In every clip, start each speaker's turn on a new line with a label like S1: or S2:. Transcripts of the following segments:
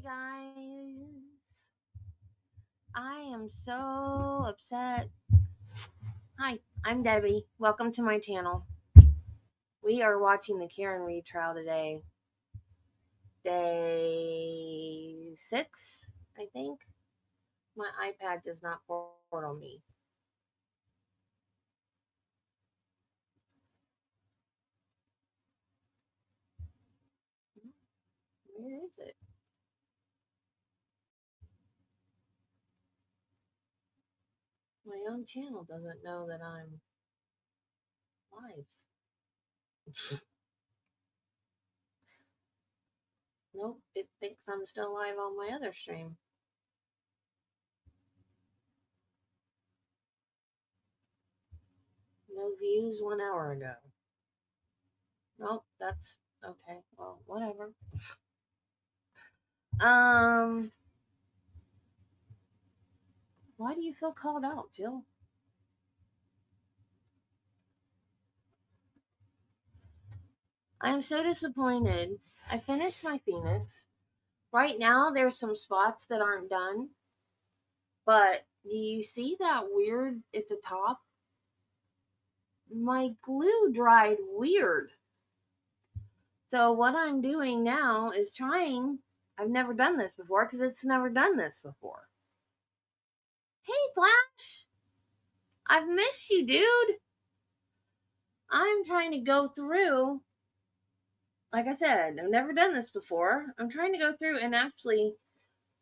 S1: guys. I am so upset. Hi, I'm Debbie. Welcome to my channel. We are watching the Karen retrial today. Day 6, I think. My iPad does not port on me. Where is it? My own channel doesn't know that I'm live. Nope, it thinks I'm still live on my other stream. No views 1 hour ago. Nope, that's okay. Well, whatever. Why do you feel called out, Jill? I am so disappointed. I finished my Phoenix. Right now, there's some spots that aren't done. But do you see that weird at the top? My glue dried weird. So what I'm doing now is trying. I've never done this before because it's never done this before. Hey, Flash. I've missed you, dude. I'm trying to go through. Like I said, I've never done this before. I'm trying to go through and actually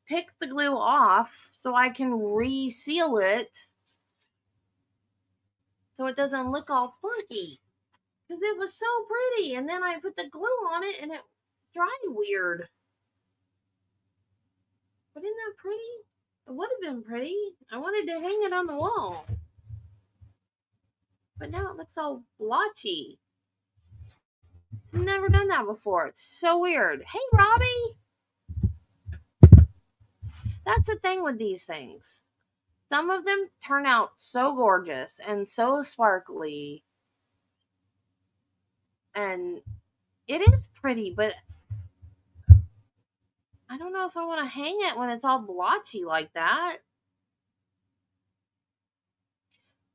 S1: pick the glue off so I can reseal it so it doesn't look all funky. Because it was so pretty. And then I put the glue on it and it dried weird. But isn't that pretty? It would have been pretty. I wanted to hang it on the wall. But now it looks all blotchy. I've never done that before. It's so weird. Hey, Robbie! That's the thing with these things. Some of them turn out so gorgeous and so sparkly. And it is pretty, but I don't know if I want to hang it when it's all blotchy like that.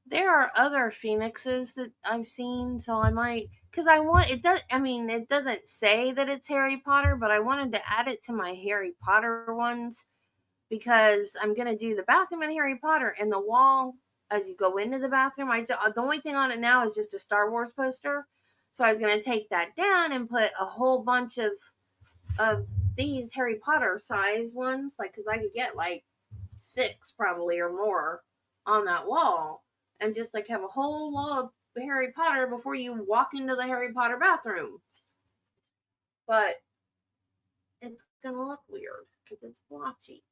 S1: There are other Phoenixes that I've seen, so I might, because I want it. It doesn't say that it's Harry Potter, but I wanted to add it to my Harry Potter ones because I'm gonna do the bathroom in Harry Potter, and the wall as you go into the bathroom. The only thing on it now is just a Star Wars poster, so I was gonna take that down and put a whole bunch of these Harry Potter size ones, like, because I could get like 6 probably or more on that wall, and just like have a whole wall of Harry Potter before you walk into the Harry Potter bathroom. But it's gonna look weird because it's blotchy.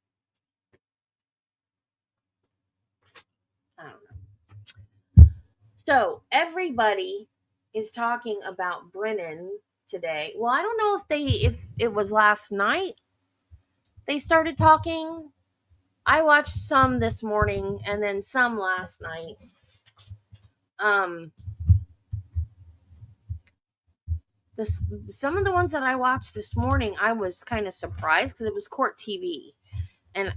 S1: I don't know. So everybody is talking about Brennan today. Well, I don't know if it was last night they started talking. I watched some this morning and then some last night. Some of the ones that I watched this morning, I was kind of surprised because it was court TV, and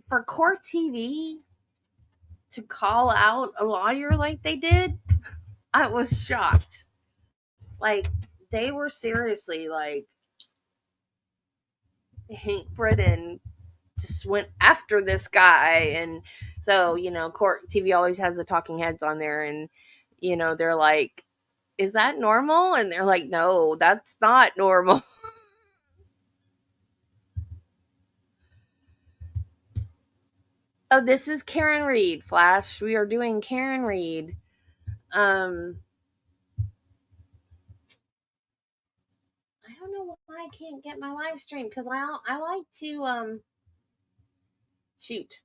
S1: for court TV to call out a lawyer like they did, I was shocked. Like, they were seriously like, Hank Britton just went after this guy. And so, court TV always has the talking heads on there, and they're like, is that normal? And they're like, no, that's not normal. Oh, this is Karen Reed, Flash. We are doing Karen Reed. I don't know why I can't get my live stream because I like to shoot.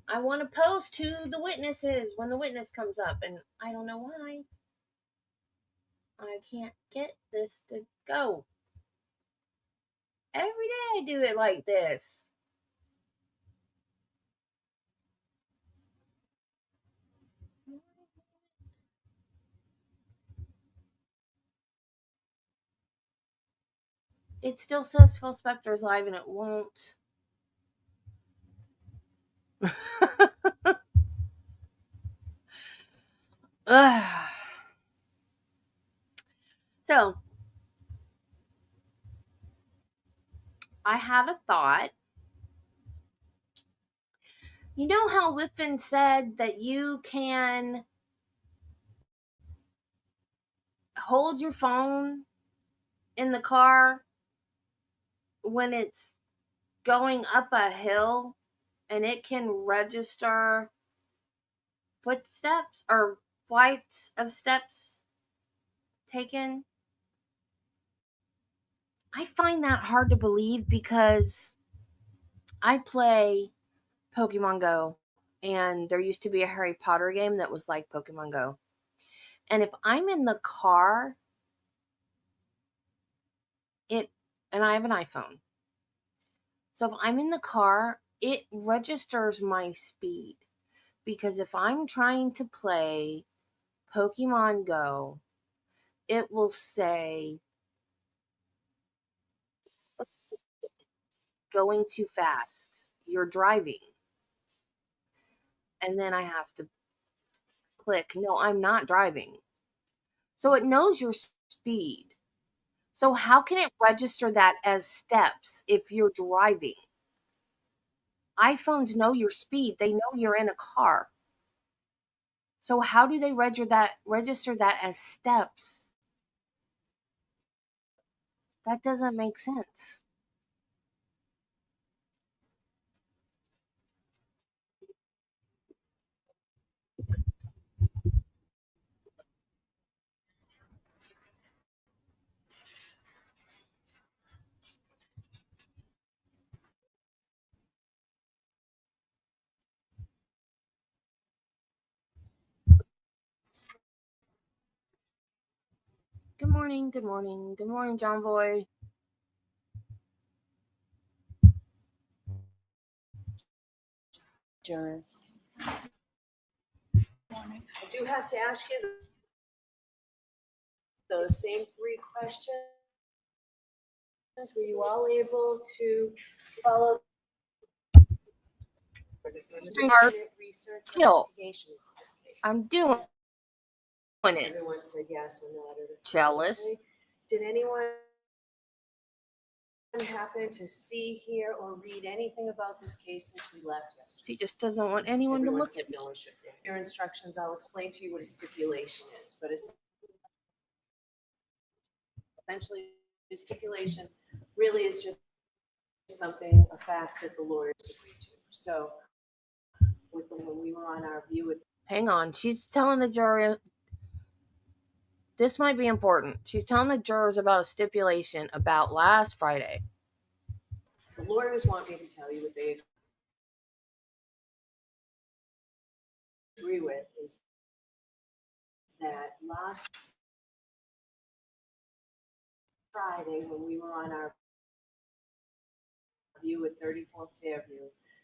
S1: I want to post to the witnesses when the witness comes up, and I don't know why I can't get this to go. Every day I do it like this. It still says Phil Spector is live and it won't. Ugh. So, I had a thought. You know how Whitman said that you can hold your phone in the car when it's going up a hill and it can register footsteps or flights of steps taken? I find that hard to believe because I play Pokemon Go and there used to be a Harry Potter game that was like Pokemon Go. And if I'm in the car, it and I have an iPhone. So if I'm in the car, it registers my speed because if I'm trying to play Pokemon Go, it will say going too fast. You're driving. And then I have to click, no, I'm not driving. So it knows your speed. So how can it register that as steps if you're driving? iPhones know your speed. They know you're in a car. So how do they register that as steps? That doesn't make sense. Good morning, good morning, good morning, John Boy.
S2: Jurors. I do have to ask you those same three questions. Were you all able to follow research
S1: Chill.
S2: investigation into this case?
S1: I'm doing it.
S2: Everyone said yes or no.
S1: Jealous.
S2: Did anyone happen to see, hear, or read anything about this case since we left yesterday?
S1: She just doesn't want anyone to look at me.
S2: No, your instructions, I'll explain to you what a stipulation is, but essentially a stipulation really is just something, a fact that the lawyers agreed to. So when we were on our view with
S1: Hang on. She's telling the jury. This might be important. She's telling the jurors about a stipulation about last Friday.
S2: the lawyers want me to tell you what they agree with is that last Friday when we were on our view at 34 Fairview,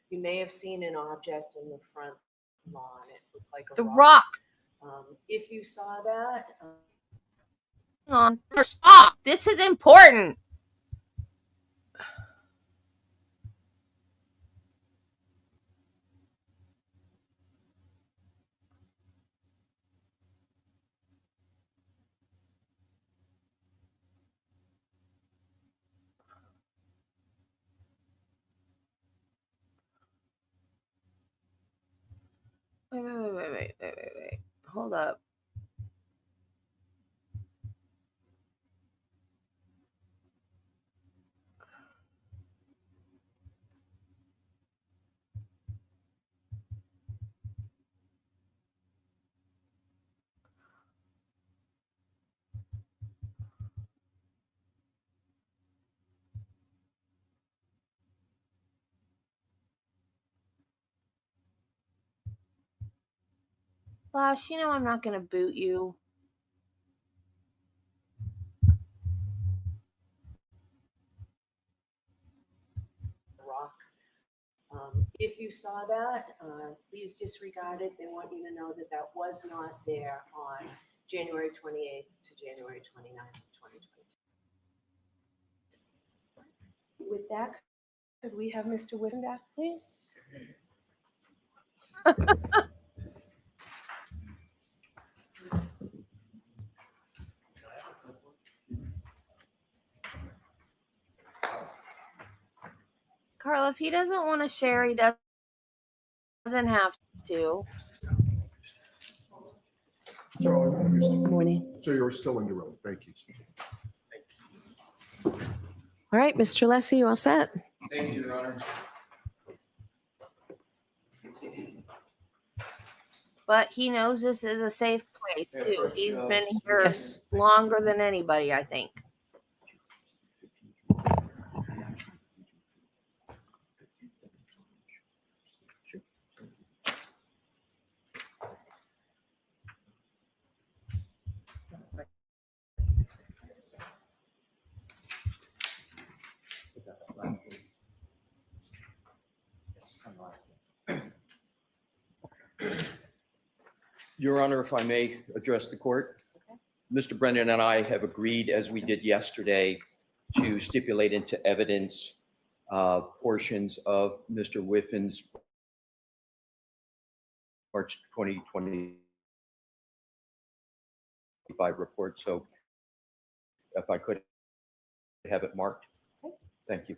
S2: you may have seen an object in the front lawn. It looked like a
S1: The rock.
S2: If you saw that,
S1: Hang on. Stop. This is important. Wait. Hold up. Flash, you know I'm not going to boot you.
S2: rock. If you saw that, please disregard it. They want you to know that that was not there on January 28th to January 29th, 2022. that, could we have Mr. Whiffen back, please?
S1: Carla, if he doesn't want to share, he doesn't have to.
S2: Morning.
S3: So you're still under oath. Thank you.
S2: All right, Mr. Lessie, you all set?
S4: Thank you, Your Honor.
S1: But he knows this is a safe place too. He's been here
S2: Yes.
S1: longer than anybody, I think.
S4: Your Honor, if I may address the court. Mr. Brennan and I have agreed, as we did yesterday, to stipulate into evidence portions of Mr. Whiffen's March 2025 report. So if I could have it marked. Thank you.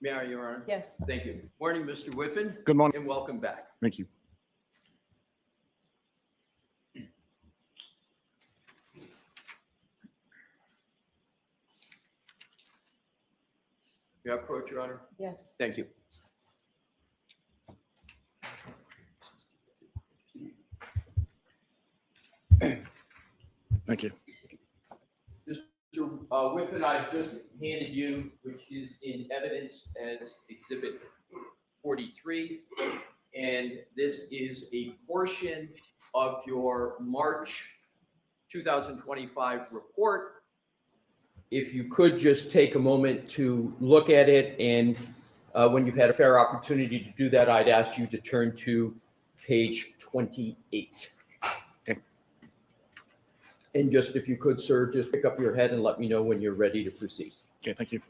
S4: May I, Your Honor?
S2: Yes.
S4: Thank you. Morning, Mr. Whiffen.
S3: Good morning.
S4: And welcome back.
S3: Thank you.
S4: May I approach, Your Honor?
S2: Yes.
S4: Thank you.
S3: Thank you.
S4: Mr. Whiffen, I've just handed you, which is in evidence as Exhibit 43. And this is a portion of your March 2025 report. If you could just take a moment to look at it, and when you've had a fair opportunity to do that, I'd ask you to turn to page 28.
S3: Okay.
S4: And just, if you could, sir, just pick up your head and let me know when you're ready to proceed.
S3: Okay, thank you.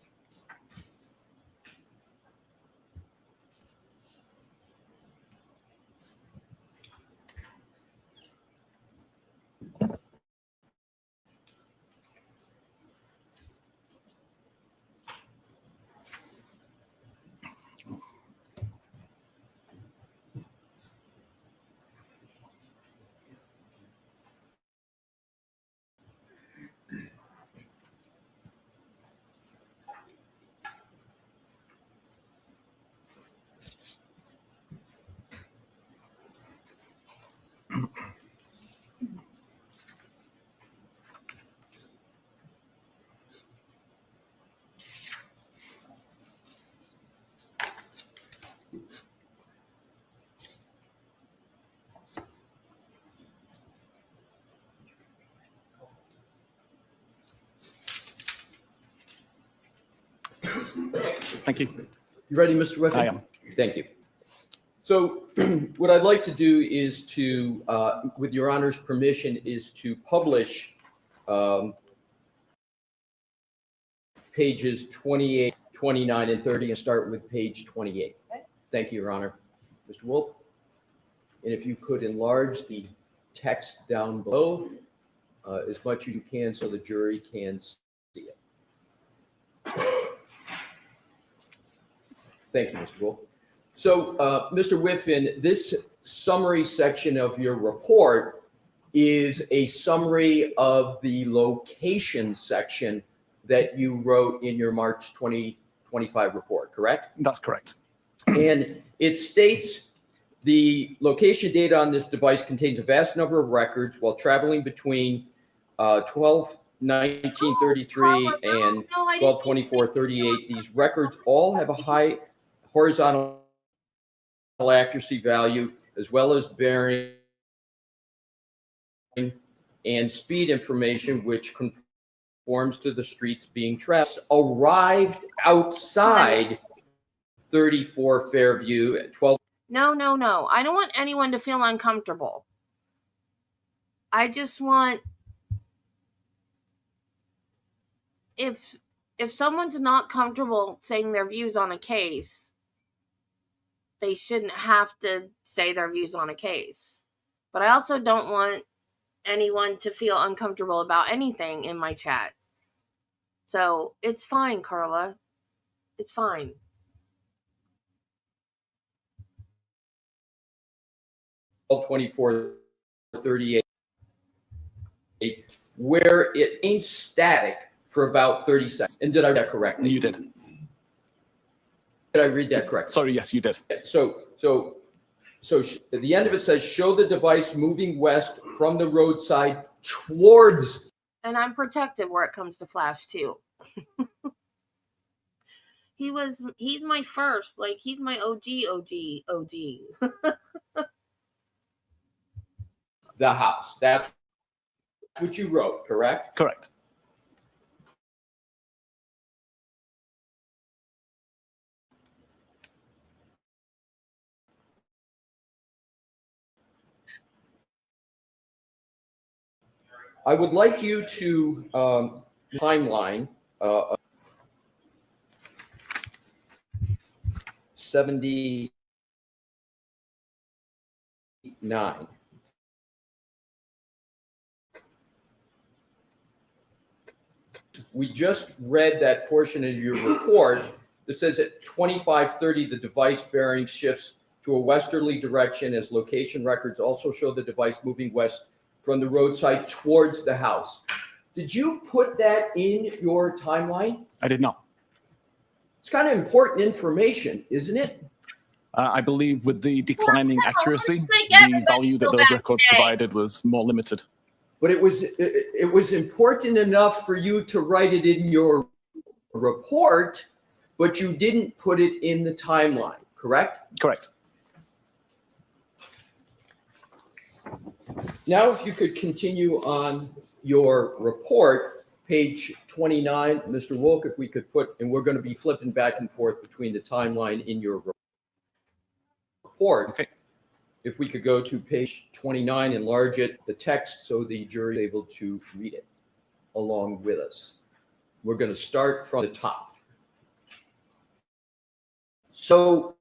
S3: Thank you.
S4: You ready, Mr. Whiffen?
S3: I am.
S4: Thank you. So what I'd like to do is to, with your honor's permission, is to publish pages 28, 29, and 30, and start with page 28.
S2: Okay.
S4: Thank you, Your Honor. Mr. Wolf, and if you could enlarge the text down below as much as you can so the jury can see it. Thank you, Mr. Wolf. So, Mr. Whiffen, this summary section of your report is a summary of the location section that you wrote in your March 2025 report, correct?
S3: That's correct.
S4: And it states the location data on this device contains a vast number of records while traveling between 12/19/33 and 12/24/38. These records all have a high horizontal accuracy value as well as bearing and speed information, which conforms to the streets being traveled, arrived outside 34 Fairview at 12.
S1: No, no, no. I don't want anyone to feel uncomfortable. I just want, if someone's not comfortable saying their views on a case, they shouldn't have to say their views on a case. But I also don't want anyone to feel uncomfortable about anything in my chat. So it's fine, Carla. It's fine.
S4: All 24:38, where it ain't static for about 30 seconds. And did I read that correctly?
S3: You did.
S4: Did I read that correctly?
S3: Sorry, yes, you did.
S4: So at the end of it says, show the device moving west from the roadside towards.
S1: And I'm protective where it comes to Flash too. He's my first, like he's my OG.
S4: The house. That's what you wrote, correct?
S3: Correct.
S4: I would like you to timeline 79. We just read that portion of your report that says at 25:30 the device bearing shifts to a westerly direction, as location records also show the device moving west from the roadside towards the house. Did you put that in your timeline?
S3: I did not.
S4: It's kind of important information, isn't it?
S3: I believe with the declining accuracy,
S1: Make
S3: the
S1: everybody
S3: value that
S1: feel
S3: those
S1: bad
S3: records
S1: today.
S3: provided was more limited.
S4: But it was important enough for you to write it in your report, but you didn't put it in the timeline, correct?
S3: Correct.
S4: Now, if you could continue on your report, page 29, Mr. Wolk, if we could put, and we're going to be flipping back and forth between the timeline in your report.
S3: Okay.
S4: If we could go to page 29, enlarge it, the text, so the jury is able to read it along with us. We're going to start from the top. So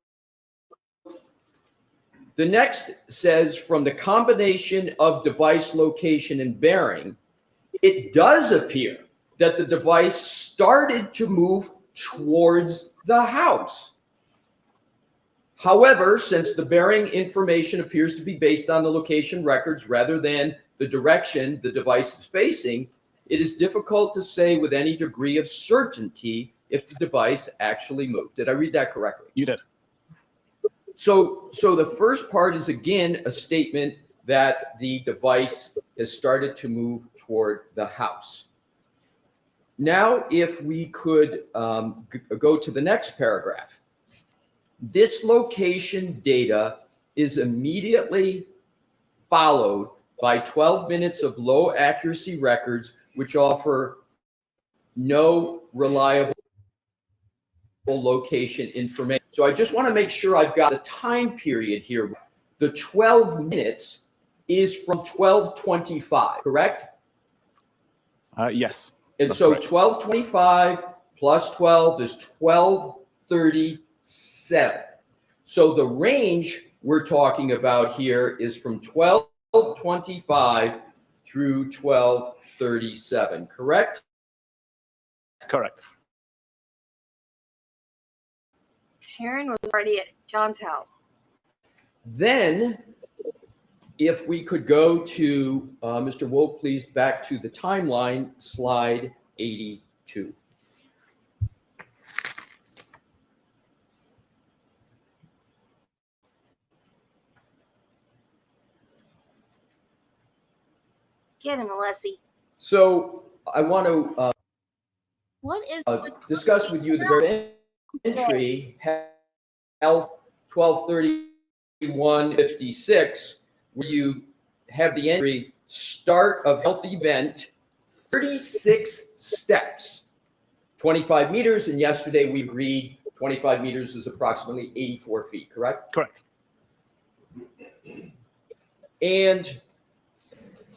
S4: the next says, from the combination of device location and bearing, it does appear that the device started to move towards the house. However, since the bearing information appears to be based on the location records rather than the direction the device is facing, it is difficult to say with any degree of certainty if the device actually moved. Did I read that correctly?
S3: You did.
S4: So the first part is, again, a statement that the device has started to move toward the house. Now, if we could go to the next paragraph. This location data is immediately followed by 12 minutes of low accuracy records, which offer no reliable location information. So I just want to make sure I've got the time period here. The 12 minutes is from 12:25, correct?
S3: Yes.
S4: And
S3: That's
S4: so
S3: correct.
S4: 12:25 plus 12 is 12:37. So the range we're talking about here is from 12:25 through 12:37, correct?
S3: Correct.
S1: Karen was already at John's house.
S4: Then, if we could go to, Mr. Wolk, please, back to the timeline, slide 82.
S1: Get him, Alessi.
S4: So I want to
S1: What is
S4: discuss with you the very entry, held 12/31/56, where you have the entry start of health event, 36 steps, 25 meters, and yesterday we agreed 25 meters is approximately 84 feet, correct?
S3: Correct.
S4: And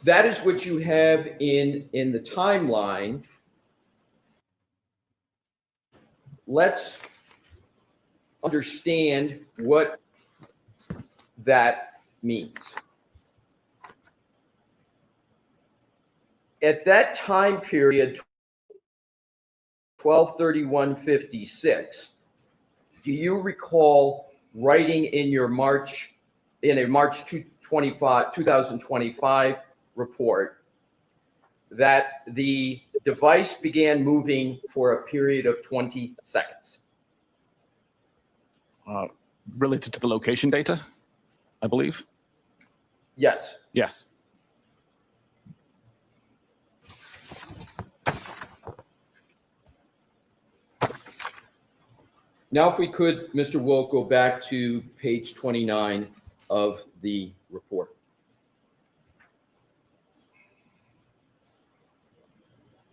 S4: that is what you have in the timeline. Let's understand what that means. At that time period, 12/31/56, do you recall writing in a March 2025 report that the device began moving for a period of 20 seconds?
S3: Related to the location data, I believe.
S4: Yes.
S3: Yes.
S4: Now, if we could, Mr. Wolk, go back to page 29 of the report.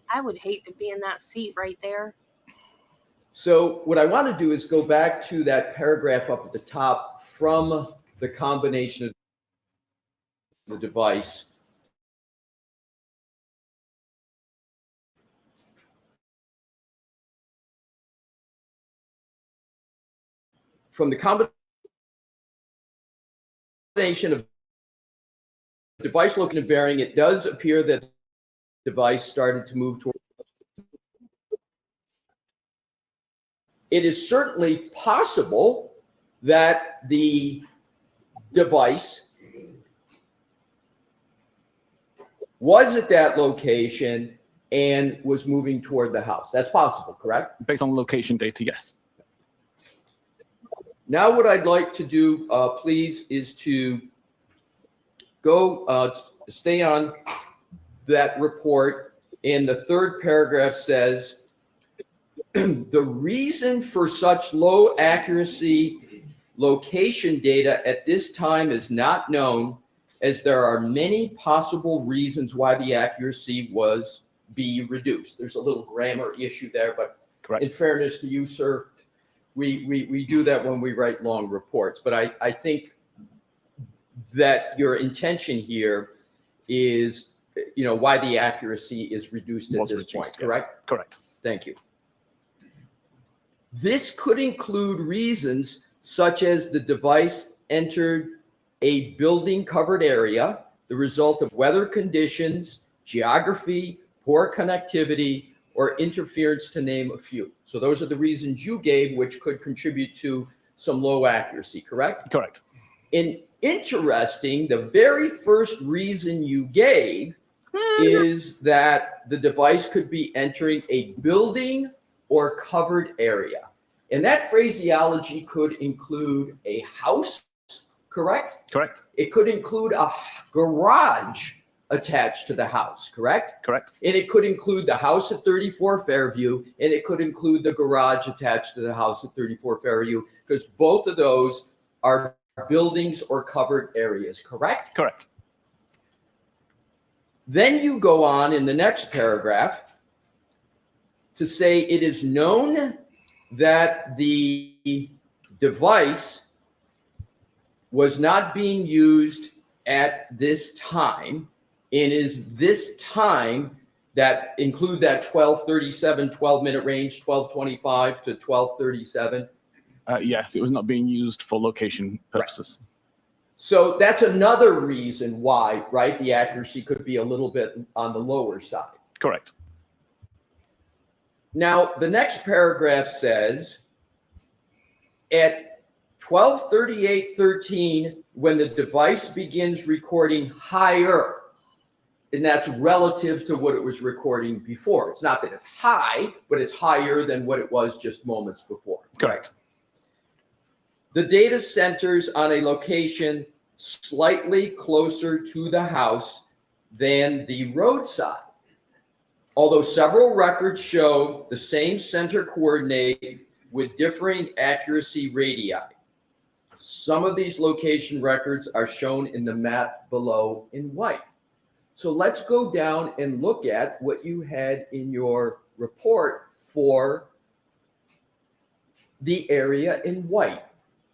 S1: I would hate to be in that seat right there.
S4: So what I want to do is go back to that paragraph up at the top from the combination of the device. From the combination of device location and bearing, it does appear that the device started to move toward. It is certainly possible that the device was at that location and was moving toward the house. That's possible, correct?
S3: Based on location data, yes.
S4: Now, what I'd like to do, please, is to go stay on that report. And the third paragraph says, the reason for such low accuracy location data at this time is not known, as there are many possible reasons why the accuracy was be reduced. There's a little grammar issue there, but
S3: Correct.
S4: in fairness to you, sir, we do that when we write long reports. But I think that your intention here is, why the accuracy is reduced at this point, correct?
S3: Yes. Correct.
S4: Thank you. This could include reasons such as the device entered a building covered area, the result of weather conditions, geography, poor connectivity, or interference, to name a few. So those are the reasons you gave, which could contribute to some low accuracy, correct?
S3: Correct.
S4: And interesting, the very first reason you gave is that the device could be entering a building or covered area. And that phraseology could include a house, correct?
S3: Correct.
S4: It could include a garage attached to the house, correct?
S3: Correct.
S4: And it could include the house at 34 Fairview, and it could include the garage attached to the house at 34 Fairview, because both of those are buildings or covered areas, correct?
S3: Correct.
S4: Then you go on in the next paragraph to say it is known that the device was not being used at this time, and is this time that include that 12:37, 12-minute range, 12:25 to 12:37?
S3: Yes, it was not being used for location purposes.
S4: Right. So that's another reason why, right, the accuracy could be a little bit on the lower side.
S3: Correct.
S4: Now, the next paragraph says, at 12:38:13, when the device begins recording higher, and that's relative to what it was recording before. It's not that it's high, but it's higher than what it was just moments before.
S3: Correct.
S4: The data centers on a location slightly closer to the house than the roadside. Although several records show the same center coordinate with differing accuracy radii. Some of these location records are shown in the map below in white. So let's go down and look at what you had in your report for the area in white.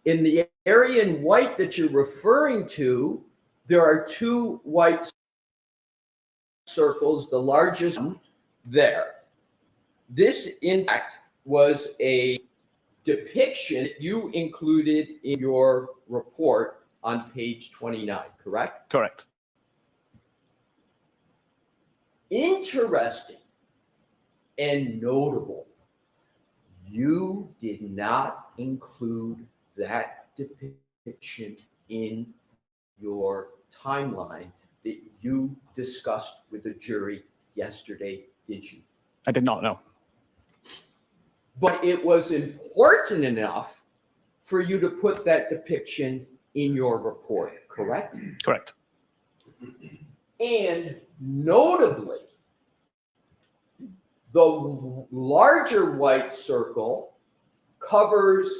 S4: In the area in white that you're referring to, there are two white circles, the largest one there. This, in fact, was a depiction that you included in your report on page 29, correct?
S3: Correct.
S4: Interesting and notable, you did not include that depiction in your timeline that you discussed with the jury yesterday, did you?
S3: I did not know.
S4: But it was important enough for you to put that depiction in your report, correct?
S3: Correct.
S4: And notably, the larger white circle covers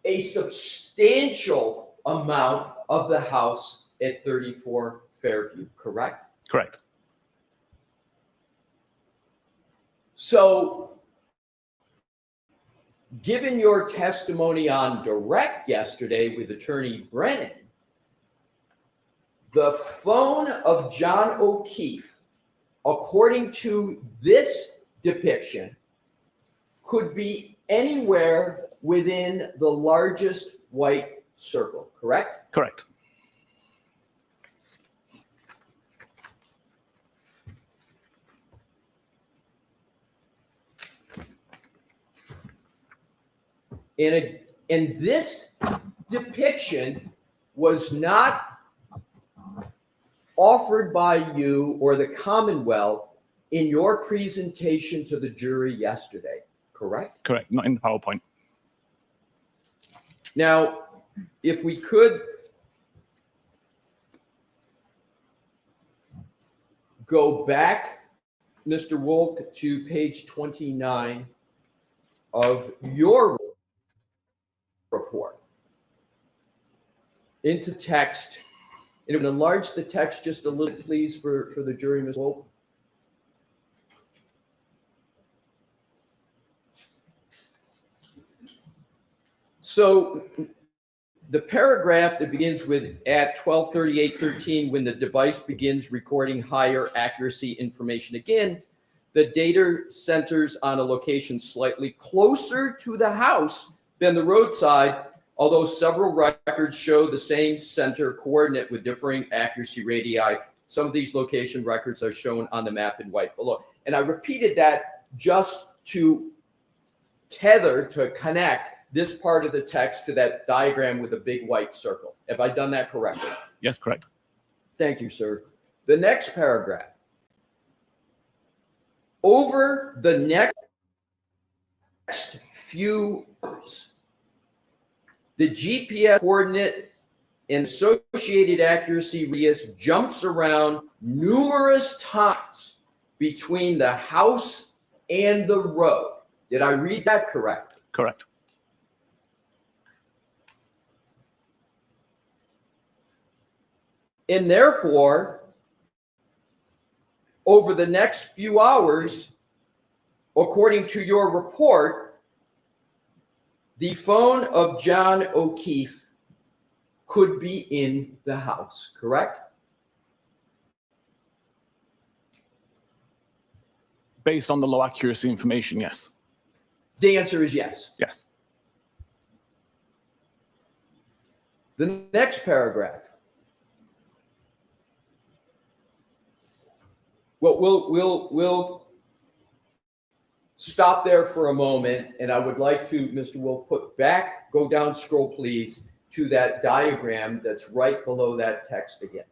S4: a substantial amount of the house at 34 Fairview, correct?
S3: Correct.
S4: So, given your testimony on direct yesterday with Attorney Brennan, the phone of John O'Keefe, according to this depiction, could be anywhere within the largest white circle, correct?
S3: Correct.
S4: And this depiction was not offered by you or the Commonwealth in your presentation to the jury yesterday, correct?
S3: Correct. Not in the PowerPoint.
S4: Now, if we could go back, Mr. Wolk, to page 29 of your report into text, and it would enlarge the text just a little, please, for the jury, Ms. Wolk. So the paragraph that begins with at 12:38:13, when the device begins recording higher accuracy information again, the data centers on a location slightly closer to the house than the roadside, although several records show the same center coordinate with differing accuracy radii. Some of these location records are shown on the map in white below. And I repeated that just to connect this part of the text to that diagram with a big white circle. Have I done that correctly?
S3: Yes, correct.
S4: Thank you, sir. The next paragraph. Over the next few hours, the GPS coordinate and associated accuracy radius jumps around numerous times between the house and the road. Did I read that correctly?
S3: Correct.
S4: And therefore, over the next few hours, according to your report, the phone of John O'Keefe could be in the house, correct?
S3: Based on the low accuracy information, yes.
S4: The answer is yes.
S3: Yes.
S4: The next paragraph. Well, we'll stop there for a moment, and I would like to, Mr. Will, go down, scroll please, to that diagram that's right below that text again.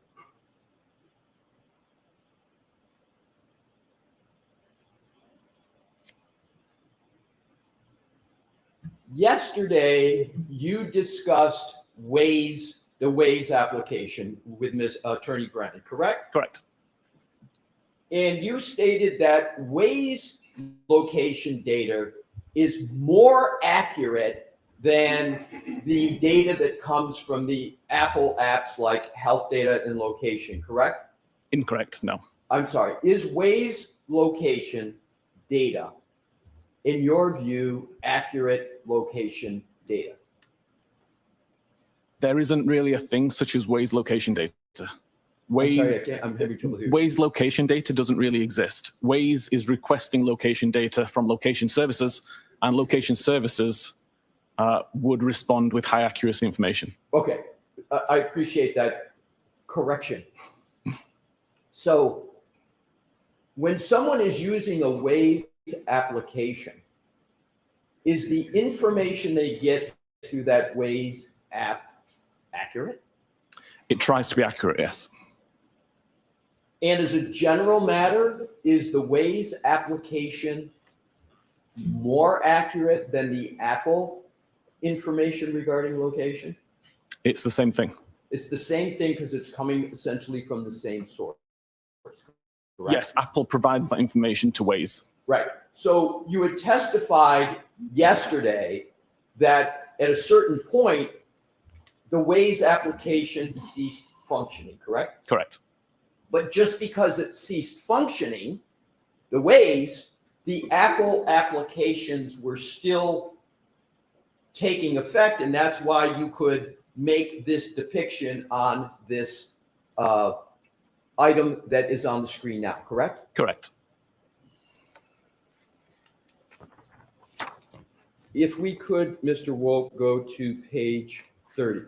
S4: Yesterday, you discussed the Waze application with Ms. Attorney Brennan, correct?
S3: Correct.
S4: And you stated that Waze location data is more accurate than the data that comes from the Apple apps like Health Data and Location, correct?
S3: Incorrect. No.
S4: I'm sorry, is Waze location data, in your view, accurate location data?
S3: There isn't really a thing such as Waze location data.
S4: I'm sorry, I'm having trouble hearing.
S3: Waze location data doesn't really exist. Waze is requesting location data from location services, and location services would respond with high accuracy information.
S4: Okay, I appreciate that correction. So when someone is using a Waze application, is the information they get through that Waze app accurate?
S3: It tries to be accurate, yes.
S4: And as a general matter, is the Waze application more accurate than the Apple information regarding location?
S3: It's the same thing.
S4: It's the same thing because it's coming essentially from the same source. Correct?
S3: Yes, Apple provides that information to Waze.
S4: Right. So you had testified yesterday that at a certain point, the Waze application ceased functioning, correct?
S3: Correct.
S4: But just because it ceased functioning, the Waze, the Apple applications were still taking effect, and that's why you could make this depiction on this item that is on the screen now, correct?
S3: Correct.
S4: If we could, Mr. Wolk, go to page 30.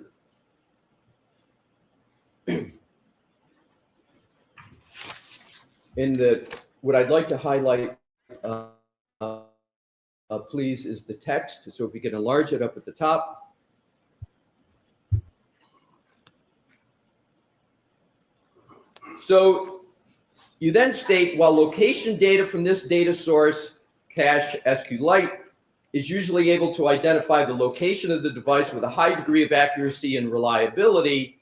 S4: What I'd like to highlight, please, is the text. So if we can enlarge it up at the top. So you then state, while location data from this data source, cache SQLite, is usually able to identify the location of the device with a high degree of accuracy and reliability,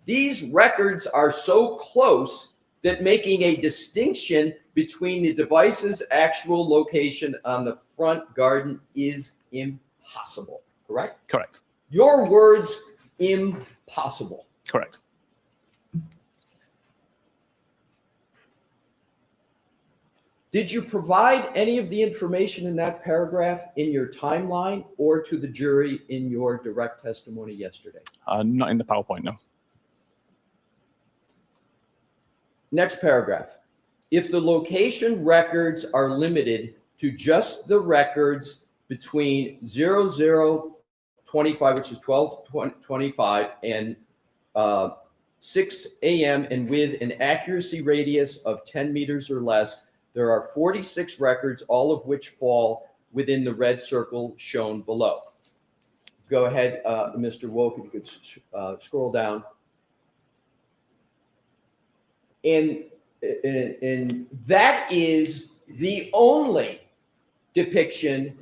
S4: these records are so close that making a distinction between the device's actual location on the front garden is impossible, correct?
S3: Correct.
S4: Your words, impossible.
S3: Correct.
S4: Did you provide any of the information in that paragraph in your timeline or to the jury in your direct testimony yesterday?
S3: Not in the PowerPoint, no.
S4: Next paragraph. If the location records are limited to just the records between 00:25, which is 12:25, and 6 a.m. and with an accuracy radius of 10 meters or less, there are 46 records, all of which fall within the red circle shown below. Go ahead, Mr. Wolk, if you could scroll down. And that is the only depiction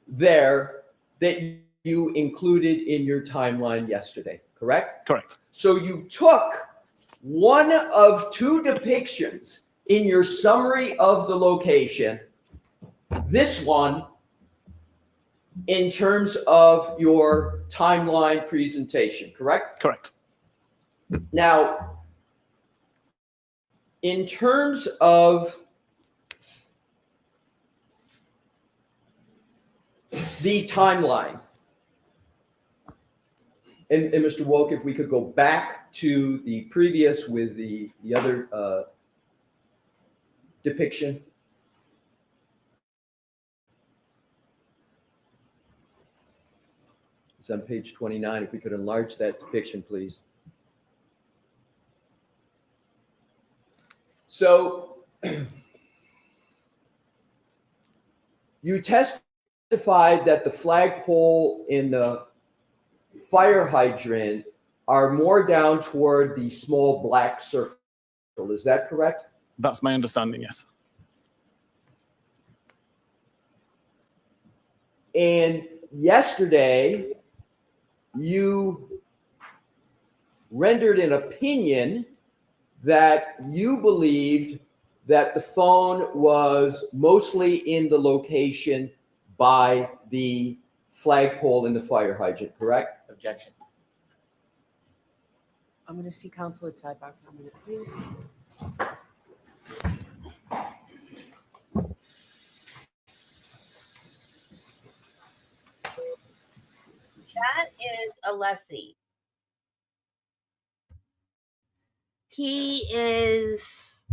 S4: there that you included in your timeline yesterday, correct?
S3: Correct.
S4: So you took one of two depictions in your summary of the location, this one, in terms of your timeline presentation, correct?
S3: Correct.
S4: Now, in terms of the timeline, and Mr. Wolk, if we could go back to the previous with the other depiction. It's on page 29. If we could enlarge that depiction, please. So you testified that the flagpole and the fire hydrant are more down toward the small black circle. Is that correct?
S3: That's my understanding, yes.
S4: And yesterday, you rendered an opinion that you believed that the phone was mostly in the location by the flagpole and the fire hydrant, correct?
S5: Objection.
S2: I'm going to see counsel at sidebar for a minute, please.
S1: that is Alessi. He is,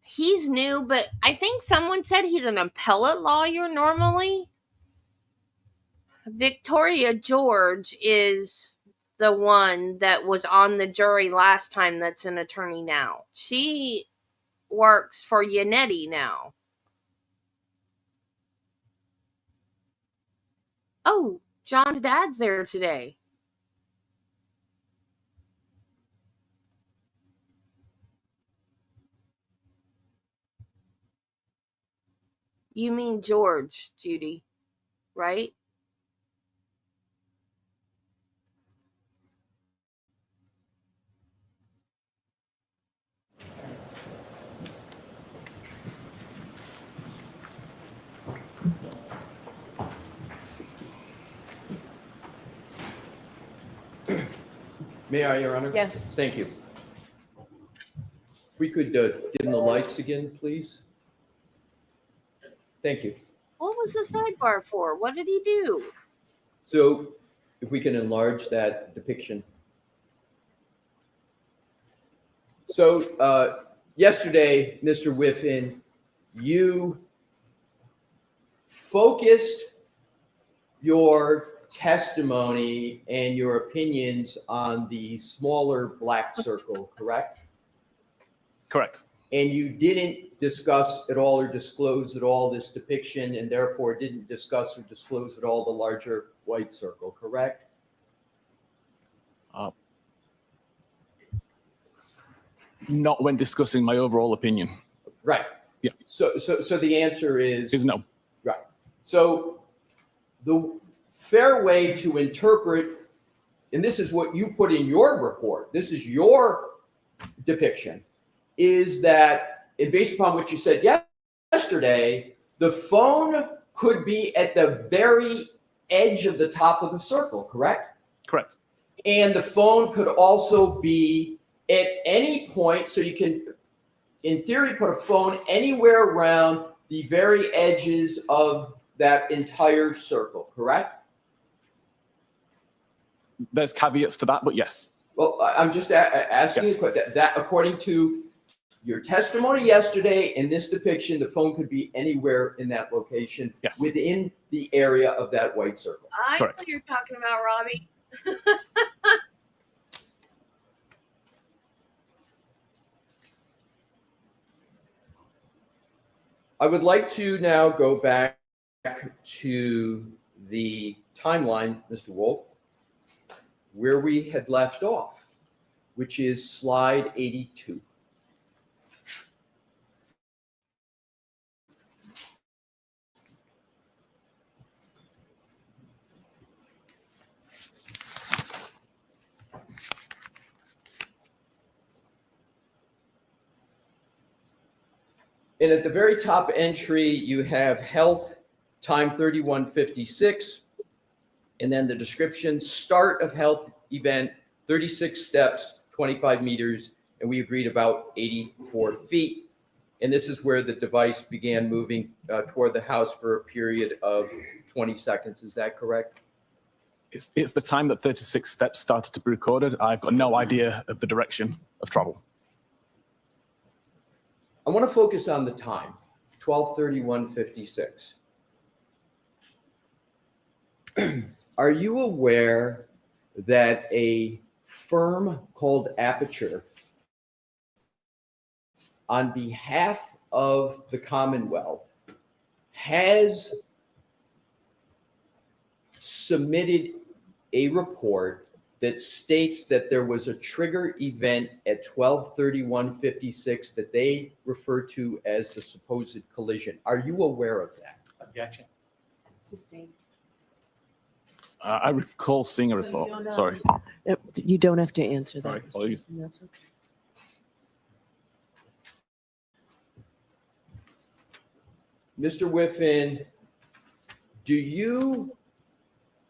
S1: he's new, but I think someone said he's an appellate lawyer normally. Victoria George is the one that was on the jury last time that's an attorney now. She works for Yannetti now. Oh, John's dad's there today. You mean George, Judy, right?
S4: May I, Your Honor?
S2: Yes.
S4: Thank you. If we could dim the lights again, please. Thank you.
S1: What was the sidebar for? What did he do?
S4: So if we can enlarge that depiction. So yesterday, Mr. Whiffen, you focused your testimony and your opinions on the smaller black circle, correct?
S3: Correct.
S4: And you didn't discuss at all or disclose at all this depiction, and therefore didn't discuss or disclose at all the larger white circle, correct?
S3: Not when discussing my overall opinion.
S4: Right.
S3: Yeah.
S4: So the answer is
S3: No.
S4: right. So the fair way to interpret, and this is what you put in your report, this is your depiction, is that, and based upon what you said yesterday, the phone could be at the very edge of the top of the circle, correct?
S3: Correct.
S4: And the phone could also be at any point, so you can, in theory, put a phone anywhere around the very edges of that entire circle, correct?
S3: There's caveats to that, but yes.
S4: Well, I'm just asking
S3: Yes.
S4: you that according to your testimony yesterday in this depiction, the phone could be anywhere in that location,
S3: Yes.
S4: within the area of that white circle.
S1: I
S3: Correct.
S1: know what you're talking about, Robbie.
S4: I would like to now go back to the timeline, Mr. Wolf, where we had left off, which is slide 82. And at the very top entry, you have health, time 31:56, and then the description, start of health event, 36 steps, 25 meters, and we agreed about 84 feet. And this is where the device began moving toward the house for a period of 20 seconds. Is that correct?
S3: It's the time that 36 steps started to be recorded. I've got no idea of the direction of travel.
S4: I want to focus on the time, 12:31:56. Are you aware that a firm called Aperture, on behalf of the Commonwealth, has submitted a report that states that there was a trigger event at 12:31:56 that they refer to as the supposed collision? Are you aware of that?
S3: Objection.
S2: Sustained.
S3: I recall seeing a
S2: So you
S3: report.
S2: don't know.
S3: Sorry.
S2: You don't have to answer that.
S3: All right,
S2: Mr.
S3: please.
S2: Wilson, that's okay.
S4: Mr. Whiffen,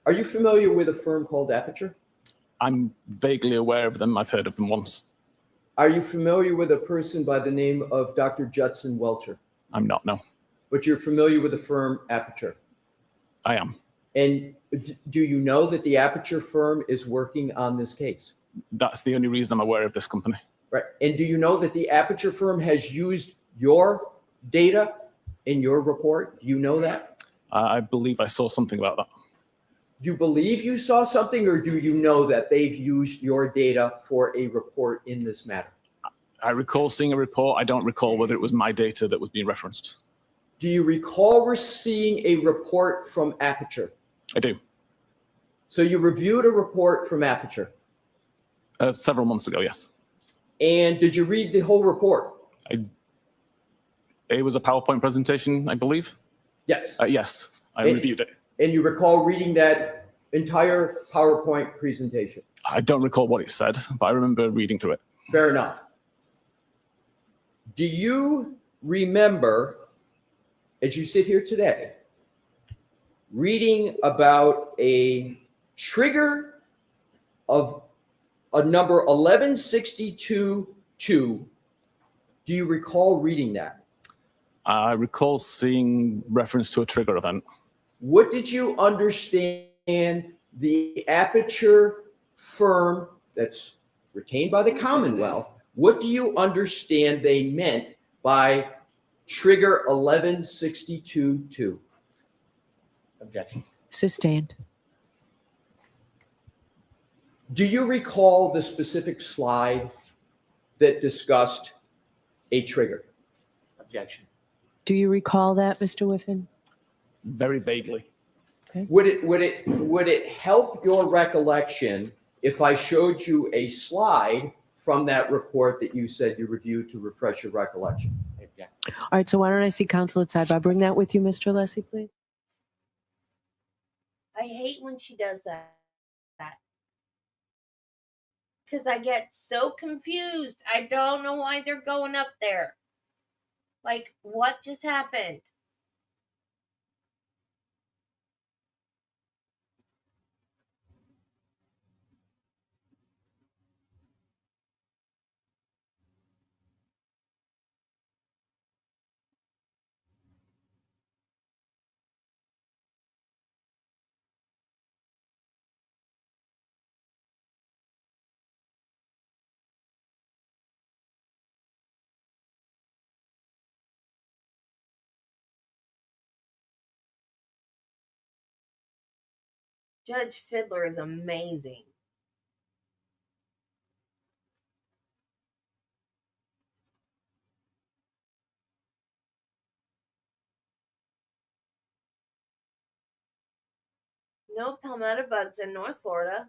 S4: are you familiar with a firm called Aperture?
S3: I'm vaguely aware of them. I've heard of them once.
S4: Are you familiar with a person by the name of Dr. Judson Welcher?
S3: I'm not, no.
S4: But you're familiar with the firm Aperture?
S3: I am.
S4: And do you know that the Aperture firm is working on this case?
S3: That's the only reason I'm aware of this company.
S4: Right. And do you know that the Aperture firm has used your data in your report? Do you know that?
S3: I believe I saw something about that.
S4: Do you believe you saw something, or do you know that they've used your data for a report in this matter?
S3: I recall seeing a report. I don't recall whether it was my data that was being referenced.
S4: Do you recall seeing a report from Aperture?
S3: I do.
S4: So you reviewed a report from Aperture.
S3: Several months ago, yes.
S4: And did you read the whole report?
S3: It was a PowerPoint presentation, I believe.
S4: Yes.
S3: Yes, I reviewed it.
S4: And you recall reading that entire PowerPoint presentation?
S3: I don't recall what it said, but I remember reading through it.
S4: Fair enough. Do you remember, as you sit here today, reading about a trigger of a number 1162-2? Do you recall reading that?
S3: I recall seeing reference to a trigger event.
S4: What did you understand the Aperture firm that's retained by the Commonwealth, what do you understand they meant by trigger 1162-2? Objection.
S5: Sustained.
S4: Do you recall the specific slide that discussed a trigger? Objection.
S5: Do you recall that, Mr. Whiffen?
S3: Very vaguely.
S4: Would it help your recollection if I showed you a slide from that report that you said you reviewed to refresh your recollection?
S5: All right, so why don't I see counsel at sidebar? Bring that with you, Mr. Leslie, please.
S1: I hate when she does that. Because I get so confused. I don't know why they're going up there. Like, what just happened? Judge Fiddler is amazing. No palmetto bugs in North Florida.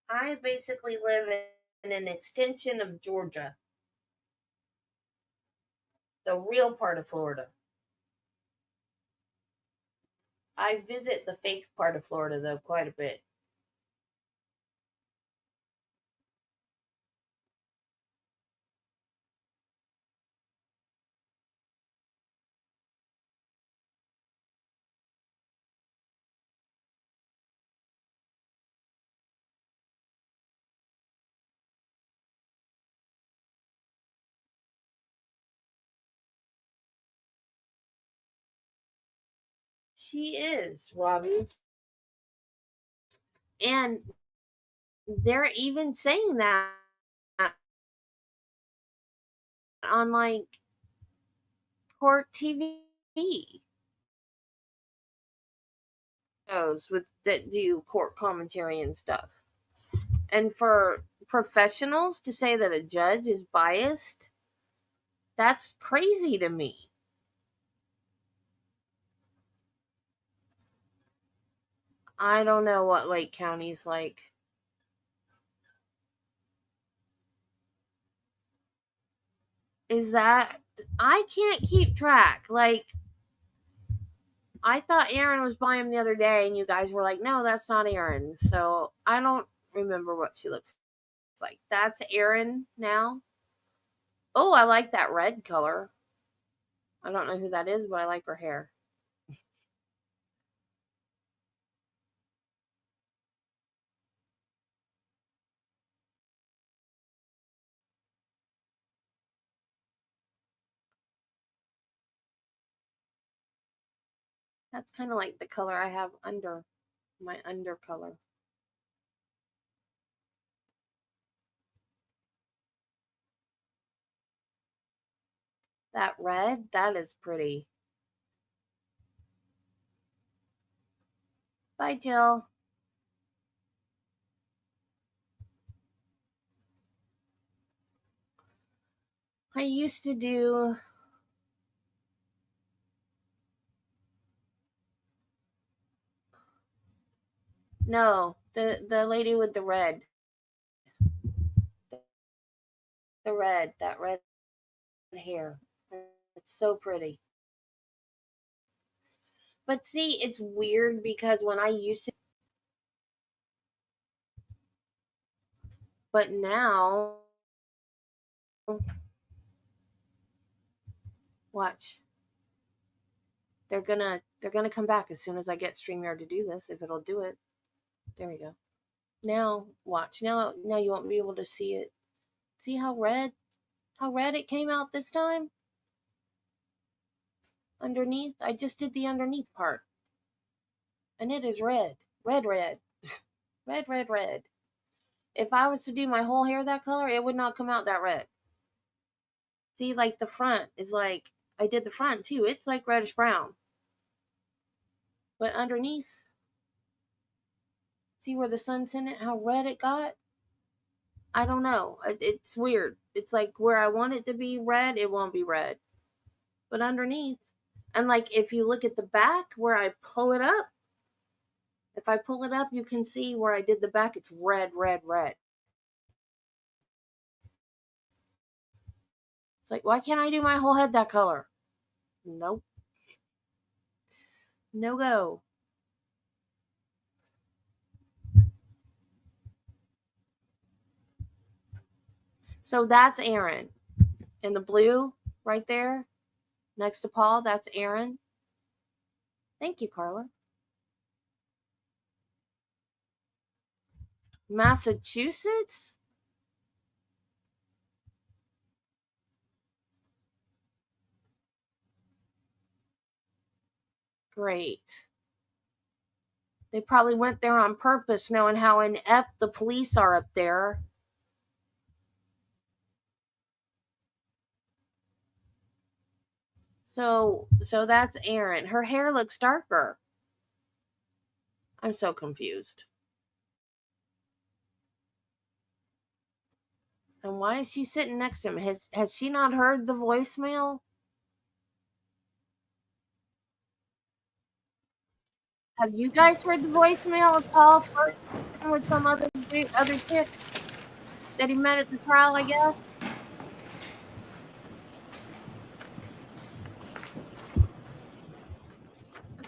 S1: I basically live in an extension of Georgia. The real part of Florida. I visit the fake part of Florida, though, quite a bit. She is, Robbie. And they're even saying that on like court TV shows with that do court commentary and stuff. And for professionals to say that a judge is biased, that's crazy to me. I don't know what Lake County's like. Is that I can't keep track. Like, I thought Aaron was by him the other day, and you guys were like, no, that's not Aaron. So I don't remember what she looks like. That's Aaron now. Oh, I like that red color. I don't know who that is, but I like her hair. That's kind of like the color I have under my under color. That red, that is pretty. Bye, Jill. I used to do no, the lady with the red. That red hair. It's so pretty. But see, it's weird because when I used to, but now, watch. They're gonna come back as soon as I get StreamYard to do this, if it'll do it. There we go. Now watch. Now you won't be able to see it. See how red it came out this time? Underneath. I just did the underneath part. And it is red. Red. Red. If I was to do my whole hair that color, it would not come out that red. See, like the front is like, I did the front too. It's like reddish brown. But underneath, see where the sun's in it, how red it got? I don't know. It's weird. It's like where I want it to be red, it won't be red. But underneath, and like if you look at the back where I pull it up, if I pull it up, you can see where I did the back, it's red. It's like, why can't I do my whole head that color? Nope. No go. So that's Aaron. In the blue, right there, next to Paul, that's Aaron. Thank you, Carla. Massachusetts? Great. They probably went there on purpose, knowing how inept the police are up there. So that's Erin. Her hair looks darker. I'm so confused. And why is she sitting next to him? Has she not heard the voicemail? Have you guys heard the voicemail of Paul flirting with some other chick that he met at the trial, I guess?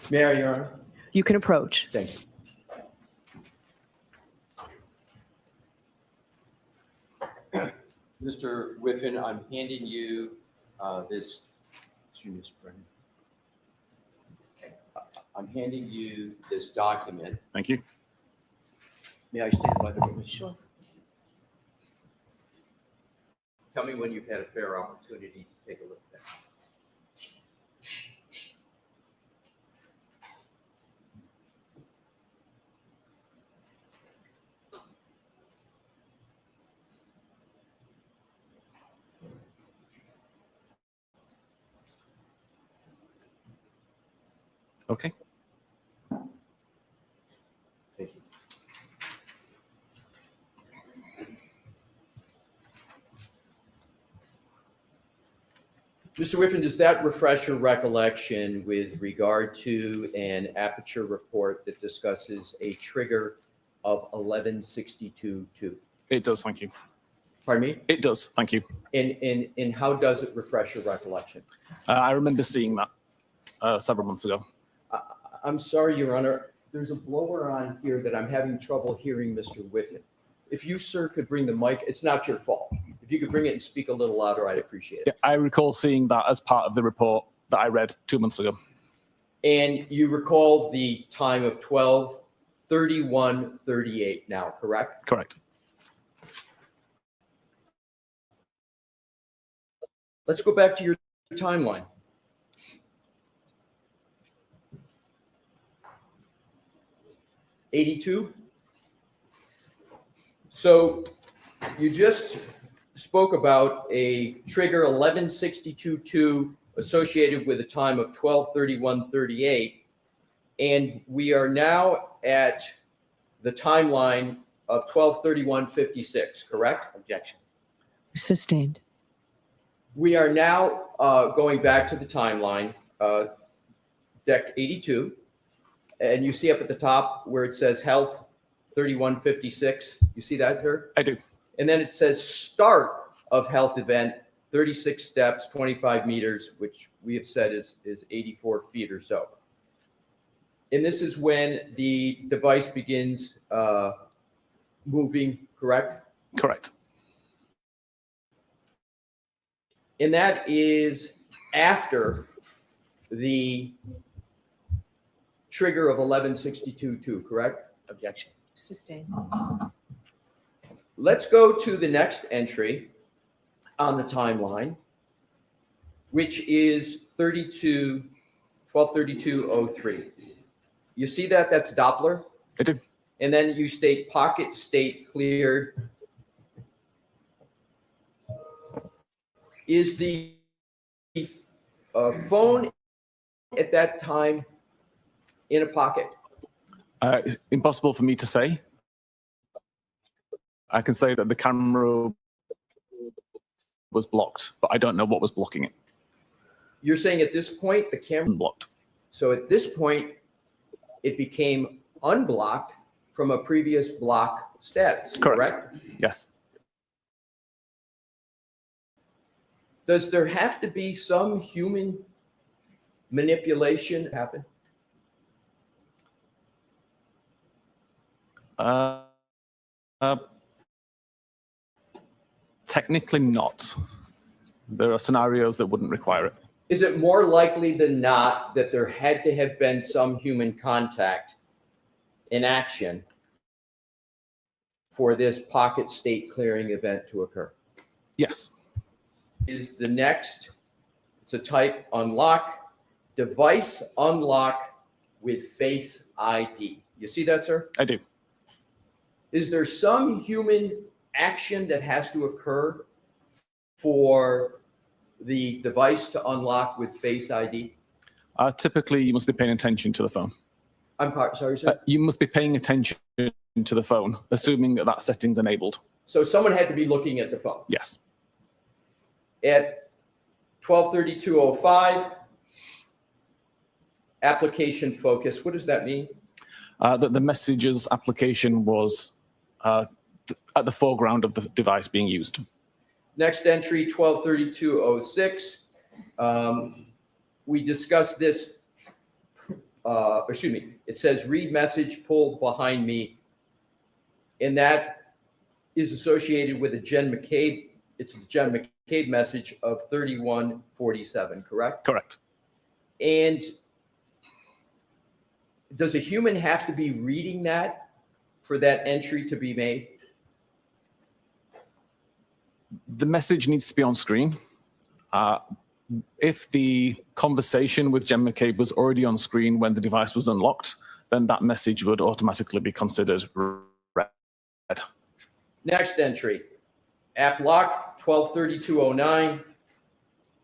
S4: Mayor, Your Honor.
S5: You can approach.
S4: Thank you. Mr. Whiffen, I'm handing you this. Excuse me, Mr. Brennan. I'm handing you this document.
S3: Thank you.
S4: May I stand by the witness? Sure. Tell me when you've had a fair opportunity to take a look at that.
S3: Okay.
S4: Thank you. Mr. Whiffen, does that refresh your recollection with regard to an aperture report that discusses a trigger of 1162.2?
S3: It does. Thank you.
S4: Pardon me?
S3: It does. Thank you.
S4: And how does it refresh your recollection?
S3: I remember seeing that several months ago.
S4: I'm sorry, Your Honor. There's a blower on here that I'm having trouble hearing Mr. Whiffen. If you, sir, could bring the mic, it's not your fault. If you could bring it and speak a little louder, I'd appreciate it.
S3: Yeah, I recall seeing that as part of the report that I read 2 months ago.
S4: And you recall the time of 12:31:38 now, correct?
S3: Correct.
S4: Let's go back to your timeline. 82. So you just spoke about a trigger 1162-2 associated with a time of 12/31/38, and we are now at the timeline of 12/31/56, correct?
S3: Objection.
S5: Sustained.
S4: We are now going back to the timeline, deck 82, and you see up at the top where it says health 31/56. You see that, sir?
S3: I do.
S4: And then it says start of health event, 36 steps, 25 meters, which we have said is 84 feet or so. And this is when the device begins moving, correct?
S3: Correct.
S4: And that is after the trigger of 1162-2, correct?
S3: Objection.
S5: Sustained.
S4: Let's go to the next entry on the timeline, which is 12/32/03. You see that? That's Doppler.
S3: I do.
S4: And then you state pocket state cleared. Is the phone at that time in a pocket?
S3: It's impossible for me to say. I can say that the camera was blocked, but I don't know what was blocking it.
S4: You're saying at this point, the camera,
S3: Unblocked.
S4: so at this point, it became unblocked from a previous block status, correct?
S3: Yes.
S4: Does there have to be some human manipulation happen?
S3: Technically not. There are scenarios that wouldn't require it.
S4: Is it more likely than not that there had to have been some human contact in action for this pocket state clearing event to occur?
S3: Yes.
S4: Is the next, it's a type unlock, device unlock with Face ID. You see that, sir?
S3: I do.
S4: Is there some human action that has to occur for the device to unlock with Face ID?
S3: Typically, you must be paying attention to the phone.
S4: Sorry, sir.
S3: You must be paying attention to the phone, assuming that that setting's enabled.
S4: So someone had to be looking at the phone.
S3: Yes.
S4: At 12/32/05, application focus. What does that mean?
S3: That the messages application was at the foreground of the device being used.
S4: Next entry, 12/32/06. We discussed this. It says read message pull behind me. And that is associated with a Jen McCabe. It's a Jen McCabe message of 31:47, correct?
S3: Correct.
S4: And does a human have to be reading that for that entry to be made?
S3: The message needs to be on screen. If the conversation with Jen McCabe was already on screen when the device was unlocked, then that message would automatically be considered read.
S4: Next entry, app lock, 12/32/09,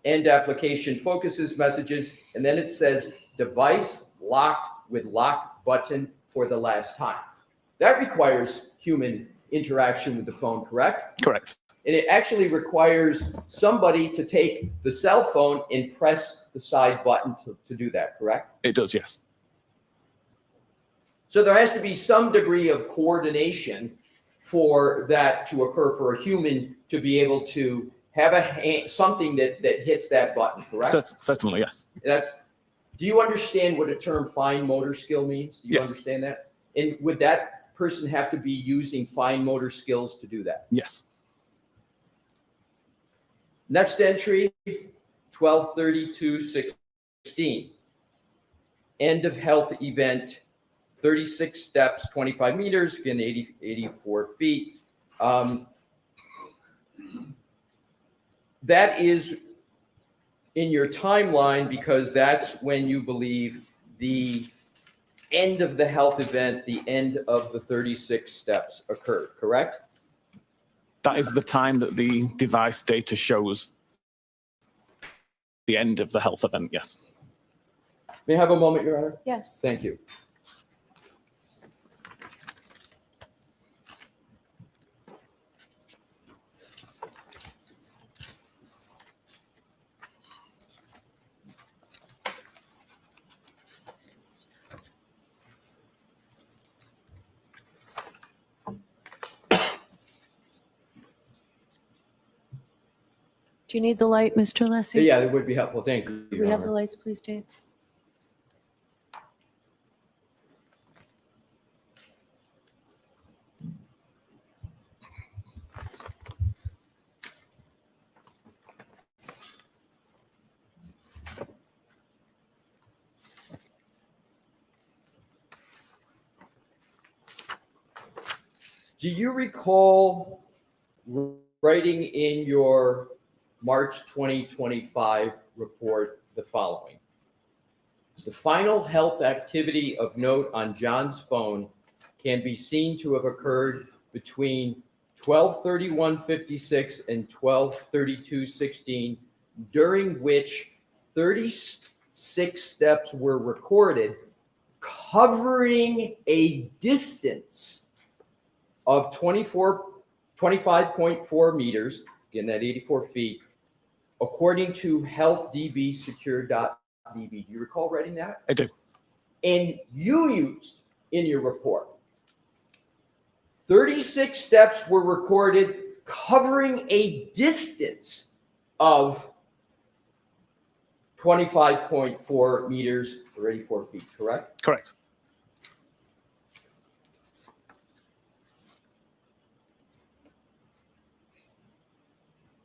S4: end application focuses messages, and then it says device locked with lock button for the last time. That requires human interaction with the phone, correct?
S3: Correct.
S4: And it actually requires somebody to take the cell phone and press the side button to do that, correct?
S3: It does, yes.
S4: So there has to be some degree of coordination for that to occur, for a human to be able to have something that hits that button, correct?
S3: Certainly, yes.
S4: Do you understand what a term fine motor skill means? Do you
S3: Yes.
S4: understand that? And would that person have to be using fine motor skills to do that?
S3: Yes.
S4: Next entry, 12/32/16. End of health event, 36 steps, 25 meters, again, 84 feet. That is in your timeline because that's when you believe the end of the health event, the end of the 36 steps occurred, correct?
S3: That is the time that the device data shows the end of the health event, yes.
S4: May I have a moment, Your Honor?
S5: Yes.
S4: Thank you.
S5: Do you need the light, Mr. Lessie?
S4: Yeah, that would be helpful. Thank you,
S5: Do
S4: Your
S5: we have the
S4: Honor.
S5: lights, please, Dave?
S4: Do you recall writing in your March 2025 report the following? The final health activity of note on John's phone can be seen to have occurred between 12:31:56 and 12:32:16, during which 36 steps were recorded, covering a distance of 25.4 meters, again, that 84 feet, according to healthdbsecure.db. Do you recall writing that?
S3: I do.
S4: And you used in your report 36 steps were recorded covering a distance of 25.4 meters or 84 feet, correct?
S3: Correct.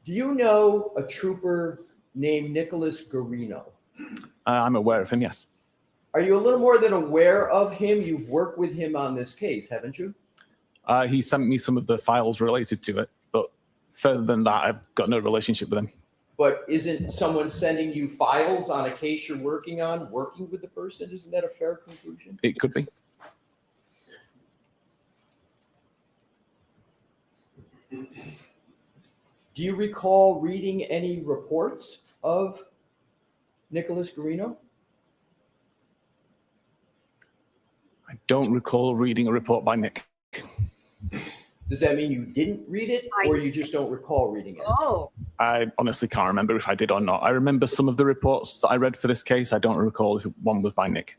S4: Do you know a trooper named Nicholas Garino?
S3: I'm aware of him, yes.
S4: Are you a little more than aware of him? You've worked with him on this case, haven't you?
S3: He sent me some of the files related to it, but further than that, I've got no relationship with him.
S4: But isn't someone sending you files on a case you're working on, working with the person? Isn't that a fair conclusion?
S3: It could be.
S4: Do you recall reading any reports of Nicholas Garino?
S3: I don't recall reading a report by Nick.
S4: Does that mean you didn't read it, or you just don't recall reading it?
S1: Oh,
S3: I honestly can't remember if I did or not. I remember some of the reports that I read for this case. I don't recall if one was by Nick.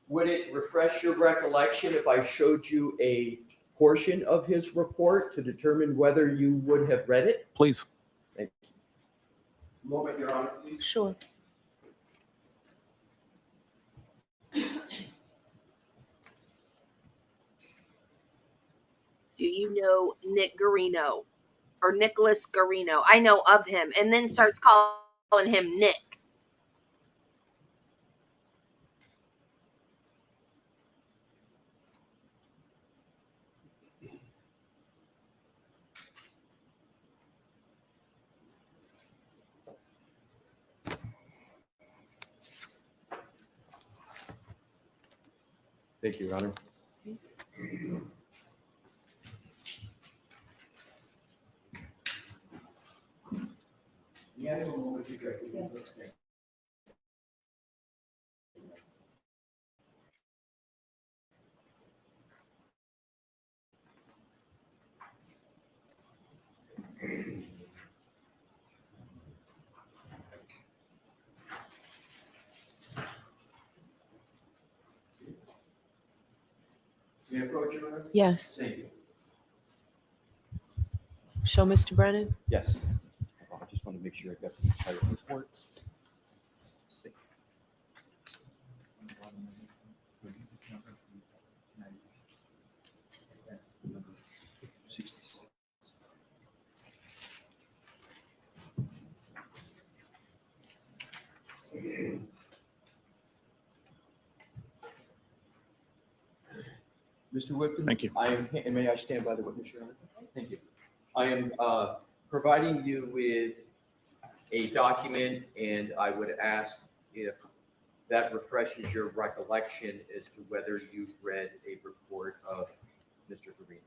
S4: Would it refresh your recollection if I showed you a portion of his report to determine whether you would have read it?
S3: Please.
S4: Thank you. Moment, Your Honor, please.
S5: Sure.
S1: do you know Nick Garino or Nicholas Garino? I know of him, and then starts calling him Nick.
S4: Thank you, Your Honor. May I approach, Your Honor?
S5: Yes.
S4: Thank you.
S5: Show Mr. Brennan.
S4: Yes. I just want to make sure I got the entire report. Mr. Whitman?
S3: Thank you.
S4: And may I stand by the witness, Your Honor? Thank you. I am providing you with a document, and I would ask if that refreshes your recollection as to whether you've read a report of Mr. Garino.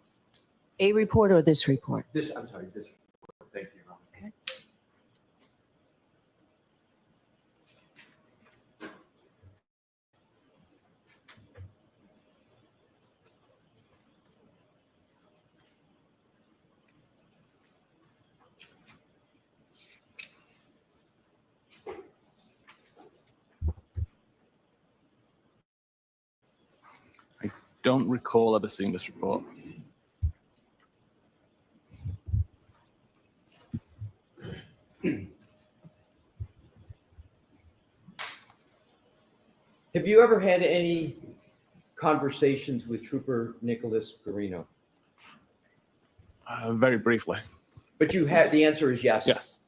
S5: A report or this report?
S4: This report. Thank you, Your Honor.
S5: Okay.
S3: Don't recall ever seeing this report.
S4: Have you ever had any conversations with Trooper Nicholas Garino?
S3: Very briefly.
S4: But you had, the answer is yes.
S3: Yes.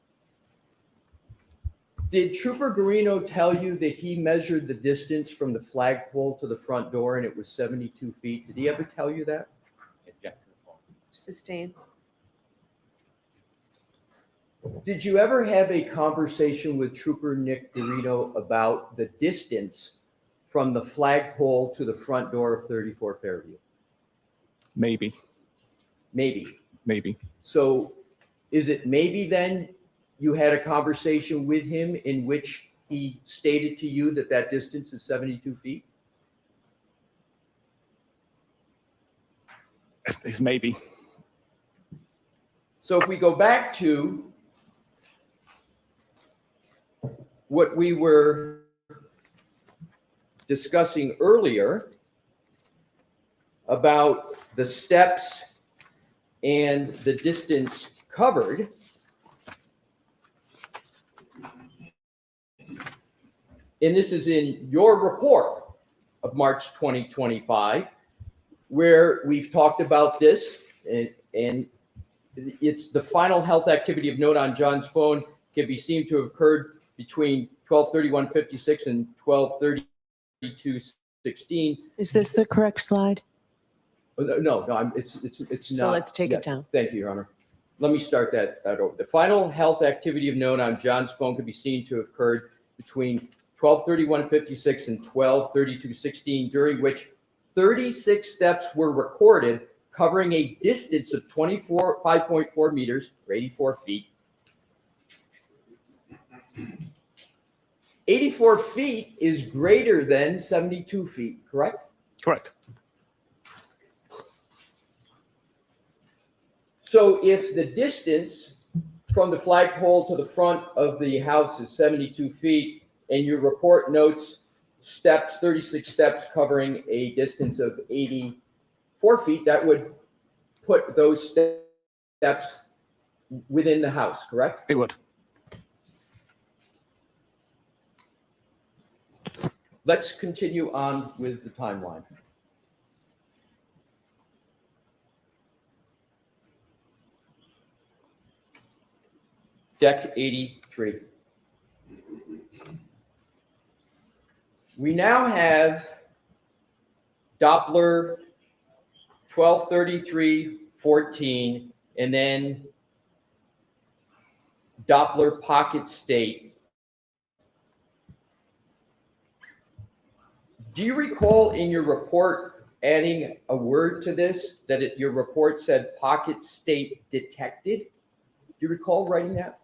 S4: Did Trooper Garino tell you that he measured the distance from the flagpole to the front door and it was 72 feet? Did he ever tell you that?
S3: Object to the fall.
S5: Sustained.
S4: Did you ever have a conversation with Trooper Nick Garino about the distance from the flagpole to the front door of 34 Fairview?
S3: Maybe.
S4: Maybe. So is it maybe then you had a conversation with him in which he stated to you that that distance is 72 feet?
S3: It's maybe.
S4: So if we go back to what we were discussing earlier about the steps and the distance covered, and this is in your report of March 2025, where we've talked about this, and it's the final health activity of note on John's phone can be seen to have occurred between 12:31:56 and 12:32:16.
S5: Is this the correct slide?
S4: No, it's
S5: So
S4: not.
S5: let's take
S4: Yeah,
S5: it down.
S4: Thank you, Your Honor. Let me start that over. The final health activity of note on John's phone could be seen to have occurred between 12:31:56 and 12:32:16, during which 36 steps were recorded, covering a distance of 5.4 meters, or 84 feet. 84 feet is greater than 72 feet, correct?
S3: Correct.
S4: So if the distance from the flagpole to the front of the house is 72 feet, and your report notes 36 steps covering a distance of 84 feet, that would put those steps within the house, correct?
S3: It would.
S4: Let's continue on with the timeline. Deck 83. We now have Doppler 1233:14, and then Doppler pocket state. Do you recall in your report adding a word to this, that your report said pocket state detected? Do you recall writing that?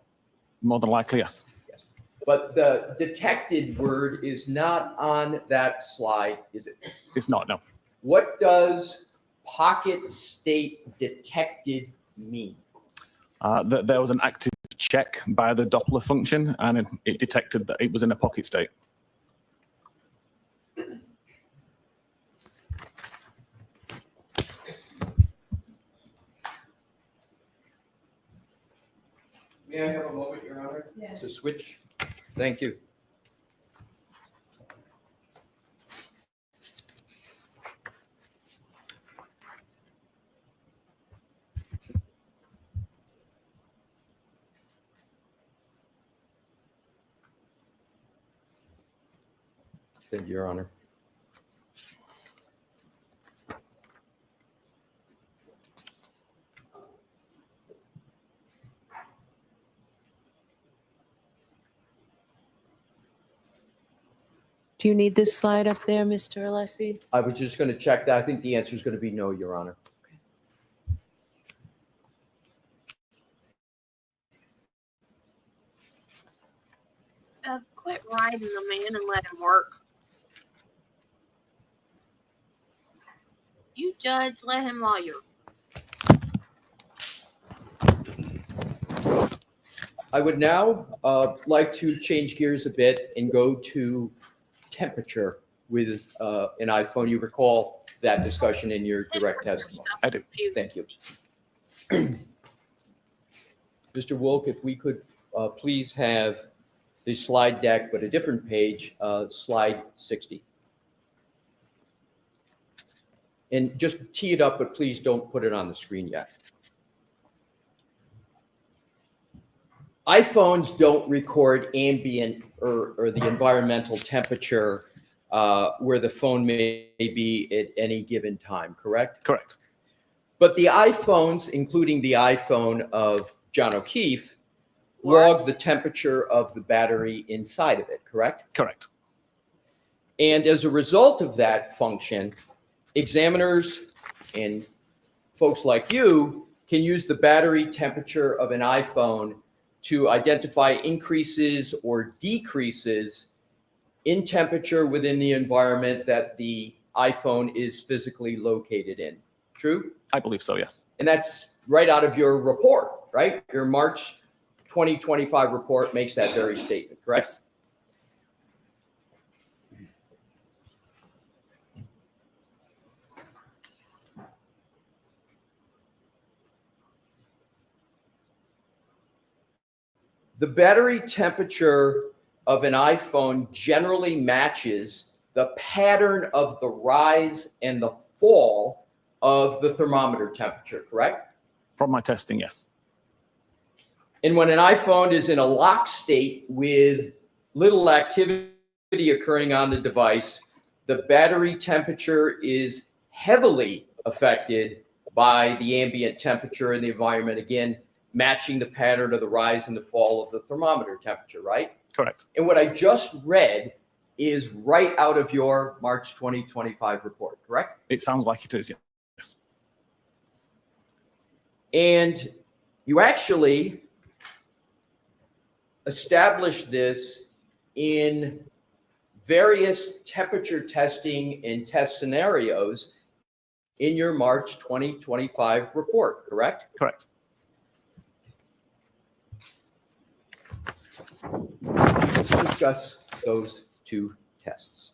S3: More than likely, yes.
S4: Yes. But the detected word is not on that slide, is it?
S3: It's not, no.
S4: What does pocket state detected mean?
S3: There was an active check by the Doppler function, and it detected that it was in a pocket state.
S4: May I have a moment, Your Honor?
S2: Yes.
S4: To switch? Thank you. Thank you, Your Honor.
S5: Do you need this slide up there, Mr. Alessi?
S4: I was just going to check that. I think the answer is going to be no, Your Honor.
S1: Quit riding the man and let him work. You judge, let him lawyer.
S4: I would now like to change gears a bit and go to temperature with an iPhone. You recall that discussion in your direct testimony.
S3: I do.
S4: Thank you. Mr. Wilk, if we could please have the slide deck, but a different page, slide 60. And just tee it up, but please don't put it on the screen yet. iPhones don't record ambient or the environmental temperature where the phone may be at any given time, correct?
S3: Correct.
S4: But the iPhones, including the iPhone of John O'Keefe, log the temperature of the battery inside of it, correct?
S3: Correct.
S4: And as a result of that function, examiners and folks like you can use the battery temperature of an iPhone to identify increases or decreases in temperature within the environment that the iPhone is physically located in. True?
S3: I believe so, yes.
S4: And that's right out of your report, right? Your March 2025 report makes that very statement, correct?
S3: Yes.
S4: The battery temperature of an iPhone generally matches the pattern of the rise and the fall of the thermometer temperature, correct?
S3: From my testing, yes.
S4: And when an iPhone is in a lock state with little activity occurring on the device, the battery temperature is heavily affected by the ambient temperature in the environment, again, matching the pattern of the rise and the fall of the thermometer temperature, right?
S3: Correct.
S4: And what I just read is right out of your March 2025 report, correct?
S3: It sounds like it is, yes.
S4: And you actually established this in various temperature testing and test scenarios in your March 2025 report, correct?
S3: Correct.
S4: Let's discuss those two tests.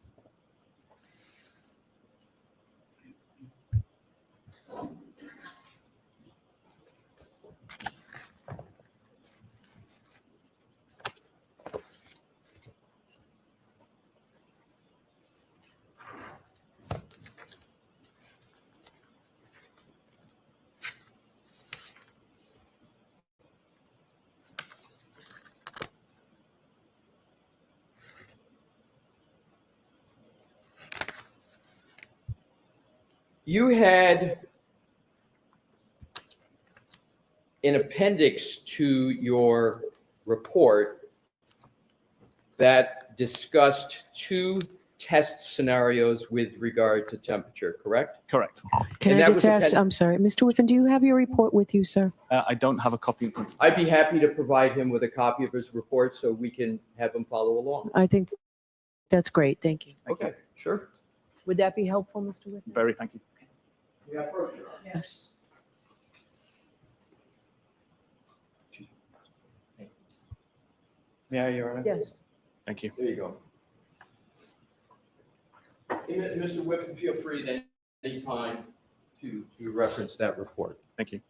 S4: You had an appendix to your report that discussed two test scenarios with regard to temperature, correct?
S3: Correct.
S5: Can
S4: And
S5: I
S4: that
S5: just
S4: was
S5: ask, I'm sorry, Mr. Whiffen, do you have your report with you, sir?
S3: I don't have a copy in front of me.
S4: I'd be happy to provide him with a copy of his report so we can have him follow along.
S5: I think that's great. Thank you.
S4: Okay, sure.
S5: Would that be helpful, Mr. Whiffen?
S3: Very thank you.
S5: Yes.
S4: May I, Your Honor?
S5: Yes.
S3: Thank you.
S4: There you go. And Mr. Whiffen, feel free at any time to reference that report.
S3: Thank you.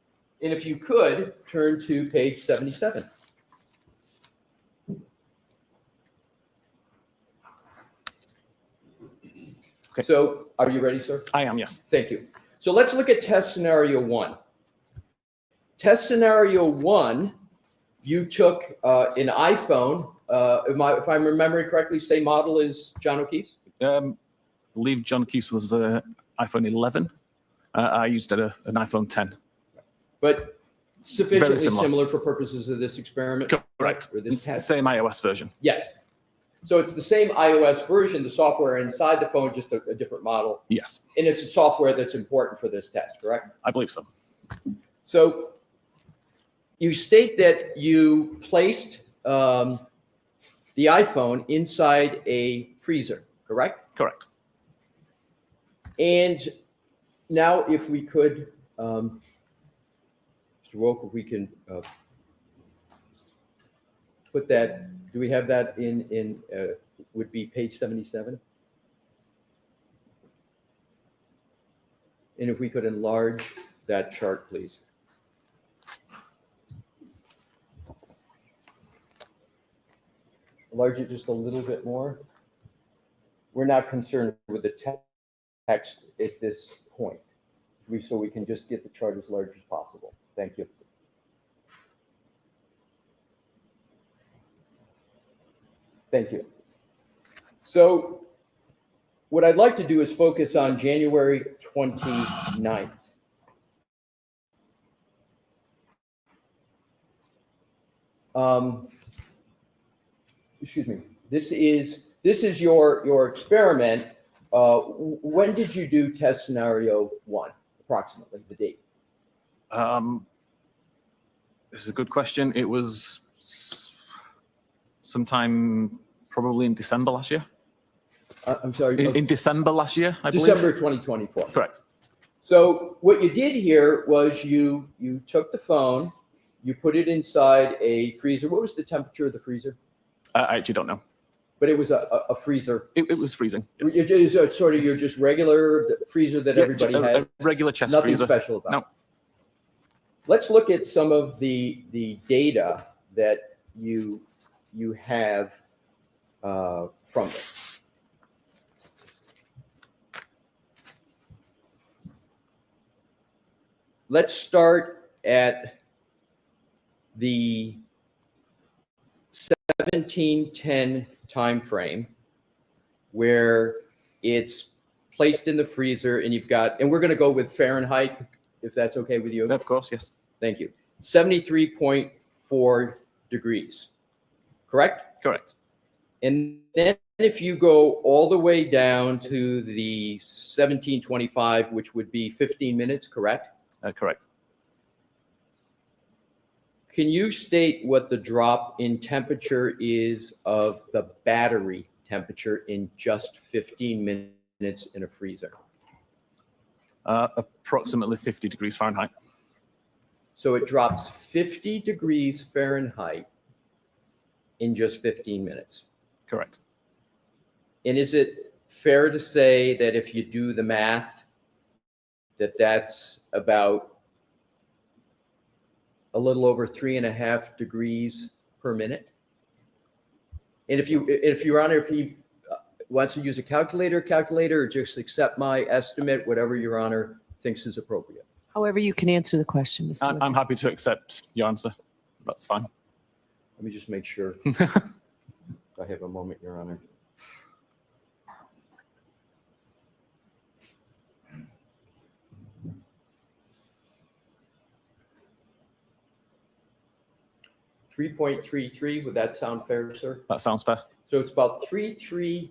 S4: And if you could, turn to page 77.
S3: Okay.
S4: So are you ready, sir?
S3: I am, yes.
S4: Thank you. So let's look at test scenario one. Test scenario one, you took an iPhone. If I'm remembering correctly, same model as John O'Keefe's?
S3: I believe John O'Keefe's was iPhone 11. I used an iPhone 10.
S4: But sufficiently
S3: similar.
S4: similar for purposes of this experiment?
S3: Correct.
S4: Or this
S3: It's the
S4: test?
S3: same iOS version.
S4: Yes. So it's the same iOS version, the software inside the phone, just a different model.
S3: Yes,
S4: And it's a software that's important for this test, correct?
S3: I believe so.
S4: So you state that you placed the iPhone inside a freezer, correct?
S3: Correct.
S4: And now if we could, Mr. Woke, if we can put that, do we have that in would be page 77? And if we could enlarge that chart, please. Enlarge it just a little bit more. We're not concerned with the text at this point. So we can just get the chart as large as possible. Thank you. Thank you. So what I'd like to do is focus on January 29th. Excuse me. This is your experiment. When did you do test scenario 1, approximately, the date?
S3: This is a good question. It was sometime probably in December last year.
S4: I'm sorry.
S3: In December last year, I believe.
S4: December 2024.
S3: Correct.
S4: So what you did here was you took the phone, you put it inside a freezer. What was the temperature of the freezer?
S3: I actually don't know.
S4: But it was a freezer.
S3: It was freezing. Yes.
S4: It is sort of your just regular freezer that everybody has.
S3: A regular chest
S4: Nothing
S3: freezer.
S4: special about
S3: No.
S4: it. Let's look at some of the data that you have from it. Let's start at the 1710 time frame where it's placed in the freezer and you've got, and we're going to go with Fahrenheit, if that's okay with you.
S3: Of course, yes.
S4: Thank you. 73.4 degrees, correct?
S3: Correct.
S4: And then if you go all the way down to the 1725, which would be 15 minutes, correct?
S3: Correct.
S4: Can you state what the drop in temperature is of the battery temperature in just 15 minutes in a freezer?
S3: Approximately 50 degrees Fahrenheit.
S4: So it drops 50 degrees Fahrenheit in just 15 minutes.
S3: Correct.
S4: And is it fair to say that if you do the math, that's about a little over 3.5 degrees per minute? And if Your Honor, if he wants to use a calculator, or just accept my estimate, whatever Your Honor thinks is appropriate.
S5: However you can answer the question, Mr.
S3: I'm happy to accept your answer. That's fine.
S4: Let me just make sure. I have a moment, Your Honor. .33, would that sound fair, sir?
S3: That sounds fair.
S4: So it's about 3.3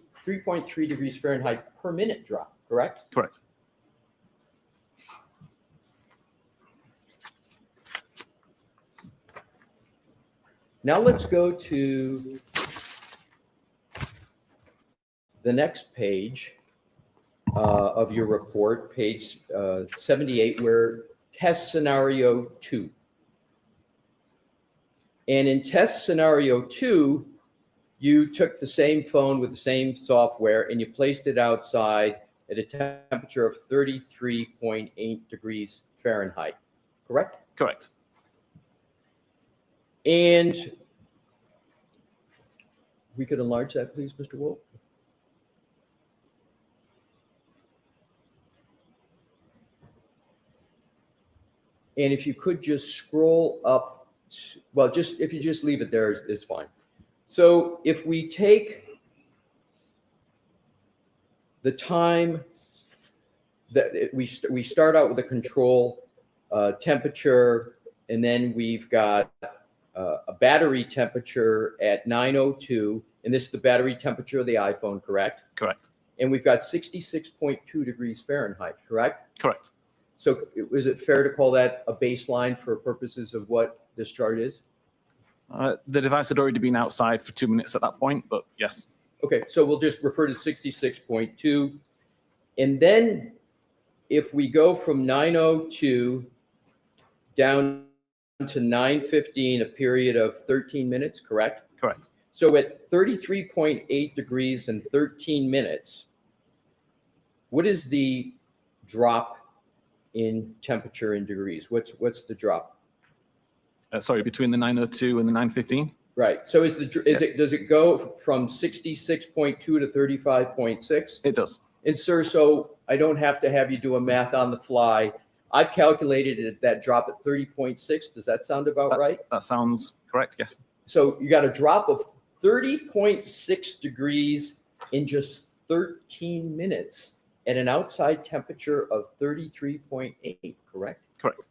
S4: degrees Fahrenheit per minute drop, correct?
S3: Correct.
S4: Now let's go to the next page of your report, page 78, where test scenario 2. And in test scenario 2, you took the same phone with the same software and you placed it outside at a temperature of 33.8 degrees Fahrenheit, correct?
S3: Correct.
S4: And we could enlarge that, please, Mr. Wolf. And if you could just scroll up, well, if you just leave it there, is fine. So if we take the time that we start out with the control temperature, and then we've got a battery temperature at 9:02, And this is the battery temperature of the iPhone, correct?
S3: Correct.
S4: And we've got 66.2 degrees Fahrenheit, correct?
S3: Correct.
S4: So is it fair to call that a baseline for purposes of what this chart is?
S3: The device had already been outside for 2 minutes at that point, but yes.
S4: Okay, so we'll just refer to 66.2. And then if we go from 9:02 down to 9:15, a period of 13 minutes, correct?
S3: Correct.
S4: So at 33.8 degrees and 13 minutes, what is the drop in temperature in degrees? What's the drop?
S3: Sorry, between the 9:02 and the 9:15?
S4: Right. So does it go from 66.2 to 35.6?
S3: It does.
S4: And sir, so I don't have to have you do a math on the fly. I've calculated that drop at 30.6. Does that sound about right?
S3: That sounds correct, yes.
S4: So you got a drop of 30.6 degrees in just 13 minutes at an outside temperature of 33.8, correct?
S3: Correct.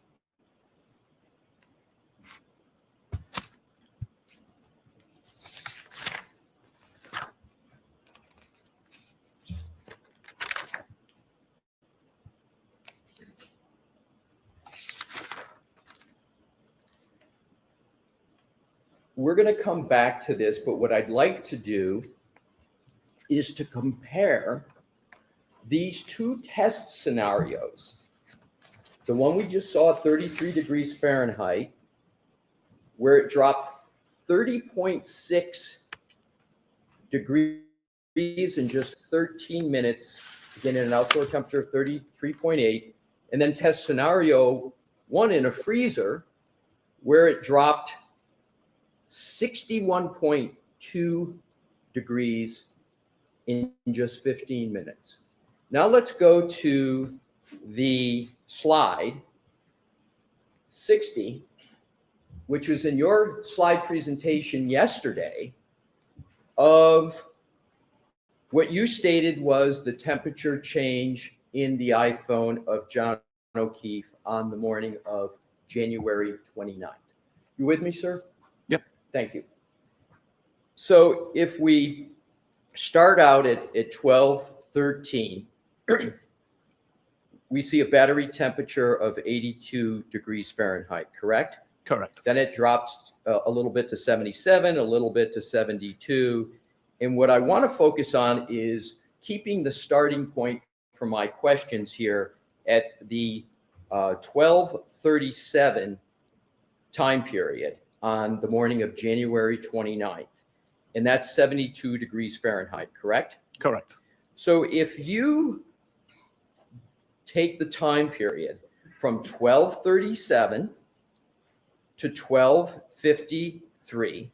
S4: We're going to come back to this, but what I'd like to do is to compare these two test scenarios. The one we just saw at 33 degrees Fahrenheit, where it dropped 30.6 degrees in just 13 minutes, again at an outdoor temperature of 33.8, and then test scenario one in a freezer, where it dropped 61.2 degrees in just 15 minutes. Now let's go to the slide 60, which was in your slide presentation yesterday, of what you stated was the temperature change in the iPhone of John O'Keefe on the morning of January 29th. You with me, sir?
S3: Yep.
S4: Thank you. So if we start out at 12:13, we see a battery temperature of 82 degrees Fahrenheit, correct?
S3: Correct.
S4: Then it drops a little bit to 77, a little bit to 72. And what I want to focus on is keeping the starting point for my questions here at the 12:37 time period on the morning of January 29th. And that's 72 degrees Fahrenheit, correct?
S3: Correct. So
S4: if you take the time period from 12:37 to 12:53,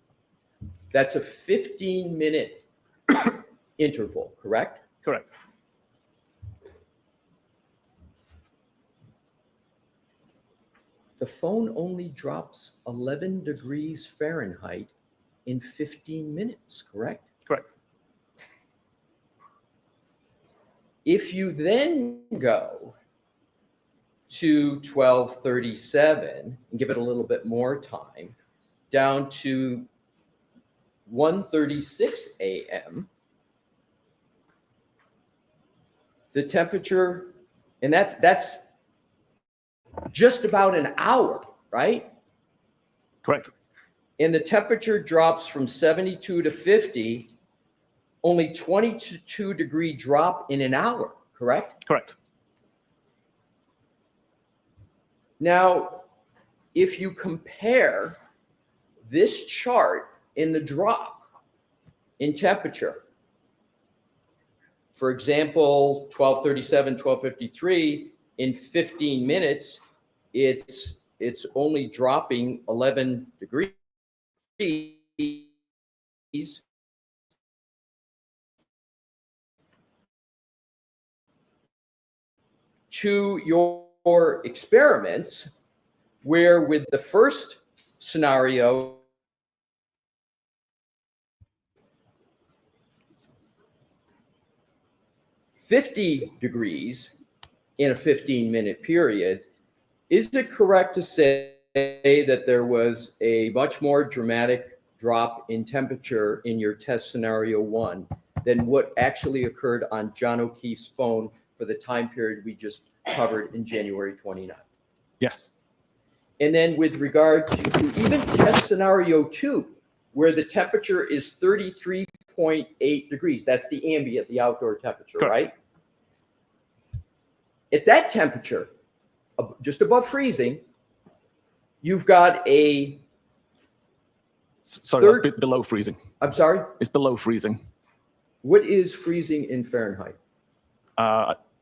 S4: that's a 15-minute interval, correct?
S3: Correct.
S4: The phone only drops 11 degrees Fahrenheit in 15 minutes, correct?
S3: Correct.
S4: If you then go to 12:37 and give it a little bit more time, down to 1:36 a.m., the temperature, and that's just about an hour, right?
S3: Correct.
S4: And the temperature drops from 72 to 50, only 22 degree drop in an hour, correct?
S3: Correct.
S4: Now, if you compare this chart in the drop in temperature, for example, 12:37, 12:53, in 15 minutes, it's only dropping 11 degrees. To your experiments, where with the first scenario, $50 degrees in a 15-minute period, is it correct to say that there was a much more dramatic drop in temperature in your test scenario 1 than what actually occurred on John O'Keefe's phone for the time period we just covered in January 29th.
S3: Yes.
S4: And then with regard to even test scenario 2, where the temperature is 33.8 degrees, that's the ambient, the outdoor temperature,
S3: Correct.
S4: right? At that temperature, just above freezing, you've got a...
S3: Sorry, that's below freezing.
S4: I'm sorry?
S3: It's below freezing.
S4: What is freezing in Fahrenheit?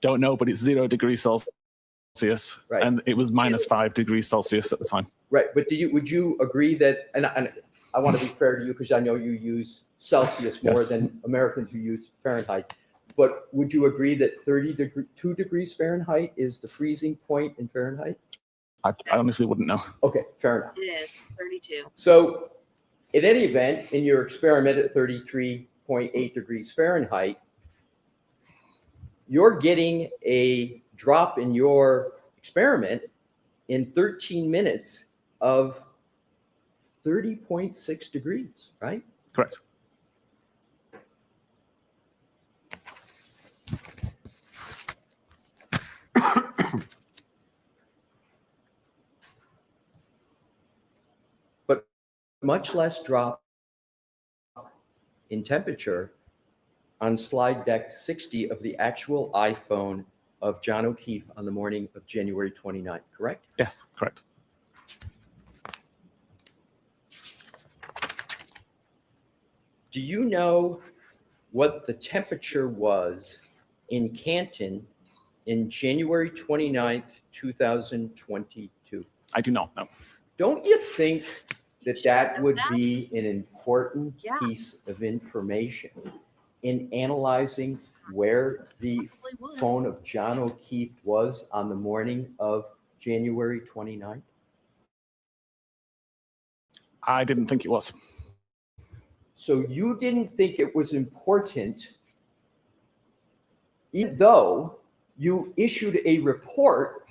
S3: Don't know, but it's 0 degrees Celsius,
S4: Right.
S3: and it was -5 degrees Celsius at the time.
S4: Right, but would you agree that, and I want to be fair to you because I know you use Celsius more
S3: Yes.
S4: than Americans who use Fahrenheit, but would you agree that 2 degrees Fahrenheit is the freezing point in Fahrenheit?
S3: I honestly wouldn't know.
S4: Okay, fair enough.
S1: It is 32.
S4: So in any event, in your experiment at 33.8 degrees Fahrenheit, you're getting a drop in your experiment in 13 minutes of 30.6 degrees, right?
S3: Correct.
S4: But much less drop in temperature on slide deck 60 of the actual iPhone of John O'Keefe on the morning of January 29th, correct?
S3: Yes, correct.
S4: Do you know what the temperature was in Canton in January 29th, 2022?
S3: I do not know.
S4: Don't you think that that would be an important
S1: Yeah.
S4: piece of information in analyzing where the phone of John O'Keefe was on the morning of January 29th?
S3: I didn't think it was.
S4: So you didn't think it was important, even though you issued a report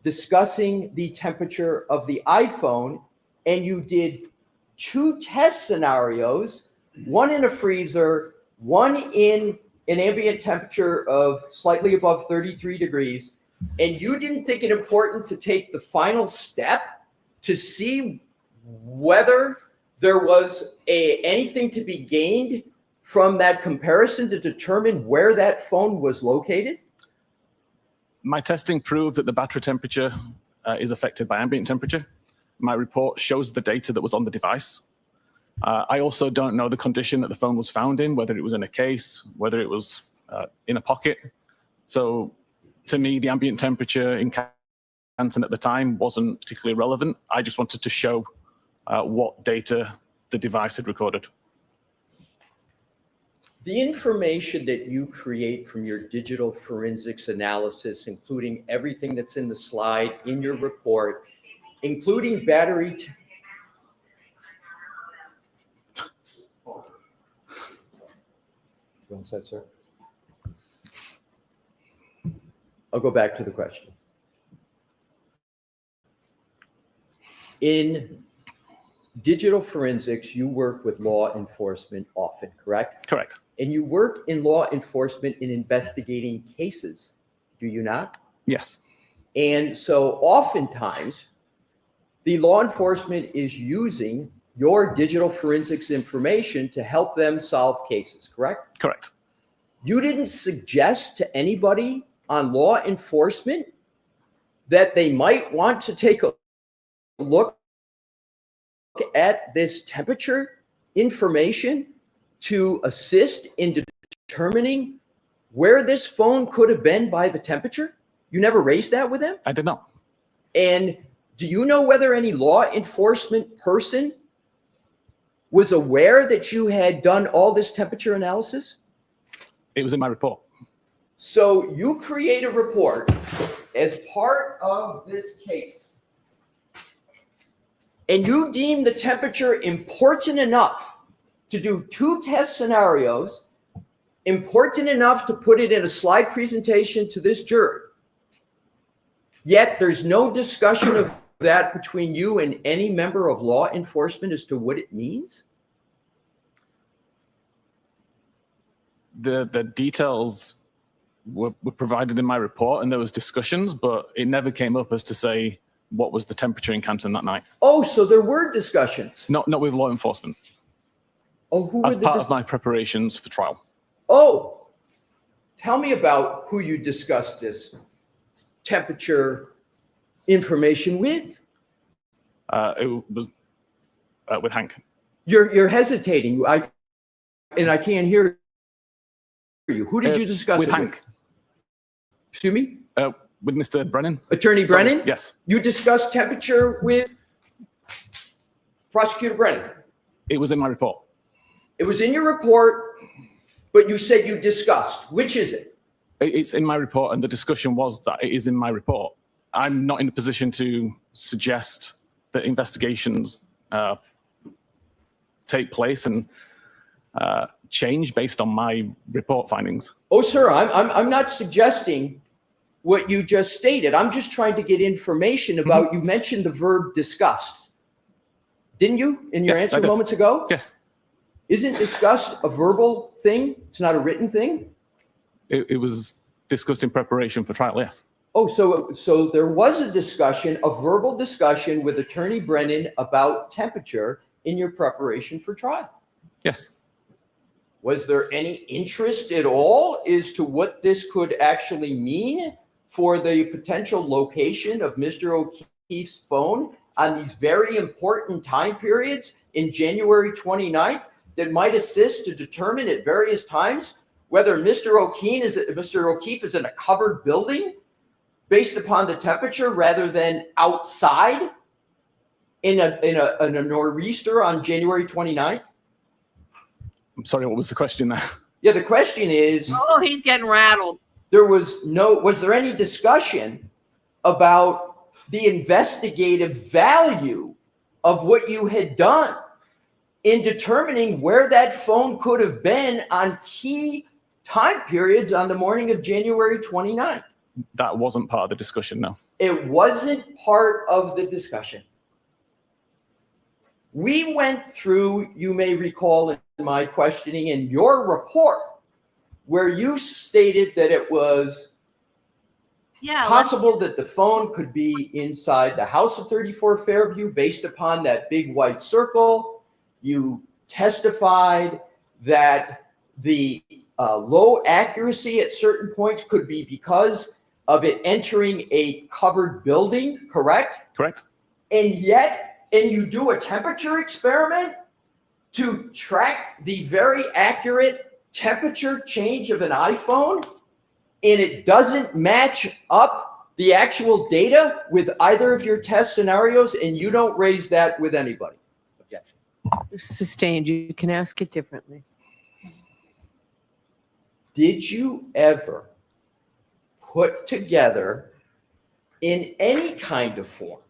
S4: discussing the temperature of the iPhone, and you did 2 test scenarios, one in a freezer, one in an ambient temperature of slightly above 33 degrees, and you didn't think it important to take the final step to see whether there was anything to be gained from that comparison to determine where that phone was located?
S3: My testing proved that the battery temperature is affected by ambient temperature. My report shows the data that was on the device. I also don't know the condition that the phone was found in, whether it was in a case, whether it was in a pocket. So to me, the ambient temperature in Canton at the time wasn't particularly relevant. I just wanted to show what data the device had recorded.
S4: The information that you create from your digital forensics analysis, including everything that's in the slide in your report, including battery. One sec, sir. I'll go back to the question. In digital forensics, you work with law enforcement often, correct?
S3: Correct.
S4: And you work in law enforcement in investigating cases, do you not?
S3: Yes.
S4: And so oftentimes, the law enforcement is using your digital forensics information to help them solve cases, correct?
S3: Correct.
S4: You didn't suggest to anybody on law enforcement that they might want to take a look at this temperature information to assist in determining where this phone could have been by the temperature? You never raised that with them?
S3: I did not.
S4: And do you know whether any law enforcement person was aware that you had done all this temperature analysis?
S3: It was in my report.
S4: So you create a report as part of this case, and you deem the temperature important enough to do 2 test scenarios, important enough to put it in a slide presentation to this jury. Yet there's no discussion of that between you and any member of law enforcement as to what it means.
S3: The details were provided in my report, and there was discussions, but it never came up as to say what was the temperature in Canton that night.
S4: Oh, so there were discussions.
S3: Not with law enforcement.
S4: Oh, who
S3: As
S4: were the
S3: part of my preparations for trial.
S4: Oh, tell me about who you discussed this temperature information with.
S3: It was with Hank.
S4: You're hesitating. I can't hear you. Who did you discuss
S3: with
S4: it
S3: Hank?
S4: Excuse me?
S3: With Mr. Brennan.
S4: Attorney
S3: Sorry,
S4: Brennan?
S3: yes.
S4: You discussed temperature with Prosecutor Brennan.
S3: It was in my report.
S4: It was in your report, but you said you discussed. Which is it?
S3: It's in my report, and the discussion was that it is in my report. I'm not in a position to suggest that investigations take place and change based on my report findings.
S4: Oh, sir, I'm not suggesting what you just stated. I'm just trying to get information about, you mentioned the verb discussed. Didn't you, in your
S3: Yes, I
S4: answer
S3: did.
S4: moments ago?
S3: Yes,
S4: Isn't discussed a verbal thing? It's not a written thing?
S3: it was discussed in preparation for trial, yes.
S4: Oh, so there was a discussion, a verbal discussion with Attorney Brennan about temperature in your preparation for trial.
S3: Yes.
S4: Was there any interest at all as to what this could actually mean for the potential location of Mr. O'Keefe's phone on these very important time periods in January 29th that might assist to determine at various times whether Mr. O'Keefe is in a covered building based upon the temperature rather than outside in a nor'easter on January 29th?
S3: I'm sorry, what was the question there?
S4: Yeah, the question is,
S1: Oh, he's getting rattled.
S4: was there any discussion about the investigative value of what you had done in determining where that phone could have been on key time periods on the morning of January 29th?
S3: That wasn't part of the discussion, no.
S4: It wasn't part of the discussion. We went through, you may recall in my questioning in your report, where you stated that it was possible that the phone could be inside the house of 34 Fairview based upon that big white circle. You testified that the low accuracy at certain points could be because of it entering a covered building, correct?
S3: Correct.
S4: And you do a temperature experiment to track the very accurate temperature change of an iPhone, and it doesn't match up the actual data with either of your test scenarios, and you don't raise that with anybody. Objection.
S5: Sustained. You can ask it differently.
S4: Did you ever put together in any kind of form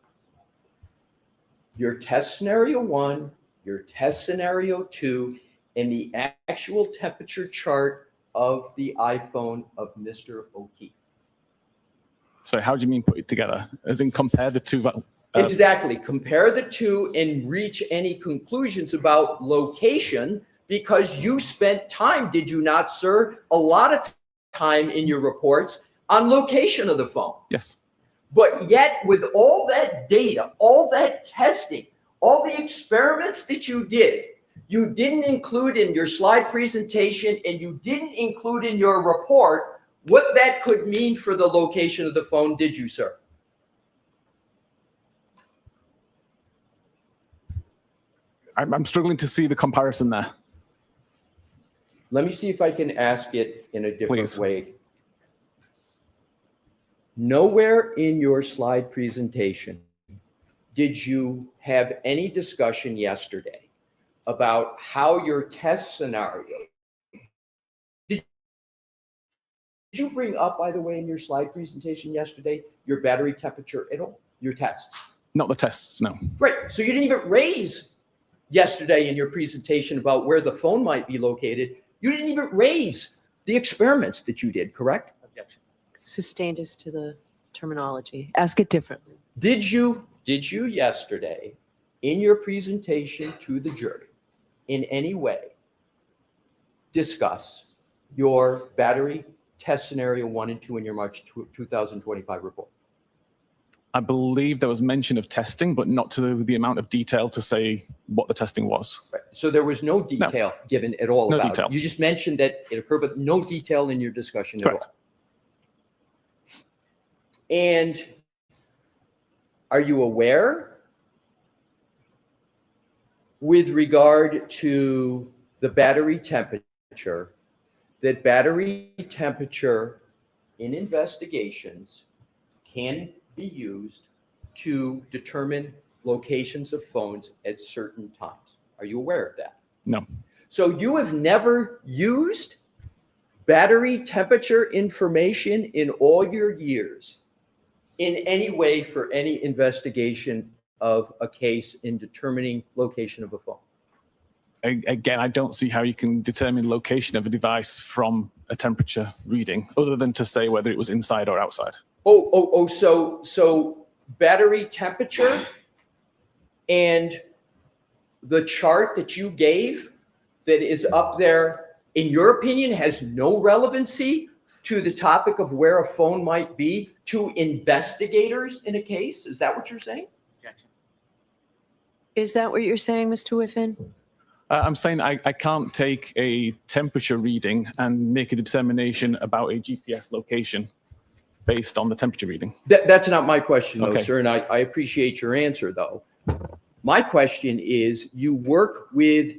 S4: your test scenario 1, your test scenario 2, and the actual temperature chart of the iPhone of Mr. O'Keefe?
S3: So how do you mean put it together? As in compare the two?
S4: Exactly. Compare the two and reach any conclusions about location, because you spent time, did you not, sir? A lot of time in your reports on location of the phone.
S3: Yes.
S4: But yet, with all that data, all that testing, all the experiments that you did, you didn't include in your slide presentation and you didn't include in your report what that could mean for the location of the phone, did you, sir?
S3: I'm struggling to see the comparison there.
S4: Let me see if I can ask it in a different
S3: Please.
S4: way. Nowhere in your slide presentation did you have any discussion yesterday about how your test scenario. Did you bring up, by the way, in your slide presentation yesterday, your battery temperature at all, your tests?
S3: Not the tests, no.
S4: Right. So you didn't even raise yesterday in your presentation about where the phone might be located. You didn't even raise the experiments that you did, correct? Objection.
S5: Sustained as to the terminology. Ask it differently.
S4: Did you yesterday in your presentation to the jury in any way discuss your battery test scenario 1 and 2 in your March 2025 report?
S3: I believe there was mention of testing, but not to the amount of detail to say what the testing was.
S4: Right. So there was no detail given at all
S3: No
S4: about
S3: detail.
S4: it. You just mentioned that it occurred, but no detail in your discussion at
S3: Correct.
S4: all. And are you aware, with regard to the battery temperature, that battery temperature in investigations can be used to determine locations of phones at certain times? Are you aware of that?
S3: No.
S4: So you have never used battery temperature information in all your years in any way for any investigation of a case in determining location of a phone?
S3: Again, I don't see how you can determine location of a device from a temperature reading, other than to say whether it was inside or outside.
S4: So battery temperature and the chart that you gave that is up there, in your opinion, has no relevancy to the topic of where a phone might be to investigators in a case? Is that what you're saying?
S5: Is that what you're saying, Mr. Whiffen?
S3: I'm saying I can't take a temperature reading and make a determination about a GPS location based on the temperature reading.
S4: That's not my question, though,
S3: Okay.
S4: sir, and I appreciate your answer, though. My question is, you work with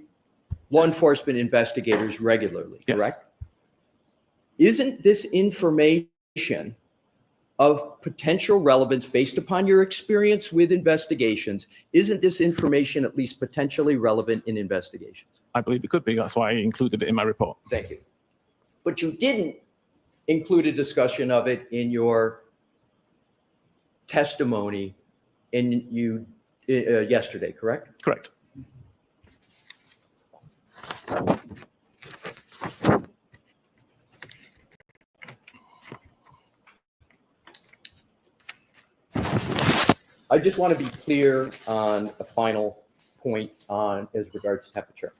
S4: law enforcement investigators regularly,
S3: Yes.
S4: correct? Isn't this information of potential relevance based upon your experience with investigations? Isn't this information at least potentially relevant in investigations?
S3: I believe it could be. That's why I included it in my report.
S4: Thank you. But you didn't include a discussion of it in your testimony yesterday, correct?
S3: Correct.
S4: I just want to be clear on a final point as regards to temperature.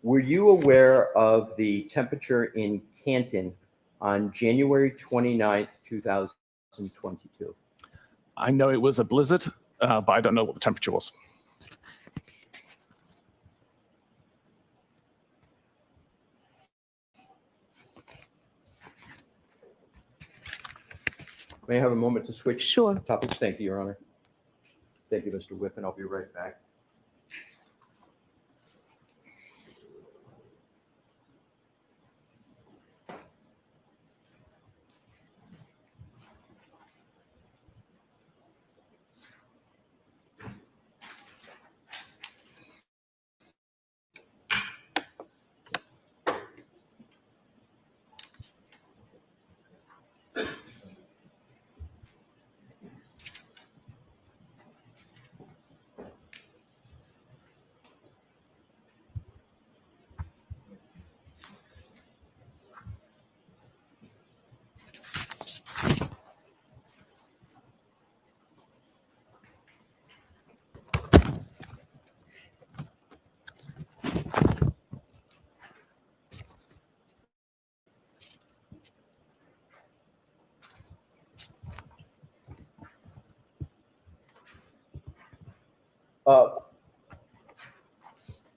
S4: Were you aware of the temperature in Canton on January 29th, 2022?
S3: I know it was a blizzard, but I don't know what the temperature was.
S4: May I have a moment to switch
S5: Sure.
S4: topics? Thank you, Your Honor. Thank you, Mr. Whiffen. I'll be right back.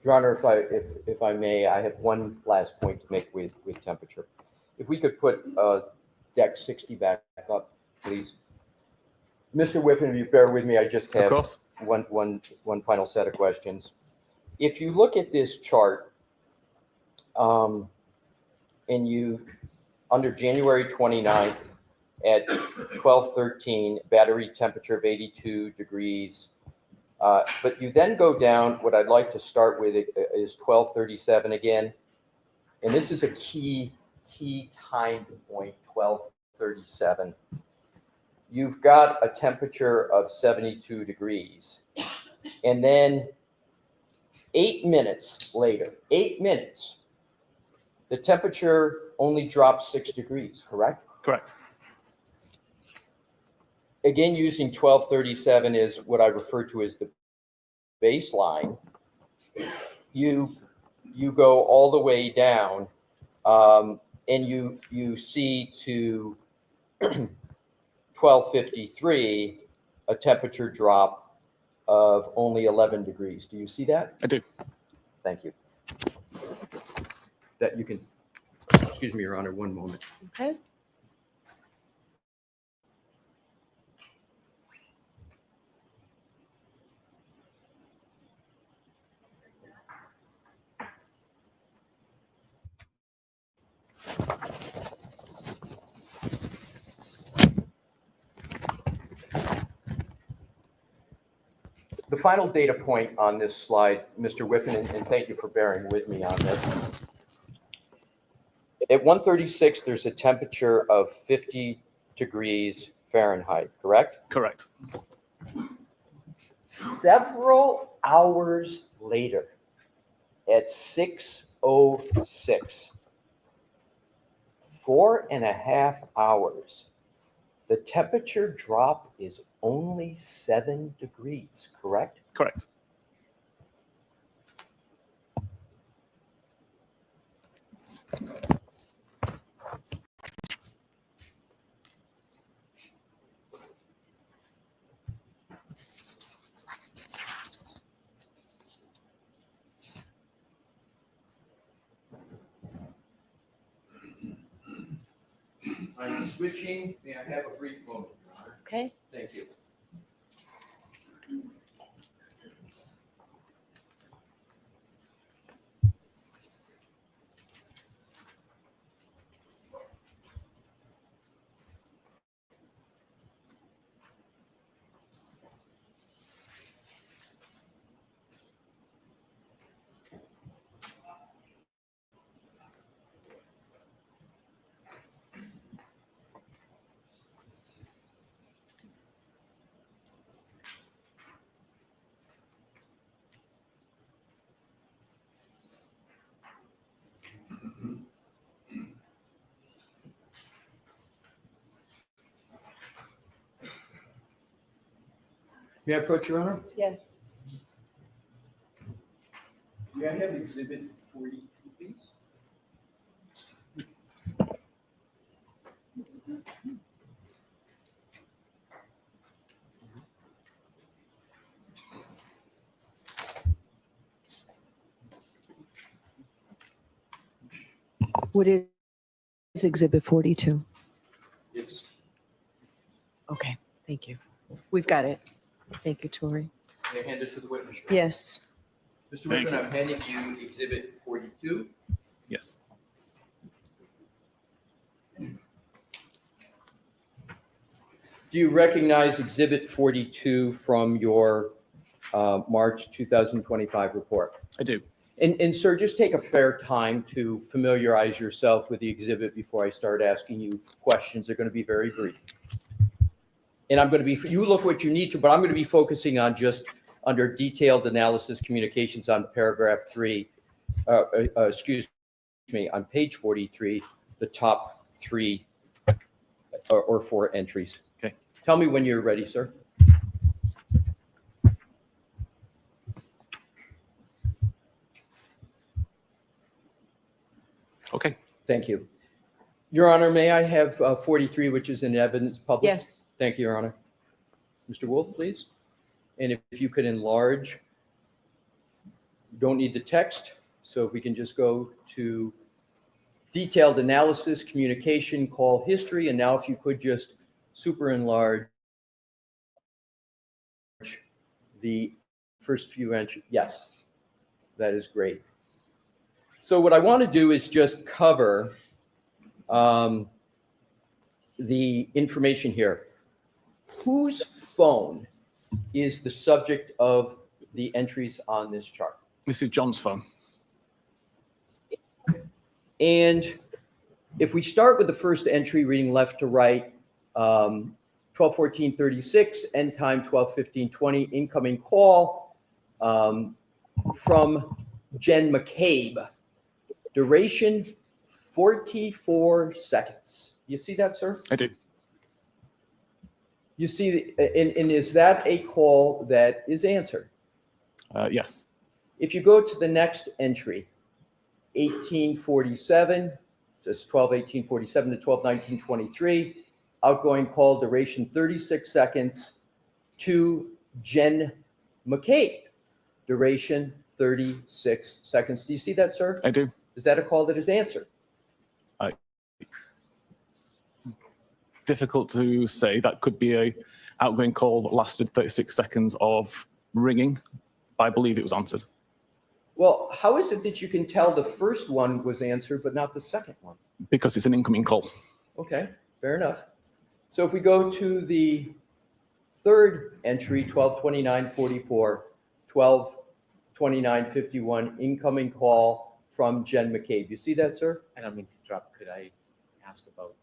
S4: Your Honor, if I may, I have one last point to make with temperature. If we could put deck 60 back up, please. Mr. Whiffen, if you bear with me, I just
S3: Of
S4: have
S3: course.
S4: one final set of questions. If you look at this chart, and you, under January 29th at 12:13, battery temperature of 82 degrees. But you then go down, what I'd like to start with is 12:37 again. And this is a key time point, 12:37. You've got a temperature of 72 degrees. And then 8 minutes later, 8 minutes, the temperature only drops 6 degrees, correct?
S3: Correct.
S4: Again, using 12:37 is what I refer to as the baseline. You go all the way down And you see to 12:53 a temperature drop of only 11 degrees. Do you see that?
S3: I do.
S4: Thank you. That you can, excuse me, Your Honor, one moment.
S5: Okay.
S4: The final data point on this slide, Mr. Whiffen, and thank you for bearing with me on this. At 1:36, there's a temperature of 50 degrees Fahrenheit, correct?
S3: Correct.
S4: Several hours later, at 6:06, 4.5 hours, the temperature drop is only 7 degrees, correct?
S3: Correct.
S4: I'm switching. May I have a brief moment, Your Honor?
S5: Okay.
S4: Thank you. May I approach, Your Honor?
S5: Yes.
S4: May I have Exhibit 42, please?
S5: What is Exhibit 42?
S4: It's,
S5: Okay, thank you. We've got it. Thank you, Tori.
S4: may I hand this to the witness?
S5: Yes.
S4: Mr.
S3: Thank
S4: Whiffen,
S3: you.
S4: I'm handing you Exhibit 42.
S3: Yes.
S4: Do you recognize Exhibit 42 from your March 2025 report?
S3: I do.
S4: And sir, just take a fair time to familiarize yourself with the exhibit before I start asking you questions. They're going to be very brief. And I'm going to be, you look what you need to, but I'm going to be focusing on just under detailed analysis communications on paragraph 3, excuse me, on page 43, the top 3 or 4 entries.
S3: Okay.
S4: Tell me when you're ready, sir.
S3: Okay.
S4: Thank you. Your Honor, may I have 43, which is in evidence published?
S5: Yes.
S4: Thank you, Your Honor. Mr. Wolf, please. And if you could enlarge, you don't need the text, so if we can just go to detailed analysis, communication, call history, and now if you could just super enlarge the first few entries. Yes, that is great. So what I want to do is just cover the information here. Whose phone is the subject of the entries on this chart?
S3: This is John's phone.
S4: And if we start with the first entry, reading left to right, 12:14:36, end time 12:15:20, incoming call from Jen McCabe. Duration 44 seconds. You see that, sir?
S3: I do.
S4: You see, and is that a call that is answered?
S3: Yes.
S4: If you go to the next entry, 18:47, It's 12/18/47 to 12/19/23. Outgoing call duration 36 seconds to Jen McCabe. Duration 36 seconds. Do you see that, sir?
S3: I do.
S4: Is that a call that is answered?
S3: Difficult to say. That could be a outgoing call that lasted 36 seconds of ringing. I believe it was answered.
S4: Well, how is it that you can tell the first one was answered but not the second one?
S3: Because it's an incoming call.
S4: Okay, fair enough. So if we go to the third entry, 12/29/44, 12/29/51, incoming call from Jen McCabe. You see that, sir?
S6: I don't mean to interrupt. Could I ask about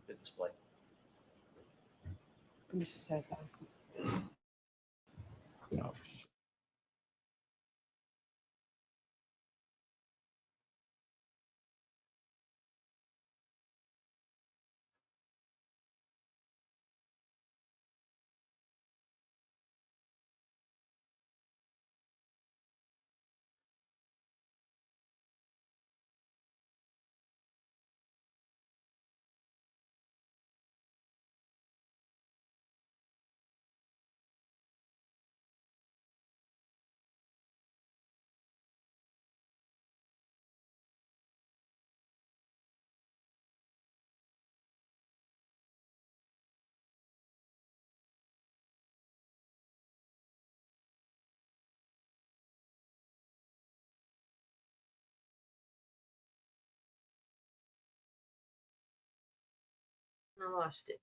S6: the display?
S5: Let me just say that.
S3: No.
S1: I lost it.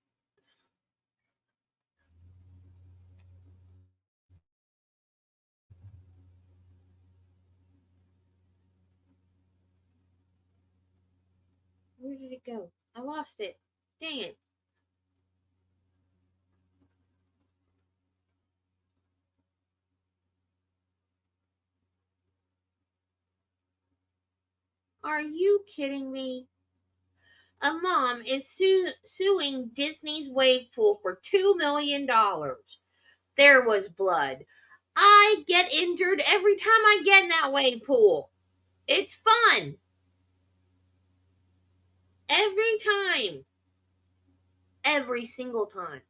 S1: Where did it go? I lost it. Dang it. Are you kidding me? A mom is suing Disney's wave pool for $2 million. There was blood. I get injured every time I get in that wave pool. It's fun. Every time. Every single time.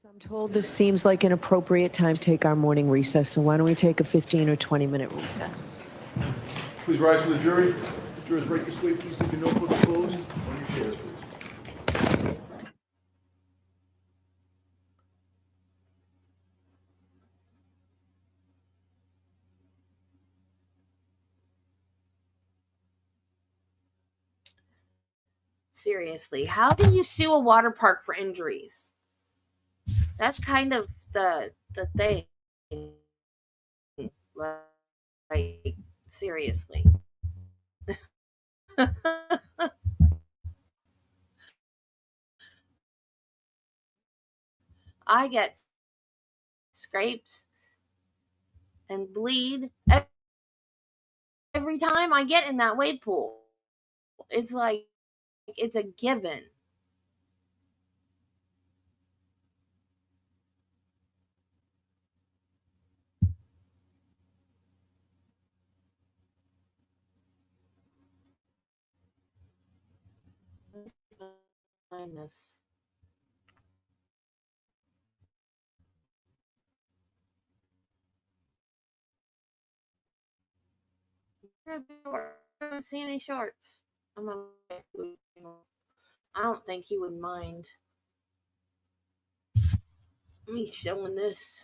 S5: I'm told this seems like an appropriate time to take our morning recess, so why don't we take a 15 or 20-minute recess?
S7: Please rise for the jury. Jurors, break this way, please. Take your notebooks closed on your chairs, please.
S1: Seriously, how do you sue a water park for injuries? That's kind of the thing. Like, seriously. I get scrapes and bleed every time I get in that wave pool. It's like it's a given. Kindness. I don't see any shorts. I don't think he would mind me showing this.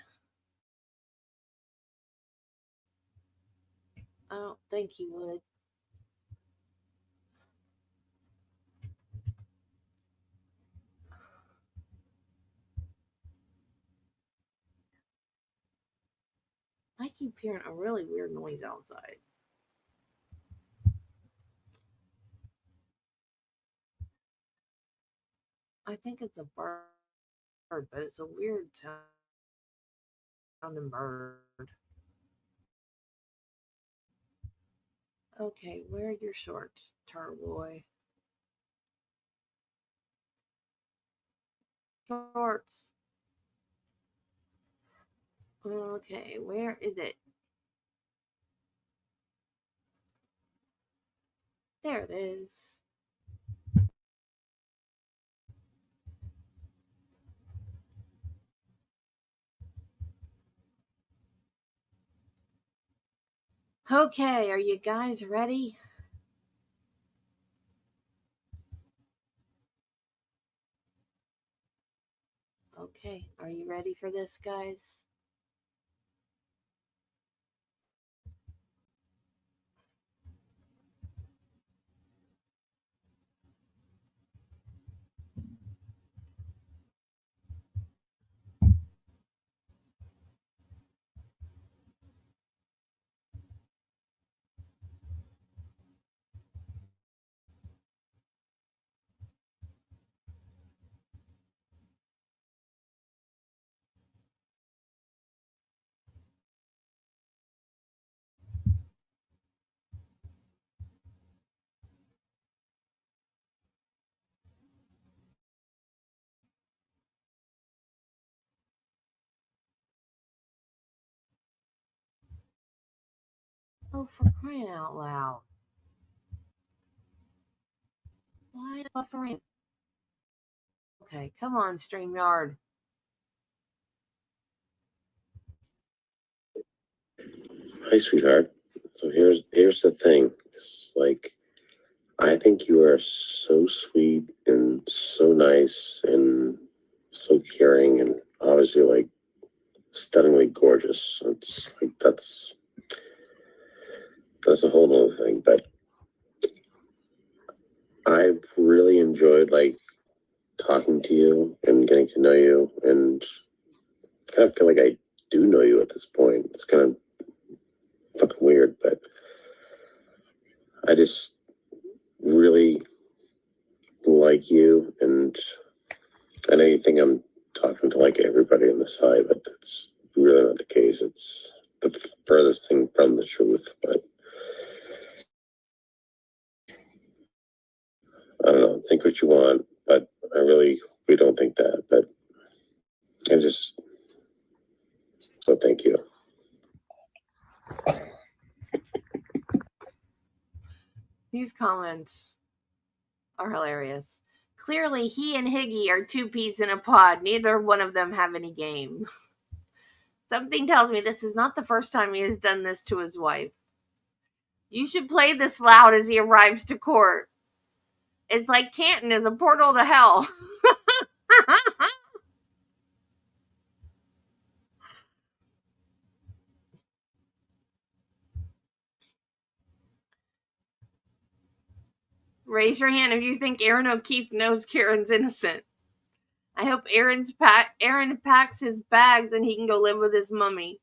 S1: I don't think he would. I keep hearing a really weird noise outside. I think it's a bird, but it's a weird sounding bird. Okay, where are your shorts, Turtle Boy? Shorts. Okay, where is it? There it is. Okay, are you guys ready? Okay, are you ready for this, guys? Oh, for crying out loud. Why is it buffering? Okay, come on, StreamYard.
S8: Hi, sweetheart. So here's the thing. It's like I think you are so sweet and so nice and so caring and obviously like stunningly gorgeous. It's like that's a whole other thing. But I've really enjoyed like talking to you and getting to know you and kind of feel like I do know you at this point. It's kind of fucking weird, but I just really like you, and I know you think I'm talking to like everybody on the side, but that's really not the case. It's the furthest thing from the truth, but I don't know, think what you want, but we don't think that, but so thank you.
S1: These comments are hilarious. Clearly, he and Higgy are two peas in a pod. Neither one of them have any game. Something tells me this is not the first time he has done this to his wife. You should play this loud as he arrives to court. It's like Canton is a portal to hell. Raise your hand if you think Aaron O'Keefe knows Karen's innocent. I hope Aaron packs his bags and he can go live with his mummy.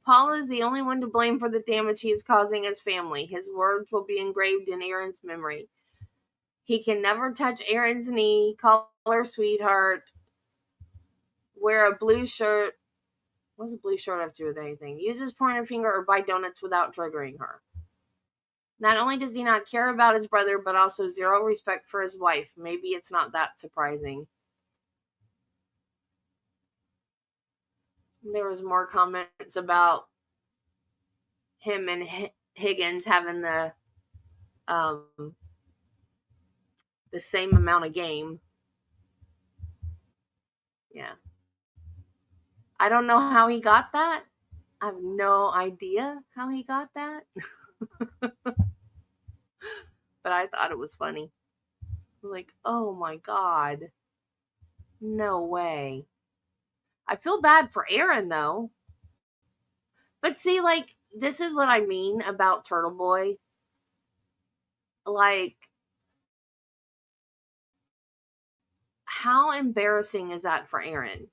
S1: Paul is the only one to blame for the damage he is causing his family. His words will be engraved in Aaron's memory. He can never touch Aaron's knee, call her sweetheart, wear a blue shirt. What does a blue shirt have to do with anything? Use his pointer finger or buy donuts without triggering her. Not only does he not care about his brother, but also zero respect for his wife. Maybe it's not that surprising. There was more comments about him and Higgins having the same amount of game. Yeah. I don't know how he got that. I have no idea how he got that. But I thought it was funny. Like, oh my God. No way. I feel bad for Aaron though. But see, like, this is what I mean about Turtle Boy. Like, how embarrassing is that for Aaron?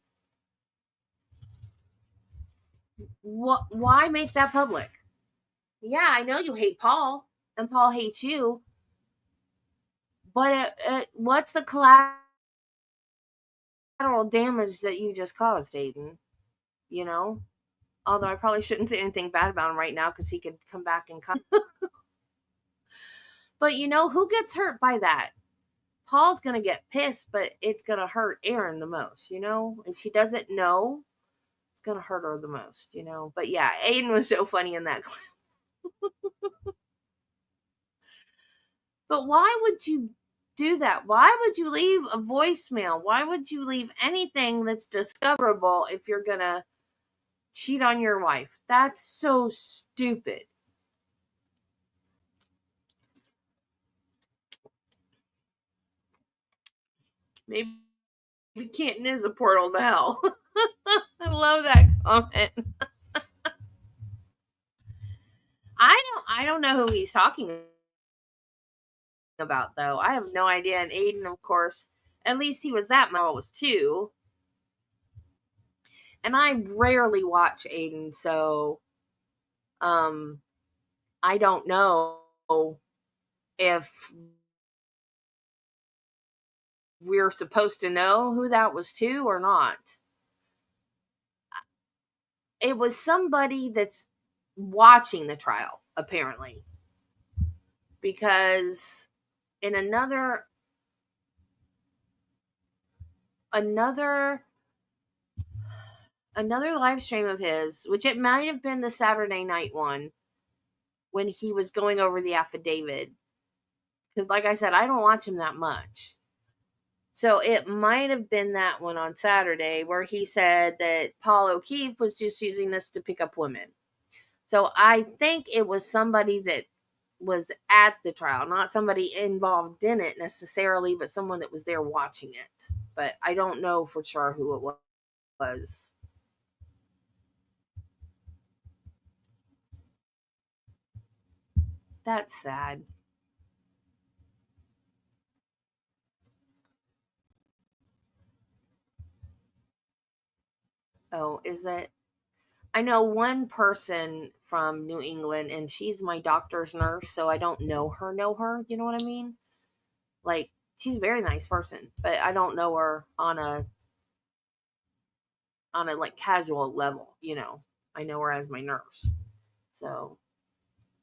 S1: Why make that public? Yeah, I know you hate Paul, and Paul hates you. But what's the collateral damage that you just caused, Aiden? You know? Although I probably shouldn't say anything bad about him right now because he could come back and come. But who gets hurt by that? Paul's going to get pissed, but it's going to hurt Aaron the most, If she doesn't know, it's going to hurt her the most, But yeah, Aiden was so funny in that clip. But why would you do that? Why would you leave a voicemail? Why would you leave anything that's discoverable if you're going to cheat on your wife? That's so stupid. Maybe Canton is a portal to hell. I love that comment. I don't know who he's talking about though. I have no idea. And Aiden, of course, at least he was that Mel was too. And I rarely watch Aiden, so I don't know if we're supposed to know who that was to or not. It was somebody that's watching the trial, apparently. Because in another live stream of his, which it might have been the Saturday night one, when he was going over the affidavit, because like I said, I don't watch him that much, so it might have been that one on Saturday where he said that Paul O'Keefe was just using this to pick up women. So I think it was somebody that was at the trial, not somebody involved in it necessarily, but someone that was there watching it. But I don't know for sure who it was. That's sad. Oh, is it? I know one person from New England, and she's my doctor's nurse, so I don't know her. You know what I mean? Like, she's a very nice person, but I don't know her on a like casual level. I know her as my nurse, so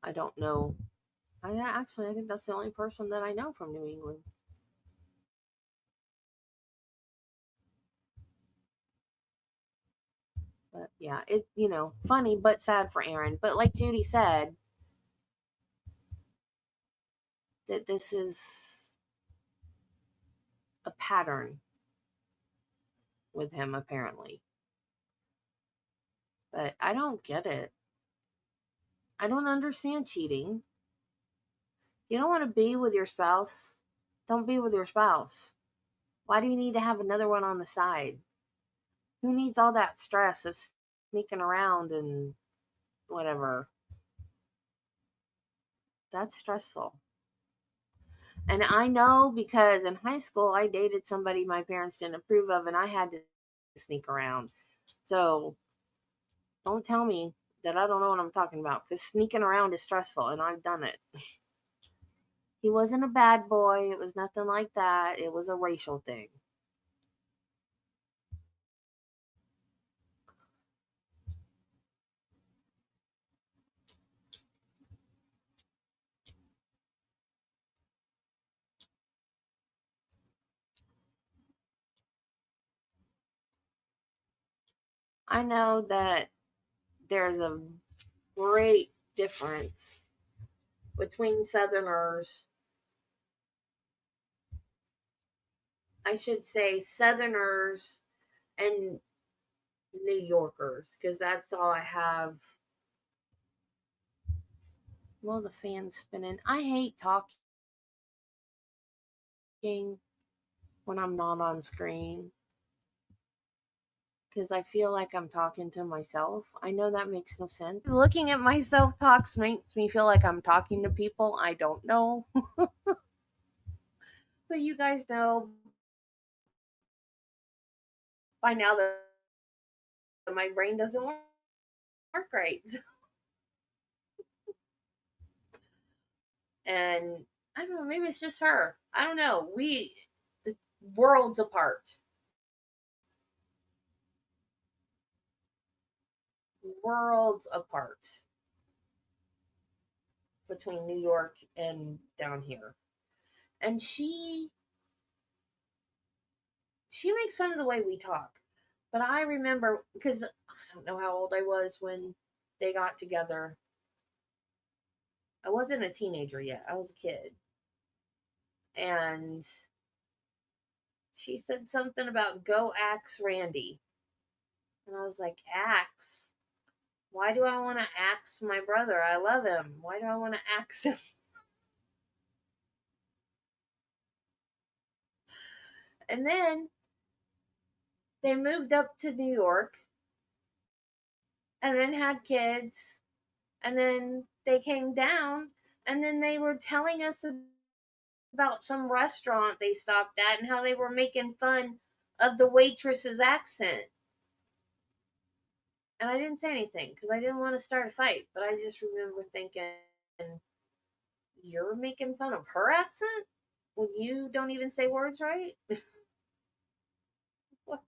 S1: I don't know. I think that's the only person that I know from New England. But yeah, it funny but sad for Aaron. But like Judy said, that this is a pattern with him apparently. But I don't get it. I don't understand cheating. You don't want to be with your spouse. Don't be with your spouse. Why do you need to have another one on the side? Who needs all that stress of sneaking around and whatever? That's stressful. And I know because in high school I dated somebody my parents didn't approve of and I had to sneak around. So don't tell me that I don't know what I'm talking about, because sneaking around is stressful and I've done it. He wasn't a bad boy. It was nothing like that. It was a racial thing. I know that there's a great difference between Southerners. I should say Southerners and New Yorkers, because that's all I have. Well, the fan's spinning. I hate talking when I'm not on screen, because I feel like I'm talking to myself. I know that makes no sense. Looking at myself talks makes me feel like I'm talking to people. I don't know. But you guys know by now that my brain doesn't work right. And I don't know, maybe it's just her. I don't know. The worlds apart. Worlds apart between New York and down here. And she makes fun of the way we talk. But I remember, because I don't know how old I was when they got together. I wasn't a teenager yet. I was a kid. And she said something about go axe Randy. And I was like, axe? Why do I want to axe my brother? I love him. Why do I want to axe him? And then they moved up to New York and then had kids. And then they came down and then they were telling us about some restaurant they stopped at and how they were making fun of the waitress's accent. And I didn't say anything because I didn't want to start a fight. But I just remember thinking, you're making fun of her accent when you don't even say words right? What?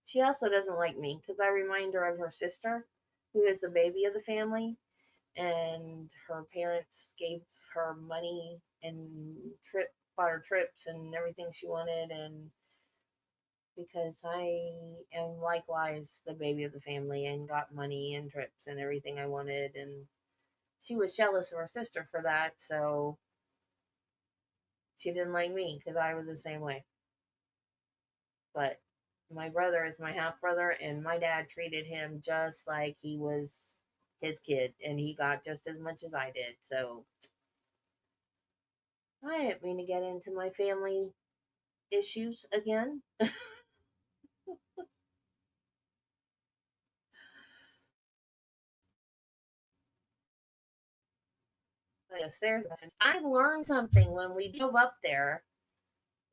S1: She also doesn't like me because I remind her of her sister, who is the baby of the family. And her parents gave her money and bought her trips and everything she wanted. And because I am likewise the baby of the family and got money and trips and everything I wanted. And she was jealous of her sister for that. So she didn't like me because I was the same way. But my brother is my half brother, and my dad treated him just like he was his kid, and he got just as much as I did. So I didn't mean to get into my family issues again. Yes, there's I learned something when we drove up there.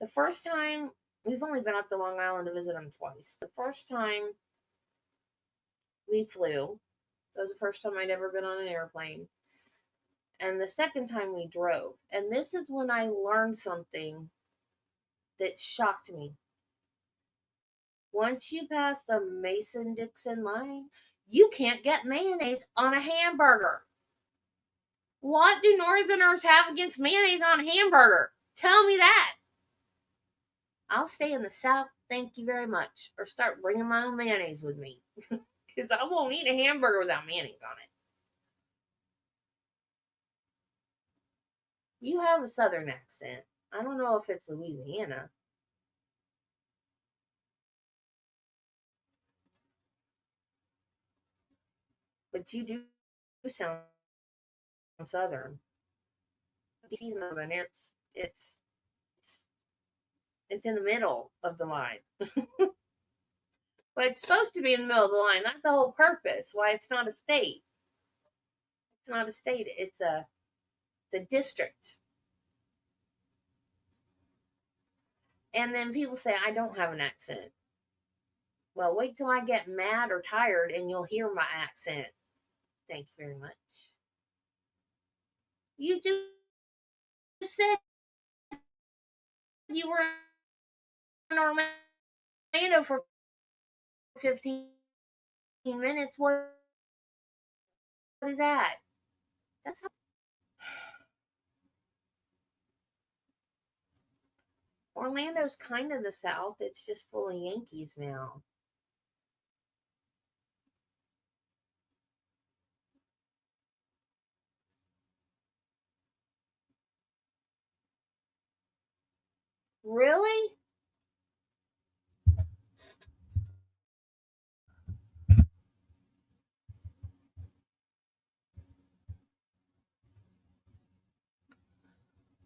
S1: The first time, we've only been up to Long Island to visit them twice. The first time we flew, that was the first time I'd ever been on an airplane. And the second time we drove. And this is when I learned something that shocked me. Once you pass the Mason-Dixon line, you can't get mayonnaise on a hamburger. What do Northerners have against mayonnaise on a hamburger? Tell me that. I'll stay in the South, thank you very much. Or start bringing my own mayonnaise with me. Because I won't eat a hamburger without mayonnaise on it. You have a Southern accent. I don't know if it's Louisiana. But you do sound Southern. DC's Northern. It's in the middle of the line. But it's supposed to be in the middle of the line. That's the whole purpose. Why it's not a state. It's not a state. It's a district. And then people say I don't have an accent. Well, wait till I get mad or tired and you'll hear my accent. Thank you very much. You just said you were in Orlando for 15 minutes. What is that? That's not... Orlando's kind of the South. It's just full of Yankees now. Really?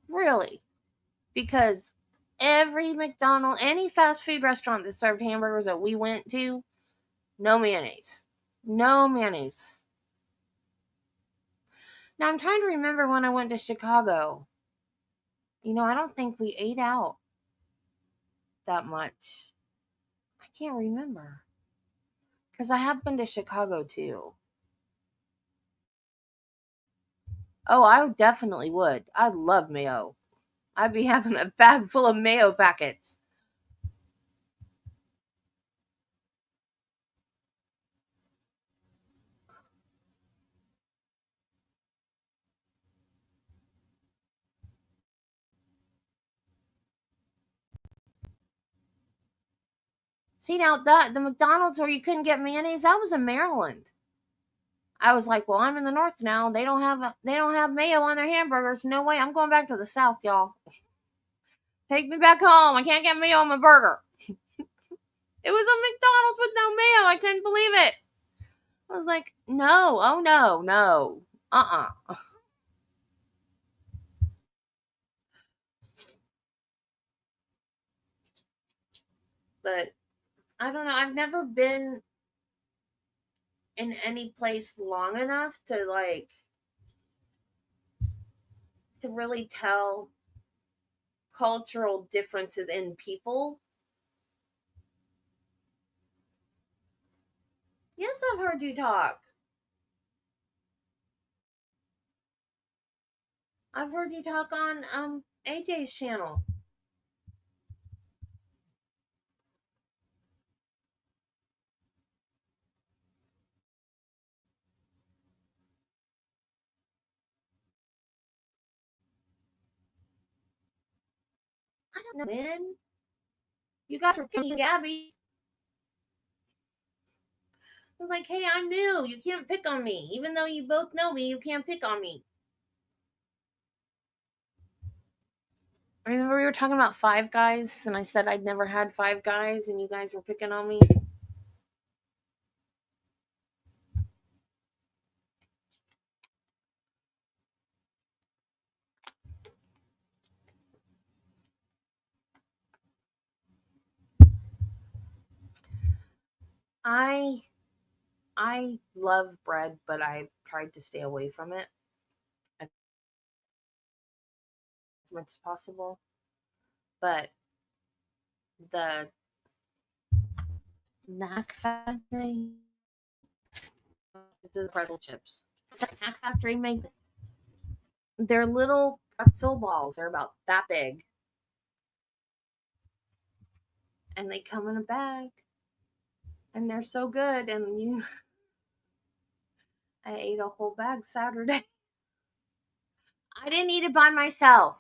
S1: Really? Because every McDonald's, any fast food restaurant that served hamburgers that we went to, no mayonnaise. No mayonnaise. Now I'm trying to remember when I went to Chicago. I don't think we ate out that much. I can't remember. Because I have been to Chicago too. Oh, I definitely would. I love mayo. I'd be having a bag full of mayo packets. See, now the McDonald's where you couldn't get mayonnaise, I was in Maryland. I was like, well, I'm in the north now. They don't have mayo on their hamburgers. No way. I'm going back to the south, y'all. Take me back home. I can't get mayo on my burger. It was a McDonald's with no mayo. I couldn't believe it. I was like, no, oh no, no. But I don't know. I've never been in any place long enough to really tell cultural differences in people. Yes, I've heard you talk. I've heard you talk on AJ's channel. I don't know, man. You guys were picking Gabby. I was like, hey, I'm new. You can't pick on me. Even though you both know me, you can't pick on me. I remember we were talking about Five Guys, and I said I'd never had Five Guys, and you guys were picking on me. I love bread, but I tried to stay away from it as much as possible. But the Snack Factory, the pretzel chips. Snack Factory make they're little pretzel balls. They're about that big, and they come in a bag, and they're so good. And I ate a whole bag Saturday. I didn't eat it by myself.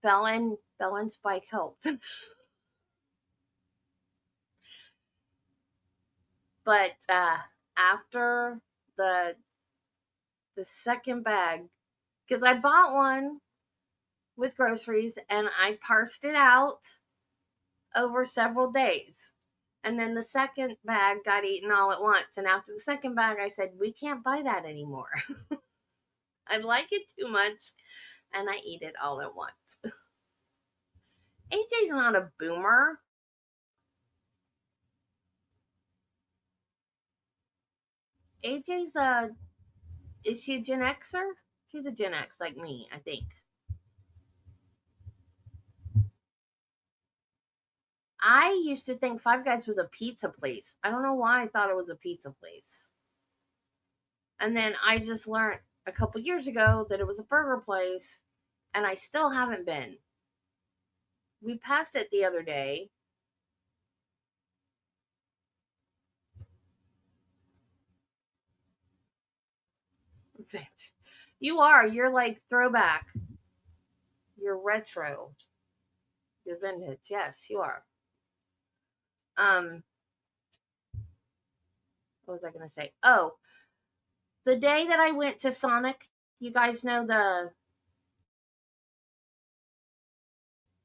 S1: Bella and Spike helped. But after the second bag, because I bought one with groceries and I parsed it out over several days. And then the second bag got eaten all at once. And after the second bag, I said, we can't buy that anymore. I like it too much. And I eat it all at once. AJ's not a boomer. AJ's is she a Gen Xer? She's a Gen X like me, I think. I used to think Five Guys was a pizza place. I don't know why I thought it was a pizza place. And then I just learned a couple years ago that it was a burger place, and I still haven't been. We passed it the other day. You're like throwback. You're retro. You're vintage. Yes, you are. What was I gonna say? Oh, the day that I went to Sonic, you guys know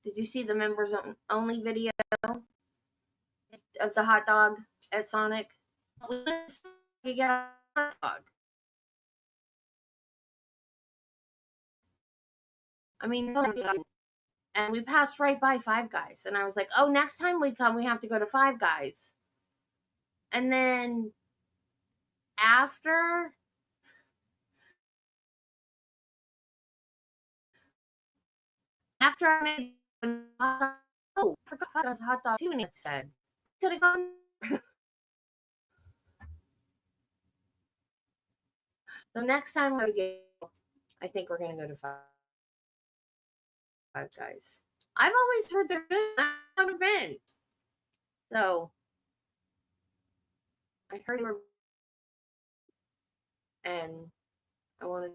S1: did you see the members only video of the hot dog at Sonic? You get a hot dog. I mean, and we passed right by Five Guys, and I was like, "Oh, next time we come, we have to go to Five Guys." And then after I made oh, I forgot it was a hot dog too, and it said could have gone. The next time I go, I think we're gonna go to Five Guys. I've always heard they're good. I've never been. So I heard they were, and I wanted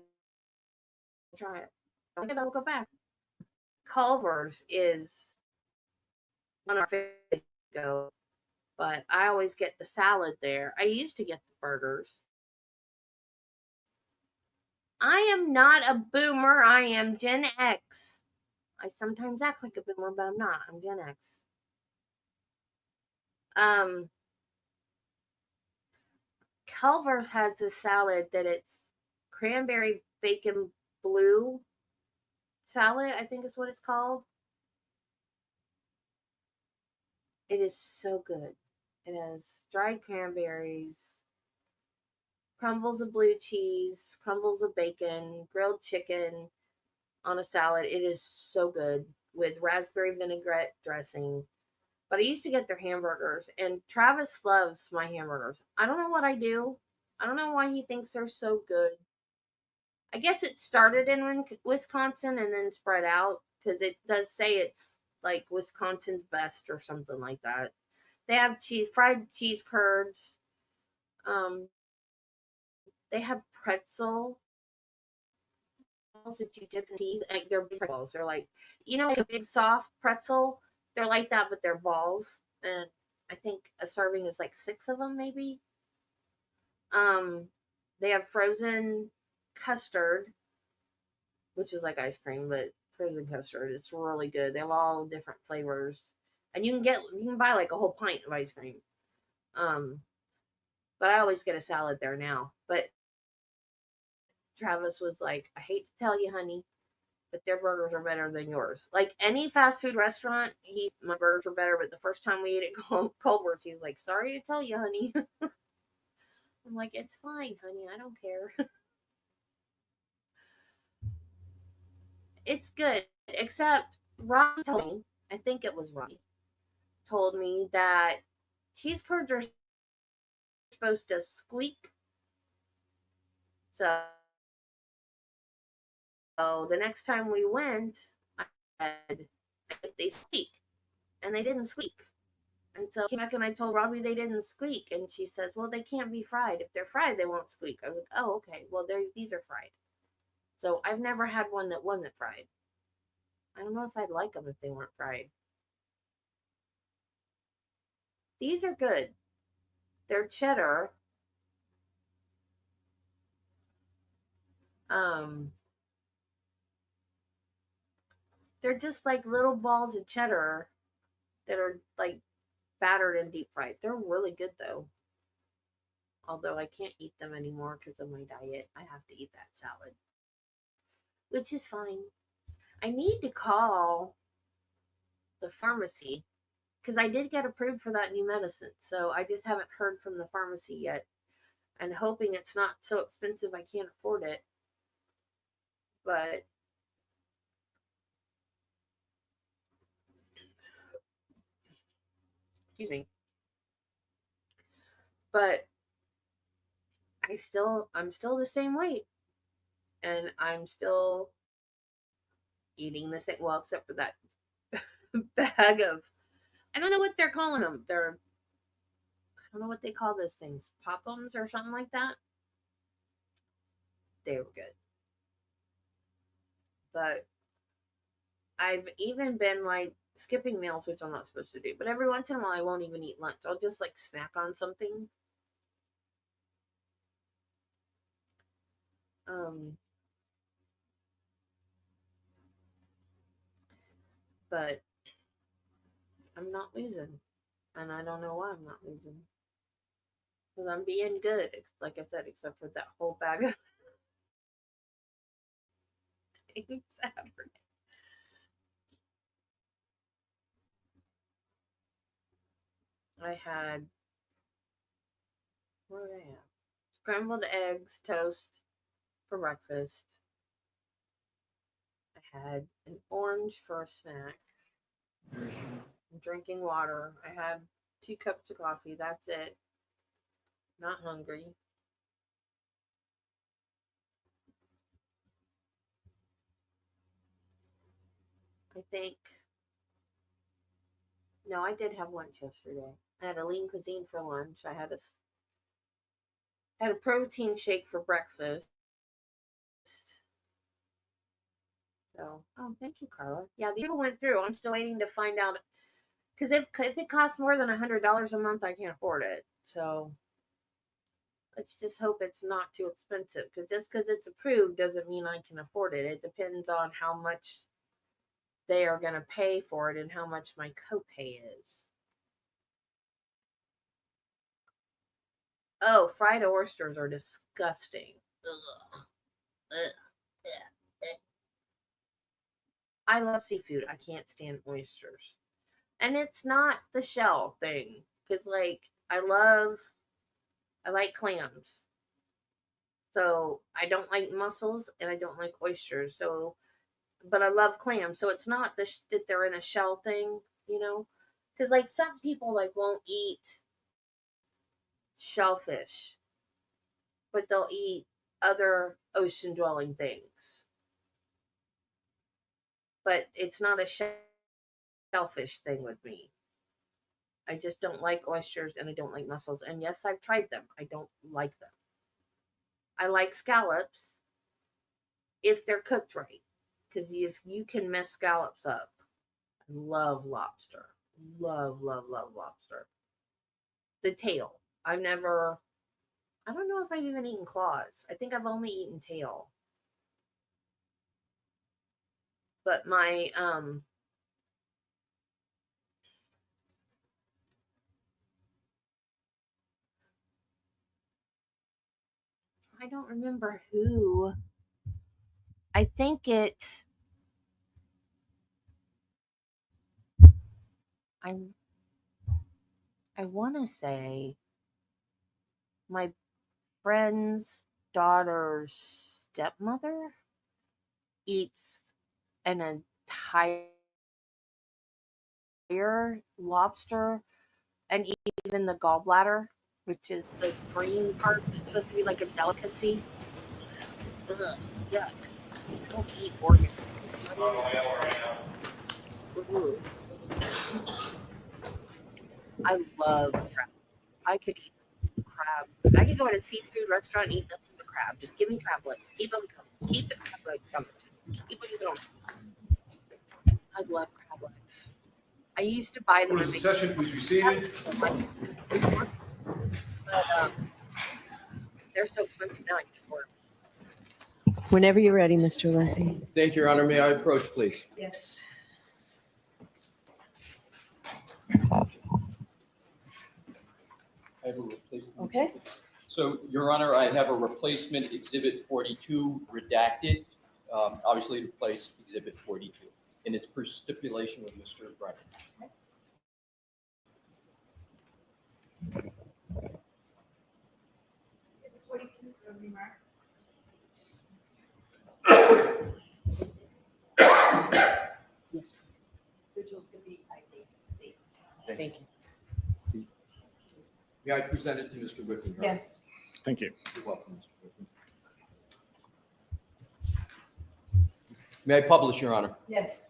S1: to try it. I think I'll go back. Culver's is one of our favorites to go, but I always get the salad there. I used to get the burgers. I am not a boomer. I am Gen X. I sometimes act like a boomer, but I'm not. I'm Gen X. Um, Culver's has a salad that it's cranberry bacon blue salad, I think is what it's called. It is so good. It has dried cranberries, crumbles of blue cheese, crumbles of bacon, grilled chicken on a salad. It is so good with raspberry vinaigrette dressing. But I used to get their hamburgers, and Travis loves my hamburgers. I don't know what I do. I don't know why he thinks they're so good. I guess it started in Wisconsin and then spread out because it does say it's like Wisconsin's best or something like that. They have fried cheese curds. They have pretzel balls that you dip in cheese. Like they're big balls. They're like, like a big soft pretzel. They're like that, but they're balls. And I think a serving is like 6 of them, maybe. They have frozen custard, which is like ice cream, but frozen custard. It's really good. They have all different flavors, and you can buy like a whole pint of ice cream. But I always get a salad there now. But Travis was like, I hate to tell you, honey, but their burgers are better than yours. Like any fast food restaurant, my burgers were better. But the first time we ate at Culver's, he was like, sorry to tell you, honey. I'm like, it's fine, honey. I don't care. It's good, except Robbie told me, I think it was Robbie, told me that cheese curds are supposed to squeak. So the next time we went, I said, if they squeak, and they didn't squeak. And so I came back and I told Robbie they didn't squeak, and she says, well, they can't be fried. If they're fried, they won't squeak. I was like, oh, okay. Well, these are fried. So I've never had one that wasn't fried. I don't know if I'd like them if they weren't fried. These are good. They're cheddar. They're just like little balls of cheddar that are like battered and deep fried. They're really good though. Although I can't eat them anymore because of my diet. I have to eat that salad, which is fine. I need to call the pharmacy because I did get approved for that new medicine. So I just haven't heard from the pharmacy yet, and hoping it's not so expensive I can't afford it. But excuse me. But I'm still the same weight, and I'm still eating the same. Well, except for that bag of, I don't know what they're calling them. I don't know what they call those things, pop-ums or something like that. They were good, but I've even been like skipping meals, which I'm not supposed to do. But every once in a while, I won't even eat lunch. I'll just like snack on something. But I'm not losing, and I don't know why I'm not losing. Because I'm being good, like I said, except for that whole bag of things Saturday. I had, what did I have? Scrambled eggs, toast for breakfast. I had an orange for a snack. I'm drinking water. I had 2 cups of coffee. That's it. Not hungry. I think. No, I did have lunch yesterday. I had a lean cuisine for lunch. I had a protein shake for breakfast. So, oh, thank you, Carla. Yeah, the deal went through. I'm still waiting to find out because if it costs more than $100 a month, I can't afford it. So let's just hope it's not too expensive. Because just because it's approved doesn't mean I can afford it. It depends on how much they are going to pay for it and how much my copay is. Oh, fried oysters are disgusting. Ugh. Ugh. Ugh. I love seafood. I can't stand oysters. And it's not the shell thing. Because, like, I like clams. So I don't like mussels and I don't like oysters. So, but I love clams. So it's not that they're in a shell thing, you know? Because, like, some people, like, won't eat shellfish, but they'll eat other ocean dwelling things. But it's not a shellfish thing with me. I just don't like oysters and I don't like mussels. And yes, I've tried them. I don't like them. I like scallops if they're cooked right. Because if you can mess scallops up, I love lobster. Love, love, love lobster. The tail. I don't know if I've even eaten claws. I think I've only eaten tail. But I don't remember who. I think I I want to say my friend's daughter's stepmother eats an entire lobster and even the gallbladder, which is the green part that's supposed to be like a delicacy. Ugh, yuck. I don't eat organs. Ooh. I love crab. I could eat crab. I could go at a seafood restaurant and eat nothing but crab. Just give me crab legs. Keep them coming. Keep the crab legs coming. Keep them going. I love crab legs. I used to buy them.
S7: What is the session? Please be seated.
S1: But they're so expensive now. I can't afford them.
S5: Whenever you're ready, Mr. Leslie.
S4: Thank you, Your Honor. May I approach, please?
S5: Yes.
S4: I have a replacement.
S5: Okay.
S4: So, Your Honor, I have a replacement Exhibit 42 redacted, obviously to place Exhibit 42. And it's per stipulation with Mr. Brennan.
S5: Yes,
S2: Original's gonna be IDC.
S5: thank you.
S4: May I present it to Mr. Whitman? Your Honor?
S5: Yes.
S3: Thank you.
S4: You're welcome, Mr. Whitman. May I publish, Your Honor?
S5: Yes.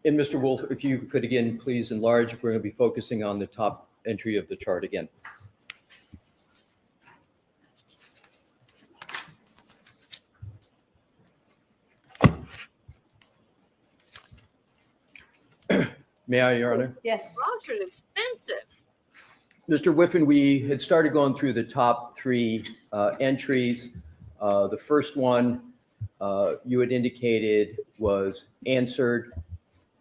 S4: And Mr. Wolf, if you could again, please enlarge, we're going to be focusing on the top entry of the chart again. May I, Your Honor?
S5: Yes.
S1: Lobster's expensive.
S4: Mr. Whiffen, we had started going through the top three entries. The first one you had indicated was answered.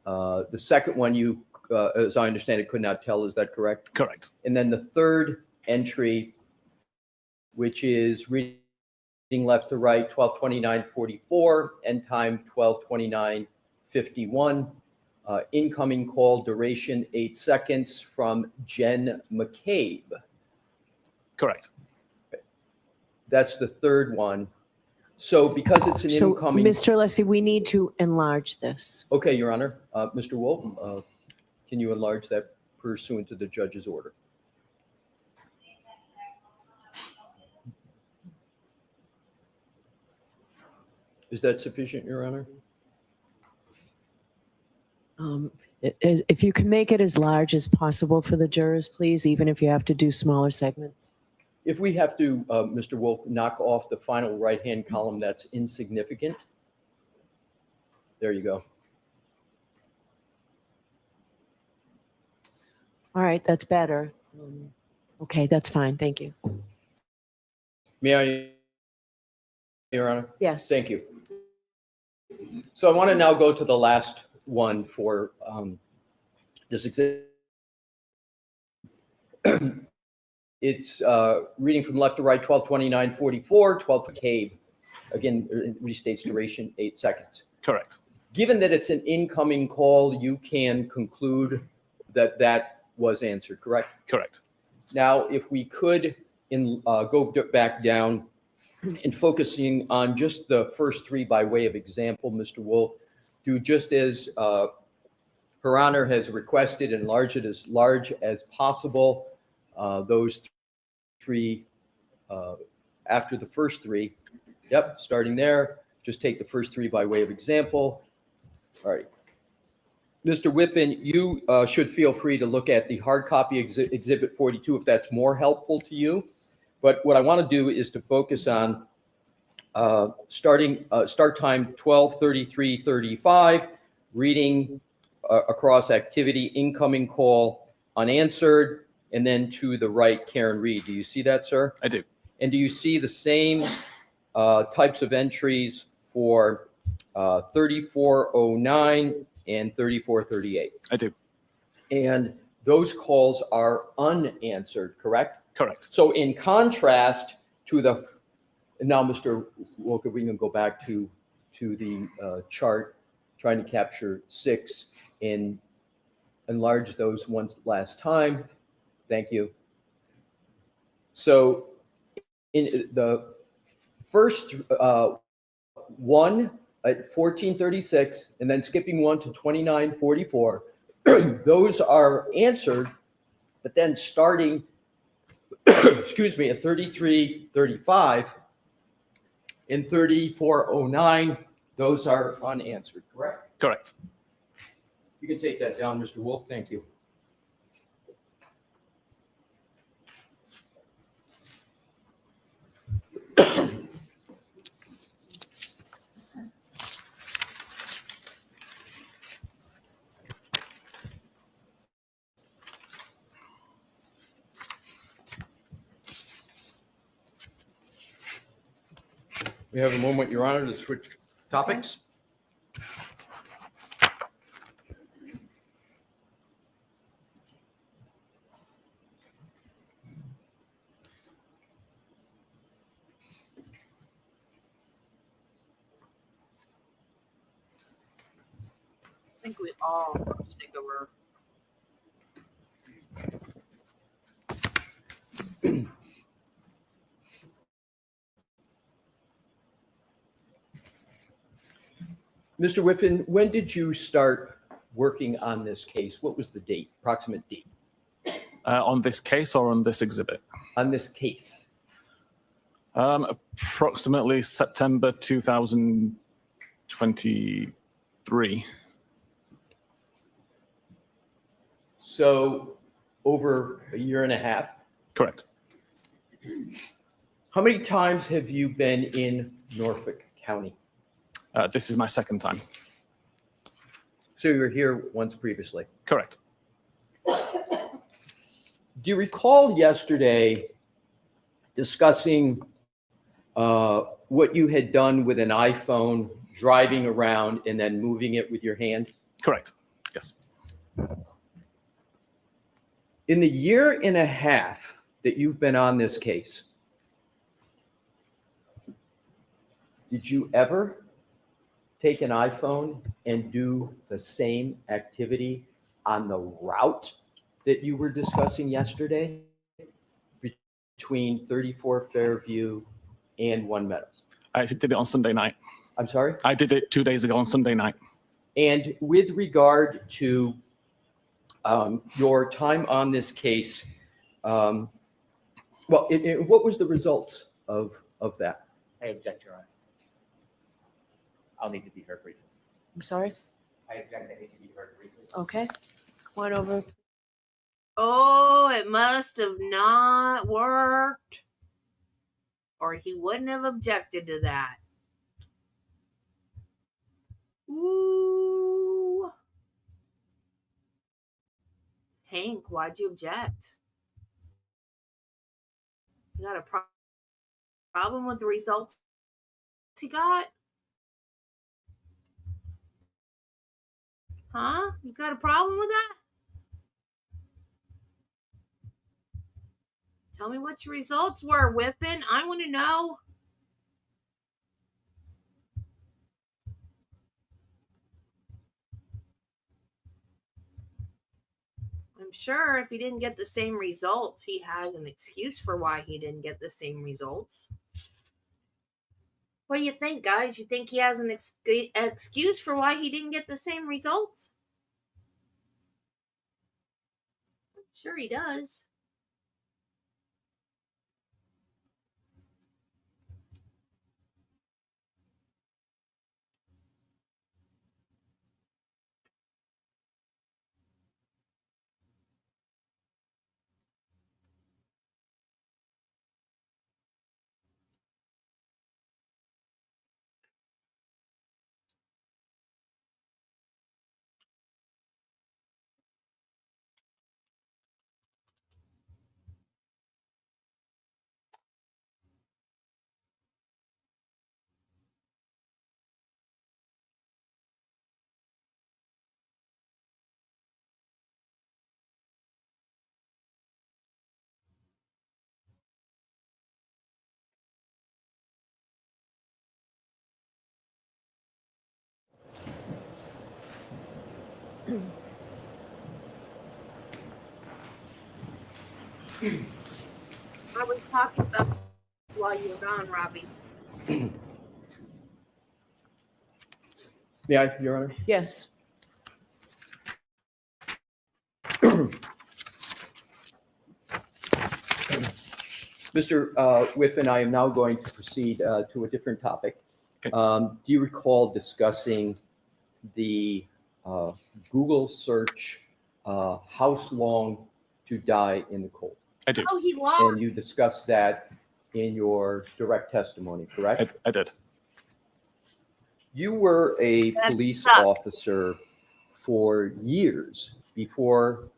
S4: The second one you, as I understand it, could not tell. Is that correct?
S3: Correct.
S4: And then the third entry, which is reading left to right, 12:29:44, end time 12:29:51. Incoming call duration 8 seconds from Jen McCabe.
S3: Correct.
S4: That's the third one. So because it's an
S5: So,
S4: incoming.
S5: Mr. Leslie, we need to enlarge this.
S4: Okay, Your Honor. Mr. Wolf, can you enlarge that pursuant to the judge's order?
S6: Is that sufficient, Your Honor?
S5: If you can make it as large as possible for the jurors, please, even if you have to do smaller segments.
S6: If we have to, Mr. Wolf, knock off the final right-hand column that's insignificant, there you go.
S5: All right, that's better. Okay, that's fine. Thank you.
S6: May I, Your Honor?
S5: Yes.
S6: Thank you. So I want to now go to the last one for this exhibit. It's reading from left to right, 12:29:44, 12 Cave. Again, it restates duration 8 seconds.
S3: Correct.
S6: Given that it's an incoming call, you can conclude that that was answered, correct?
S3: Correct.
S6: Now, if we could go back down and focusing on just the first three by way of example, Mr. Wolf, do just as Her Honor has requested, enlarge it as large as possible. Those three, after the first three, yep, starting there, just take the first three by way of example. All right. Mr. Whiffen, you should feel free to look at the hard copy exhibit 42 if that's more helpful to you. But what I want to do is to focus on start time 12:33:35, reading across activity, incoming call, unanswered, and then to the right, Karen Reed. Do you see that, sir?
S3: I do.
S6: And do you see the same types of entries for 3409 and 3438?
S3: I do.
S6: And those calls are unanswered, correct?
S3: Correct.
S6: So in contrast to the, now Mr. Walker, we can go back to the chart, trying to capture 6 and enlarge those ones last time. Thank you. So in the first one at 14:36 and then skipping one to 29:44, those are answered, but then starting, excuse me, at 33:35 and 34:09, those are unanswered, correct?
S3: Correct.
S6: You can take that down, Mr. Wolf. Thank you. We have a moment, Your Honor, to switch topics.
S2: I think we all just think over.
S6: Mr. Whiffen, when did you start working on this case? What was the date, approximate date?
S3: On this case or on this exhibit?
S6: On this case?
S3: Approximately September 2023.
S6: So over a year and a half?
S3: Correct.
S6: How many times have you been in Norfolk County?
S3: This is my second time.
S6: So you were here once previously.
S3: Correct.
S6: Do you recall yesterday discussing what you had done with an iPhone, driving around and then moving it with your hand?
S3: Correct. Yes.
S6: In the year and a half that you've been on this case, did you ever take an iPhone and do the same activity on the route that you were discussing yesterday between 34 Fairview and One Meadows?
S3: I did it on Sunday night.
S6: I'm sorry?
S3: I did it 2 days ago on Sunday night.
S6: And with regard to your time on this case, what was the results of that? I object, Your Honor. I'll need to be heard briefly.
S5: I'm sorry?
S6: I object, I need to be heard briefly.
S5: Okay. Come on over.
S1: Oh, it must have not worked, or he wouldn't have objected to that. Ooh. Hank, why'd you object? You got a problem with the results he got? Huh? You got a problem with that? Tell me what your results were, Whippin'. I want to know. I'm sure if he didn't get the same results, he has an excuse for why he didn't get the same results. What do you think, guys? You think he has an excuse for why he didn't get the same results? I'm sure he does. I was talking about while you were gone, Robbie.
S6: Yeah, Your Honor.
S5: Yes.
S6: Mr. Whiffen, I am now going to proceed to a different topic.
S3: Okay.
S6: Do you recall discussing the Google search "How long to die in the cold"?
S3: I do.
S1: Oh, he lost.
S6: And you discussed that in your direct testimony, correct?
S3: I did.
S6: You were a
S1: That
S6: police
S1: sucks.
S6: officer for years before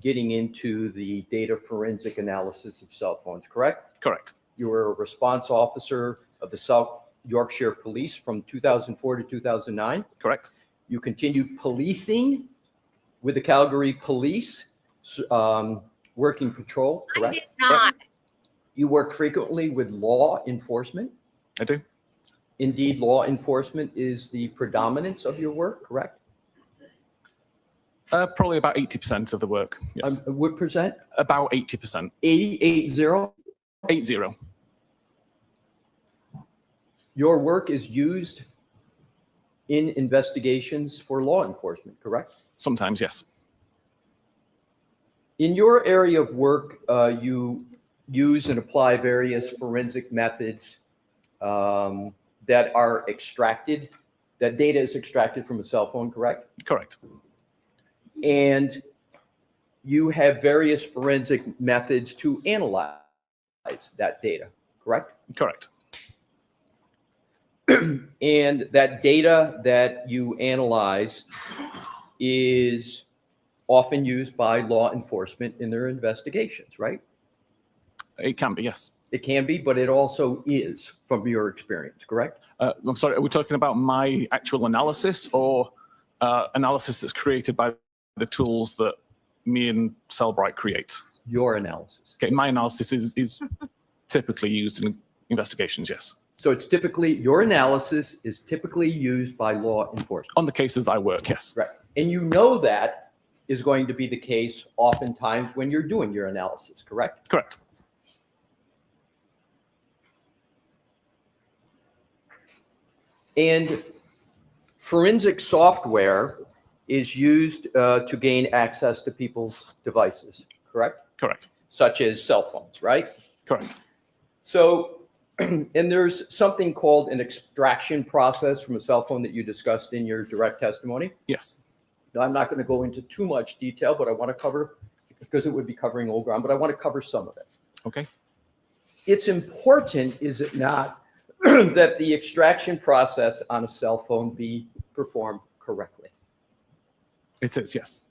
S6: getting into the data forensic analysis of cell phones, correct?
S3: Correct.
S6: You were a response officer of the South Yorkshire Police from 2004 to 2009.
S3: Correct.
S6: You continued policing with the Calgary Police, working patrol,
S1: I
S6: correct?
S1: did not.
S6: You work frequently with law enforcement.
S3: I do.
S6: Indeed, law enforcement is the predominance of your work, correct?
S3: Probably about 80% of the work. Yes.
S6: What percent?
S3: About 80%.
S6: 80.
S3: 80.
S6: Your work is used in investigations for law enforcement, correct?
S3: Sometimes, yes.
S6: In your area of work, you use and apply various forensic methods that are extracted, that data is extracted from a cell phone, correct?
S3: Correct.
S6: And you have various forensic methods to analyze that data, correct?
S3: Correct.
S6: And that data that you analyze is often used by law enforcement in their investigations, right?
S3: It can be, yes.
S6: It can be, but it also is from your experience, correct?
S3: I'm sorry, are we talking about my actual analysis or analysis that's created by the tools that me and Cellbrite create?
S6: Your analysis.
S3: Okay, my analysis is typically used in investigations, yes.
S6: So it's typically, your analysis is typically used by law enforcement.
S3: On the cases I work, yes.
S6: Right. And you know that is going to be the case oftentimes when you're doing your analysis, correct?
S3: Correct.
S6: And forensic software is used to gain access to people's devices, correct?
S3: Correct.
S6: Such as cell phones, right?
S3: Correct.
S6: So And there's something called an extraction process from a cell phone that you discussed in your direct testimony.
S3: Yes.
S6: Now, I'm not going to go into too much detail, but I want to cover, because it would be covering old ground, but I want to cover some of it.
S3: Okay.
S6: It's important, is it not, that the extraction process on a cell phone be performed correctly?
S3: It is, yes.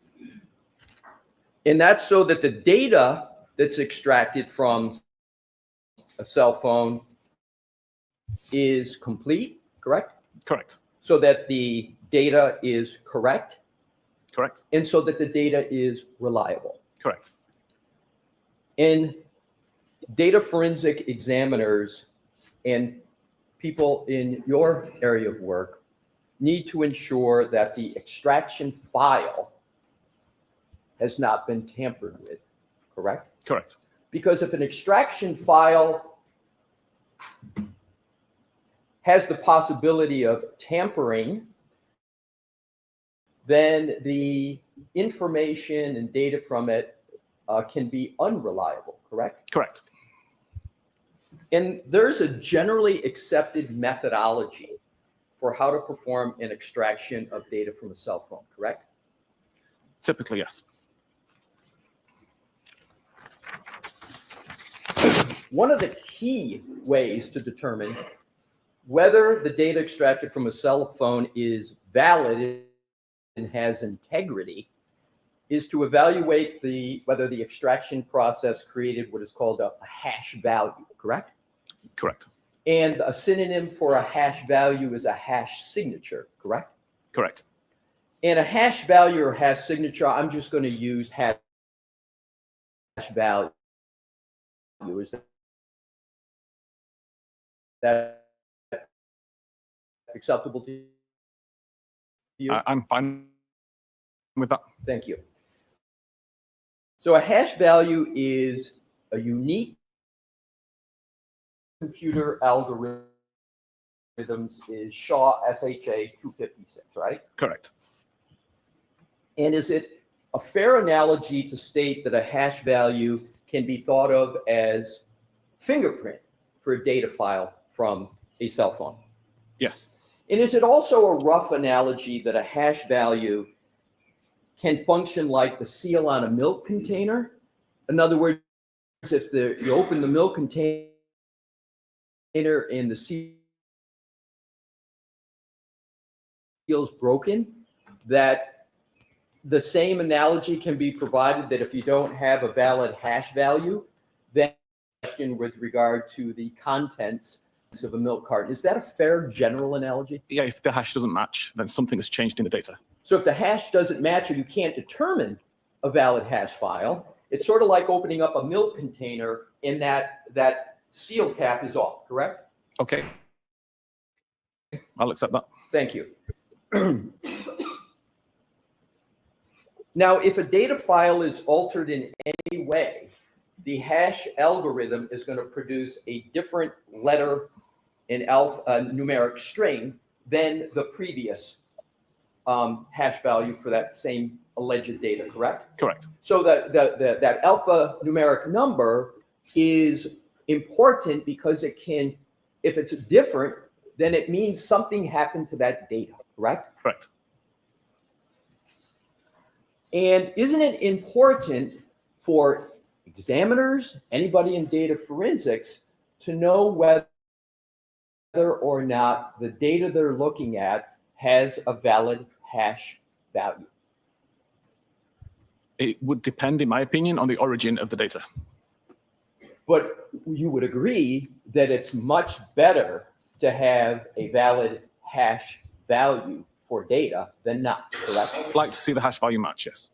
S6: And that's so that the data that's extracted from a cell phone is complete, correct?
S3: Correct.
S6: So that the data is correct,
S3: Correct.
S6: and so that the data is reliable.
S3: Correct.
S6: And data forensic examiners and people in your area of work need to ensure that the extraction file has not been tampered with, correct?
S3: Correct.
S6: Because if an extraction file has the possibility of tampering, then the information and data from it can be unreliable, correct?
S3: Correct.
S6: And there's a generally accepted methodology for how to perform an extraction of data from a cell phone, correct?
S3: Typically, yes.
S6: One of the key ways to determine whether the data extracted from a cell phone is valid and has integrity is to evaluate whether the extraction process created what is called a hash value, correct?
S3: Correct.
S6: And a synonym for a hash value is a hash signature, correct?
S3: Correct.
S6: And a hash value or hash signature, I'm just going to use hash value. Is that acceptable to you?
S3: I'm fine with that.
S6: Thank you. So a hash value is a unique computer algorithms is SHA 256, right?
S3: Correct.
S6: And is it a fair analogy to state that a hash value can be thought of as fingerprint for a data file from a cell phone?
S3: Yes.
S6: And is it also a rough analogy that a hash value can function like the seal on a milk container? In other words, if you open the milk container and the seal's broken, that the same analogy can be provided that if you don't have a valid hash value, then question with regard to the contents of a milk carton. Is that a fair general analogy?
S3: Yeah, if the hash doesn't match, then something has changed in the data.
S6: So if the hash doesn't match or you can't determine a valid hash file, it's sort of like opening up a milk container and that seal cap is off, correct?
S3: Okay. I'll accept that.
S6: Thank you. Now, if a data file is altered in any way, the hash algorithm is going to produce a different letter in numeric string than the previous hash value for that same alleged data, correct?
S3: Correct.
S6: So that alphanumeric number is important because it can, if it's different, then it means something happened to that data, correct?
S3: Correct.
S6: And isn't it important for examiners, anybody in data forensics, to know whether or not the data they're looking at has a valid hash value?
S3: It would depend, in my opinion, on the origin of the data.
S6: But you would agree that it's much better to have a valid hash value for data than not, correct?
S3: I'd like to see the hash value match, yes.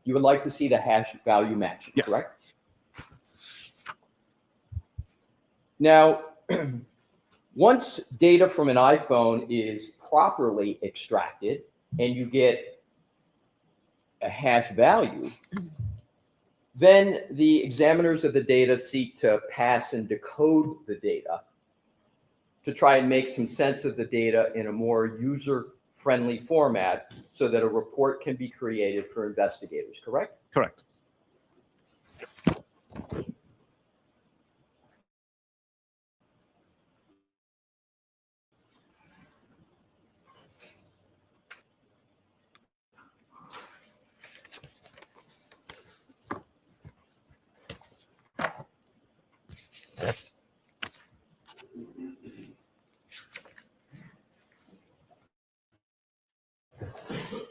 S6: You would like to see the hash value matching,
S3: Yes.
S6: correct? Now, once data from an iPhone is properly extracted and you get a hash value, then the examiners of the data seek to pass and decode the data to try and make some sense of the data in a more user-friendly format so that a report can be created for investigators, correct?
S3: Correct.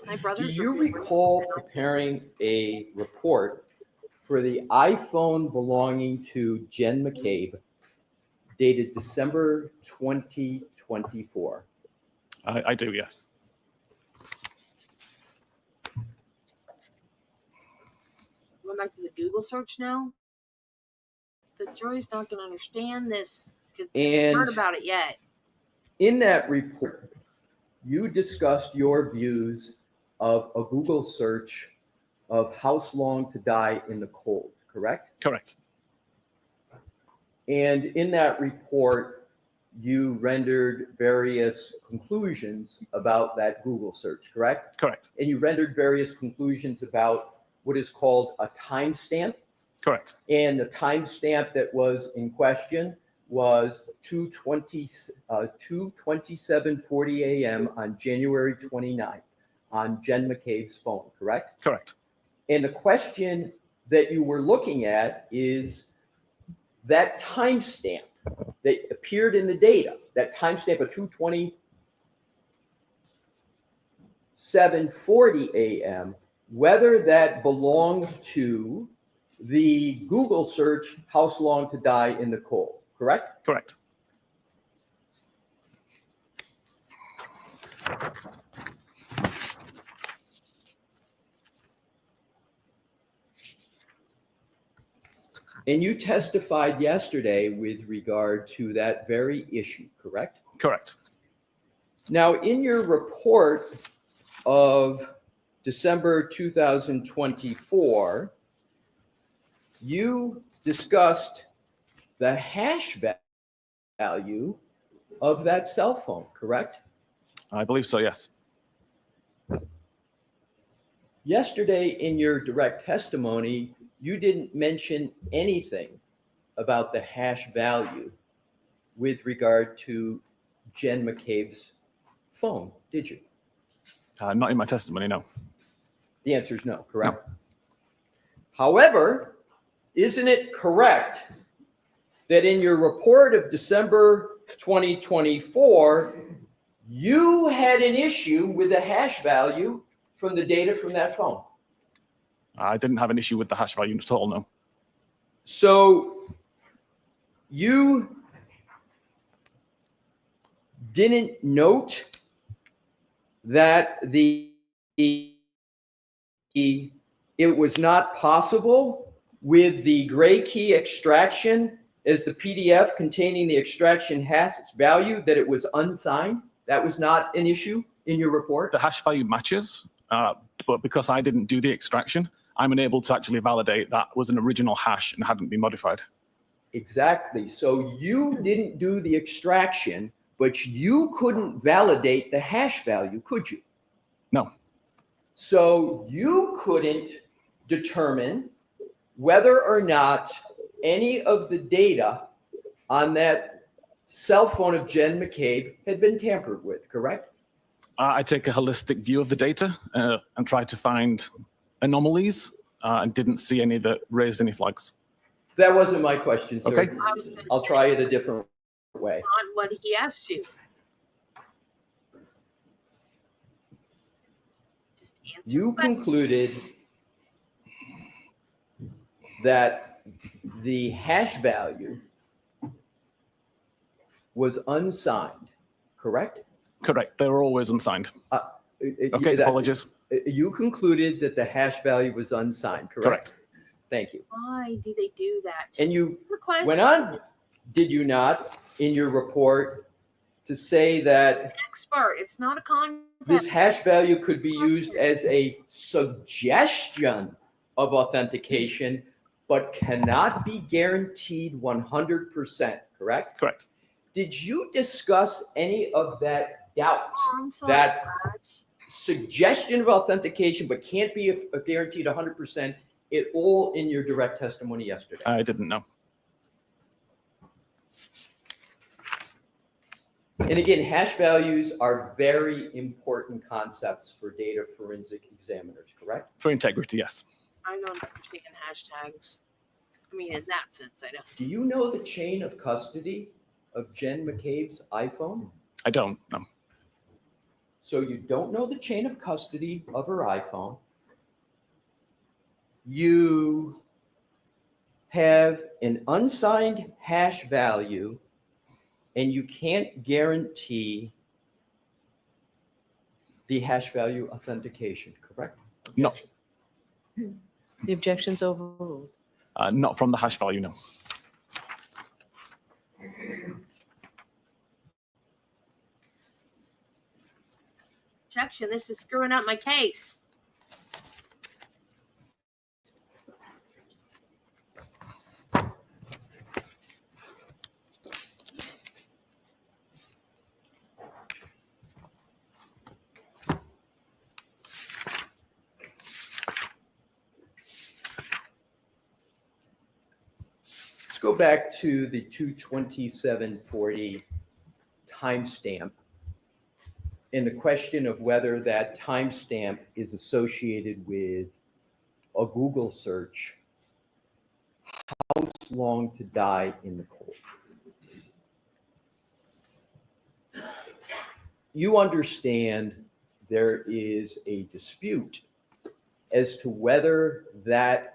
S1: My
S6: Do
S1: brother's
S6: you
S1: reviewing.
S6: recall preparing a report for the iPhone belonging to Jen McCabe dated December 2024?
S3: I do, yes.
S1: Going back to the Google search now. The jury's not going to understand this because they haven't
S6: And
S1: heard about it yet.
S6: in that report, you discussed your views of a Google search of how long to die in the cold, correct?
S3: Correct.
S6: And in that report, you rendered various conclusions about that Google search, correct?
S3: Correct.
S6: And you rendered various conclusions about what is called a timestamp.
S3: Correct.
S6: And the timestamp that was in question was 2:27:40 a.m. on January 29th on Jen McCabe's phone, correct?
S3: Correct.
S6: And the question that you were looking at is that timestamp that appeared in the data, that timestamp of 2:27:40 a.m., whether that belongs to the Google search, how long to die in the cold, correct?
S3: Correct.
S6: And you testified yesterday with regard to that very issue, correct?
S3: Correct.
S6: Now, in your report of December 2024, you discussed the hash value of that cell phone, correct?
S3: I believe so, yes.
S6: Yesterday, in your direct testimony, you didn't mention anything about the hash value with regard to Jen McCabe's phone, did you?
S3: Not in my testimony, no.
S6: The answer is no, correct? However, isn't it correct that in your report of December 2024, you had an issue with the hash value from the data from that phone?
S3: I didn't have an issue with the hash value at all, no.
S6: So you didn't note that it was not possible with the gray key extraction as the PDF containing the extraction has its value, that it was unsigned? That was not an issue in your report?
S3: The hash value matches, but because I didn't do the extraction, I'm unable to actually validate that was an original hash and hadn't been modified.
S6: Exactly. So you didn't do the extraction, but you couldn't validate the hash value, could you?
S3: No.
S6: So you couldn't determine whether or not any of the data on that cell phone of Jen McCabe had been tampered with, correct?
S3: I take a holistic view of the data and try to find anomalies and didn't see any that raised any flags.
S6: That wasn't my question, sir.
S3: Okay.
S1: I was gonna
S6: I'll
S1: say,
S6: try it a different way.
S1: on what he asked you. Just answer
S6: You
S1: the question.
S6: concluded that the hash value was unsigned, correct?
S3: Correct. They were always unsigned. Okay,
S6: That-
S3: apologies.
S6: You concluded that the hash value was unsigned, correct?
S3: Correct.
S1: Thank you. Why do they do that?
S6: And you
S1: Request
S6: went on, did you not, in your report to say that
S1: expert. It's not a concept.
S6: this hash value could be used as a suggestion of authentication, but cannot be guaranteed 100%, correct?
S3: Correct.
S6: Did you discuss any of that doubt,
S1: I'm sorry,
S6: that
S1: Raj.
S6: suggestion of authentication, but can't be guaranteed 100%, it all in your direct testimony yesterday?
S3: I didn't know.
S6: And again, hash values are very important concepts for data forensic examiners, correct?
S3: For integrity, yes.
S1: I don't understand hashtags. I mean, in that sense, I don't.
S6: Do you know the chain of custody of Jen McCabe's iPhone?
S3: I don't know.
S6: So you don't know the chain of custody of her iPhone. You have an unsigned hash value, and you can't guarantee the hash value authentication, correct?
S3: No,
S5: The objection's overruled.
S3: not from the hash value, no.
S1: Objection, this is screwing up my case.
S6: Let's go back to the 22740 timestamp and the question of whether that timestamp is associated with a Google search, how long to die in the cold. You understand there is a dispute as to whether that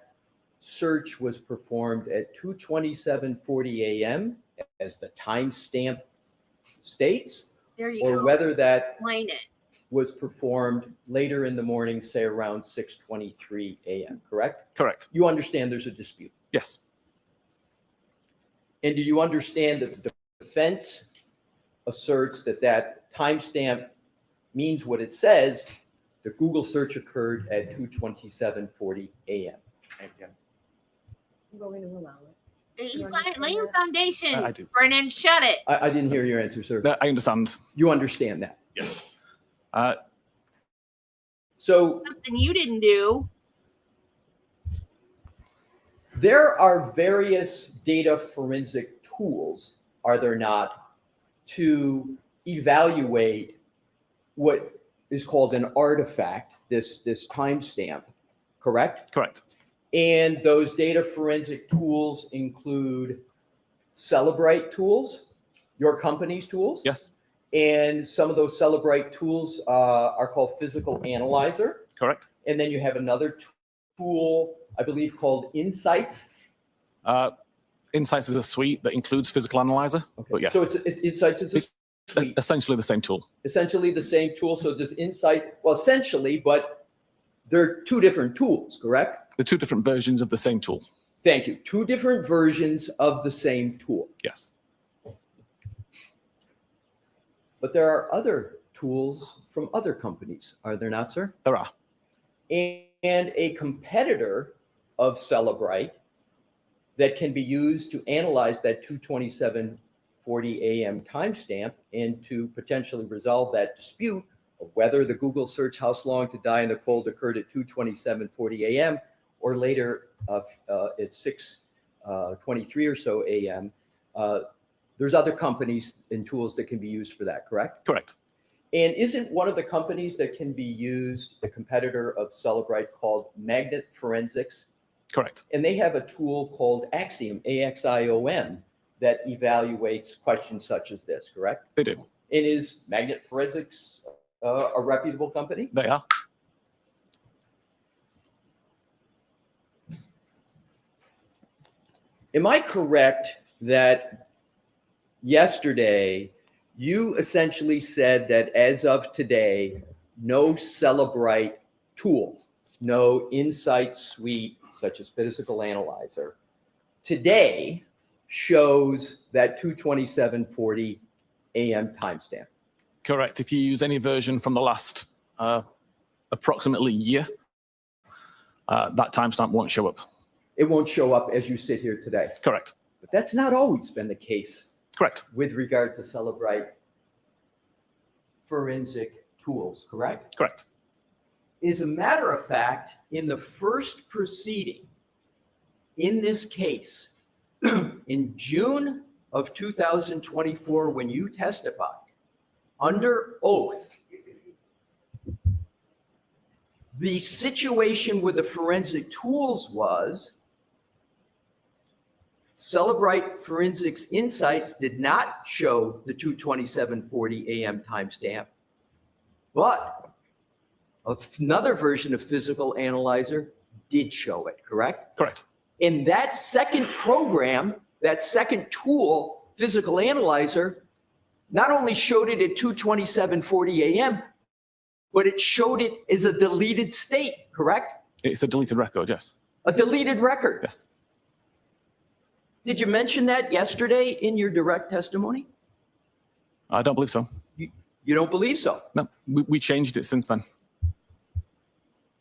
S6: search was performed at 2:27:40 a.m. as the timestamp states,
S1: There you
S6: or
S1: go.
S6: whether that
S1: Explain it.
S6: was performed later in the morning, say around 6:23 a.m., correct?
S3: Correct.
S6: You understand there's a dispute.
S3: Yes.
S6: And do you understand that the defense asserts that that timestamp means what it says, the Google search occurred at 2:27:40 a.m.?
S5: I'm going to allow it.
S1: He's
S5: You understand
S1: laying
S5: that?
S1: foundation.
S3: I do.
S1: Brennan, shut it.
S6: I didn't hear your answer, sir.
S3: I understand.
S6: You understand that?
S3: Yes.
S6: So
S1: Something you didn't do.
S6: there are various data forensic tools, are there not, to evaluate what is called an artifact, this timestamp, correct?
S3: Correct.
S6: And those data forensic tools include Celebrite tools, your company's tools.
S3: Yes.
S6: And some of those Celebrite tools are called Physical Analyzer.
S3: Correct.
S6: And then you have another tool, I believe, called Insights.
S3: Insights is a suite that includes Physical Analyzer.
S6: Okay.
S3: But yes.
S6: So it's Insights is a suite.
S3: Essentially the same tool.
S6: Essentially the same tool. So does Insight, well, essentially, but they're two different tools, correct?
S3: The two different versions of the same tool.
S6: Thank you. Two different versions of the same tool.
S3: Yes.
S6: But there are other tools from other companies, are there not, sir?
S3: There are.
S6: And a competitor of Celebrite that can be used to analyze that 2:27:40 a.m. timestamp and to potentially resolve that dispute of whether the Google search "How long to die in the cold" occurred at 2:27:40 a.m. or later at 6:23 or so a.m. There's other companies and tools that can be used for that, correct?
S3: Correct.
S6: And isn't one of the companies that can be used the competitor of Celebrite called Magnet Forensics?
S3: Correct.
S6: And they have a tool called Axiom, AXIOM, that evaluates questions such as this, correct?
S3: They do.
S6: And is Magnet Forensics a reputable company?
S3: They are.
S6: Am I correct that yesterday you essentially said that as of today, no Celebrite tool, no Insight suite such as Physical Analyzer, today shows that 2:27:40 a.m. timestamp?
S3: Correct. If you use any version from the last approximately year, that timestamp won't show up.
S6: It won't show up as you sit here today.
S3: Correct.
S6: But that's not always been the case
S3: Correct.
S6: with regard to Celebrite forensic tools, correct?
S3: Correct.
S6: As a matter of fact, in the first proceeding in this case, in June of 2024, when you testified under oath, the situation with the forensic tools was Celebrite Forensics Insights did not show the 2:27:40 a.m. timestamp. But another version of Physical Analyzer did show it, correct?
S3: Correct.
S6: And that second program, that second tool, Physical Analyzer, not only showed it at 2:27:40 a.m., but it showed it as a deleted state, correct?
S3: It's a deleted record, yes.
S6: A deleted record.
S3: Yes.
S6: Did you mention that yesterday in your direct testimony?
S3: I don't believe so.
S6: You don't believe so?
S3: No, we changed it since then.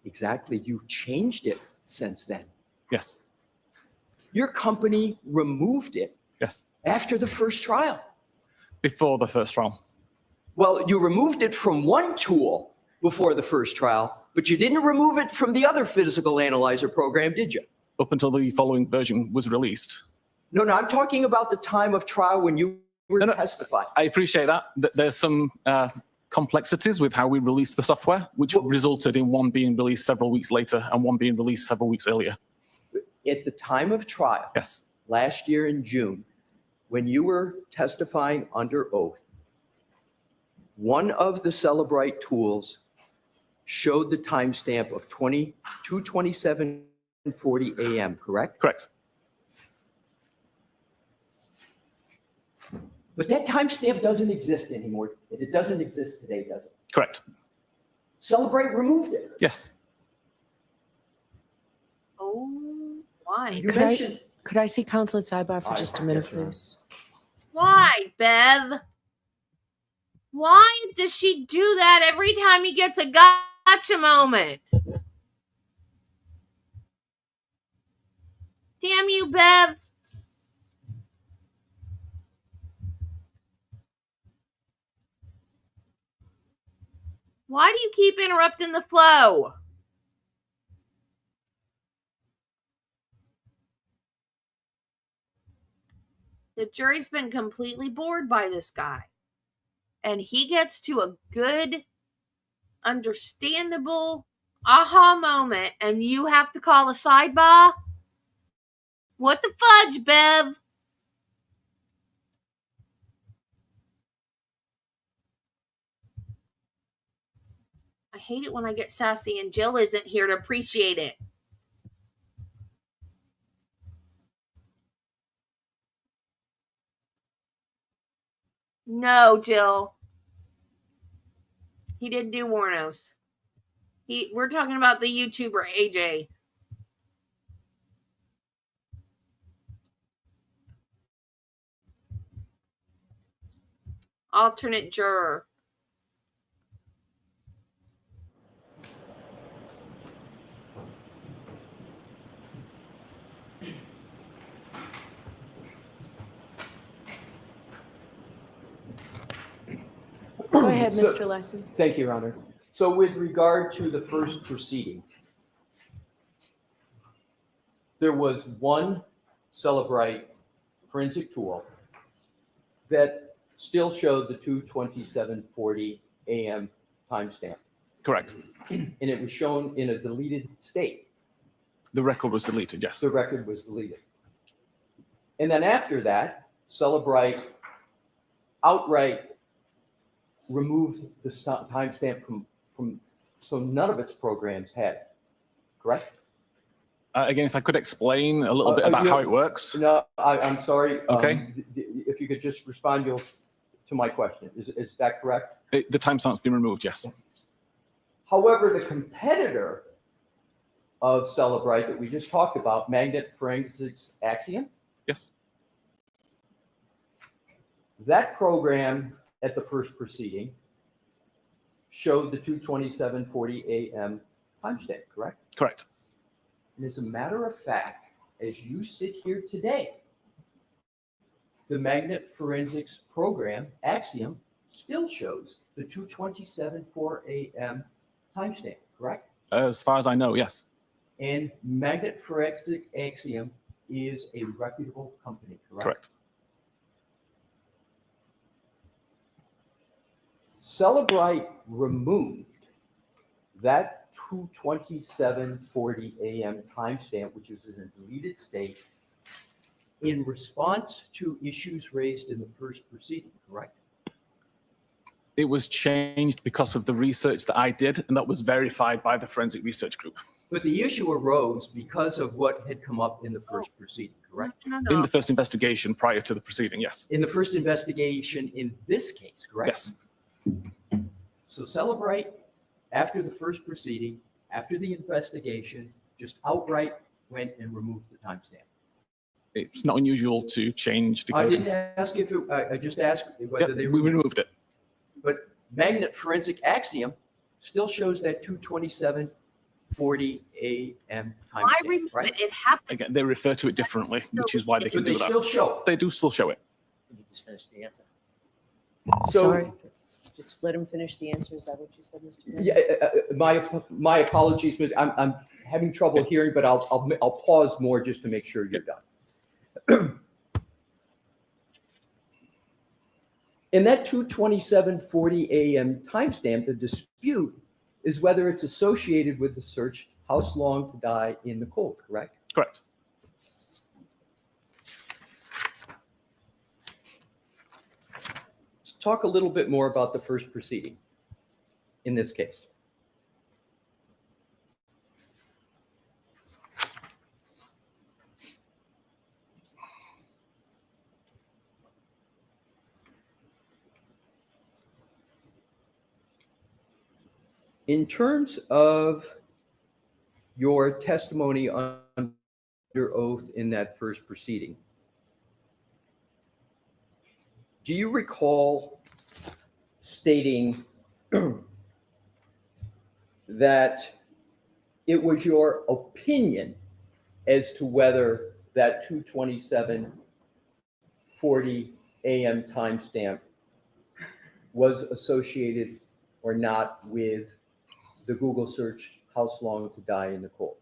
S6: Exactly. You changed it since then.
S3: Yes.
S6: Your company removed it
S3: Yes.
S6: after the first trial.
S3: Before the first trial.
S6: Well, you removed it from one tool before the first trial, but you didn't remove it from the other Physical Analyzer program, did you?
S3: Up until the following version was released.
S6: No, I'm talking about the time of trial when you were testifying.
S3: I appreciate that. There's some complexities with how we released the software, which resulted in one being released several weeks later and one being released several weeks earlier.
S6: At the time of trial,
S3: Yes.
S6: last year in June, when you were testifying under oath, one of the Celebrite tools showed the timestamp of 2:27:40 a.m., correct?
S3: Correct.
S6: But that timestamp doesn't exist anymore. It doesn't exist today, does it?
S3: Correct.
S6: Celebrate removed it.
S3: Yes.
S1: Oh, why?
S6: You
S5: Could I-
S6: mentioned.
S5: Could I see Counselor Sidebar for just a minute,
S6: Yes, Your Honor.
S5: please?
S1: Why, Bev? Why does she do that every time he gets a gotcha moment? Damn you, Bev. Why do you keep interrupting the flow? The jury's been completely bored by this guy. And he gets to a good, understandable aha moment, and you have to call a sidebar? What the fudge, Bev? I hate it when I get sassy and Jill isn't here to appreciate it. No, Jill. He didn't do Warnos. We're talking about the YouTuber AJ. Alternate juror.
S5: Go ahead,
S6: So-
S5: Mr. Lesson.
S6: Thank you, Your Honor. So with regard to the first proceeding, there was one Celebrite forensic tool that still showed the 2:27:40 a.m. timestamp,
S3: Correct.
S6: and it was shown in a deleted state.
S3: The record was deleted, yes.
S6: The record was deleted. And then after that, Celebrite outright removed the timestamp from so none of its programs had it, correct?
S3: Again, if I could explain a little bit about how it works.
S6: No, I'm sorry.
S3: Okay.
S6: If you could just respond to my question. Is that correct?
S3: The timestamp's been removed, yes.
S6: However, the competitor of Celebrite that we just talked about, Magnet Forensics Axiom,
S3: Yes.
S6: that program at the first proceeding showed the 2:27:40 a.m. timestamp, correct?
S3: Correct.
S6: And as a matter of fact, as you sit here today, the Magnet Forensics program, Axiom, still shows the 2:27:04 a.m. timestamp, correct?
S3: As far as I know, yes.
S6: And Magnet Forensics Axiom is a reputable company, correct?
S3: Correct.
S6: Celebrite removed that 2:27:40 a.m. timestamp, which is in a deleted state, in response to issues raised in the first proceeding, correct?
S3: It was changed because of the research that I did, and that was verified by the forensic research group.
S6: But the issue arose because of what had come up in the first proceeding, correct?
S3: In the first investigation prior to the proceeding, yes.
S6: In the first investigation in this case, correct?
S3: Yes.
S6: So Celebrate, after the first proceeding, after the investigation, just outright went and removed the timestamp.
S3: It's not unusual to change
S6: I
S3: decoding.
S6: didn't ask if it, I just asked whether
S3: Yep,
S6: they
S3: we
S6: removed.
S3: removed it.
S6: But magnet forensic axiom still shows that 2:27:40 a.m.
S1: I
S6: timestamp,
S1: remember
S6: right?
S1: it happened.
S3: Again, they refer to it differently, which is why they can
S6: But they
S3: do that.
S6: still show it.
S3: They do still show it.
S9: You just finished the answer.
S6: So,
S5: Sorry. Just let him finish the answer. Is that what you said, Mr. Chairman?
S6: yeah, my apologies, but I'm having trouble hearing, but I'll pause more just to make sure you're done. In that 2:27:40 a.m. timestamp, the dispute is whether it's associated with the search, House Long to Die in the Cold, correct?
S3: Correct.
S6: Let's talk a little bit more about the first proceeding in this case. In terms of your testimony under oath in that first proceeding, do you recall stating that it was your opinion as to whether that 2:27:40 a.m. timestamp was associated or not with the Google search House Long to Die in the Cold?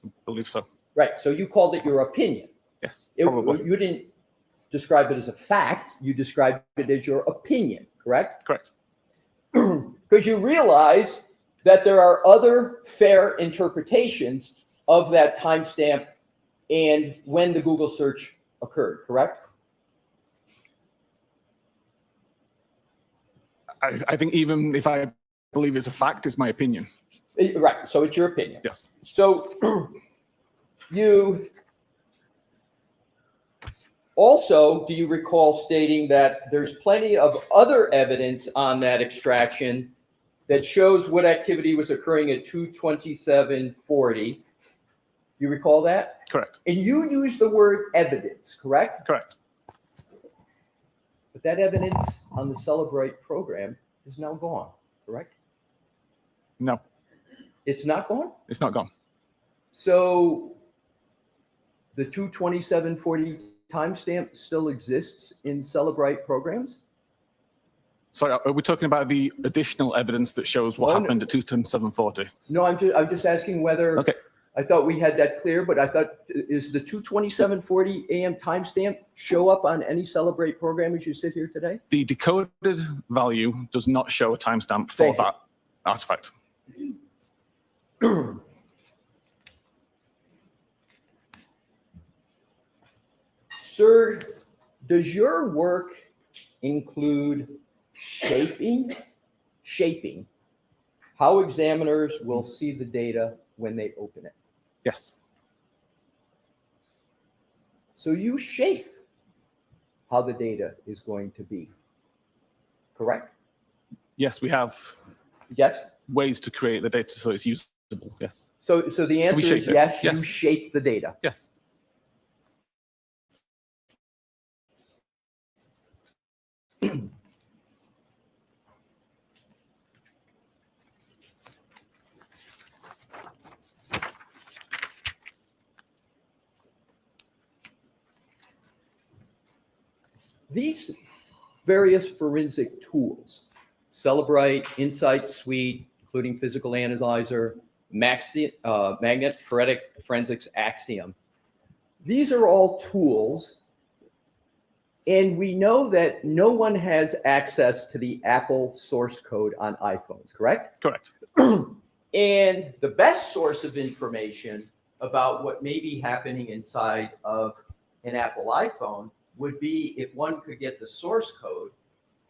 S3: I believe so.
S6: Right. So you called it your opinion.
S3: Yes, probably.
S6: You didn't describe it as a fact. You described it as your opinion, correct?
S3: Correct.
S6: Because you realize that there are other fair interpretations of that timestamp and when the Google search occurred, correct?
S3: I think even if I believe it's a fact, it's my opinion.
S6: Right. So it's your opinion.
S3: Yes.
S6: So you also, do you recall stating that there's plenty of other evidence on that extraction that shows what activity was occurring at 2:27:40? You recall that?
S3: Correct.
S6: And you use the word evidence, correct?
S3: Correct.
S6: But that evidence on the Celebrate program is now gone, correct?
S3: No,
S6: It's not gone?
S3: it's not gone.
S6: So the 2:27:40 timestamp still exists in Celebrate programs?
S3: Sorry, are we talking about the additional evidence that shows what
S6: Oh, no.
S3: happened at 2:27:40?
S6: No, I'm just asking whether,
S3: Okay.
S6: I thought we had that clear, but I thought, is the 2:27:40 a.m. timestamp show up on any Celebrate program as you sit here today?
S3: The decoded value does not show a timestamp for
S6: Thank you.
S3: that artifact.
S6: Sir, does your work include shaping how examiners will see the data when they open it?
S3: Yes.
S6: So you shape how the data is going to be, correct?
S3: Yes, we have
S6: Yes?
S3: ways to create the data so it's usable. Yes.
S6: So the answer
S3: shape
S6: is
S3: it.
S6: yes, you
S3: Yes.
S6: shape the data.
S3: Yes.
S6: These various forensic tools, Celebrate, Insight Suite, including Physical Analyzer, Magnet Forensics Axiom, these are all tools, and we know that no one has access to the Apple source code on iPhones, correct?
S3: Correct.
S6: And the best source of information about what may be happening inside of an Apple iPhone would be if one could get the source code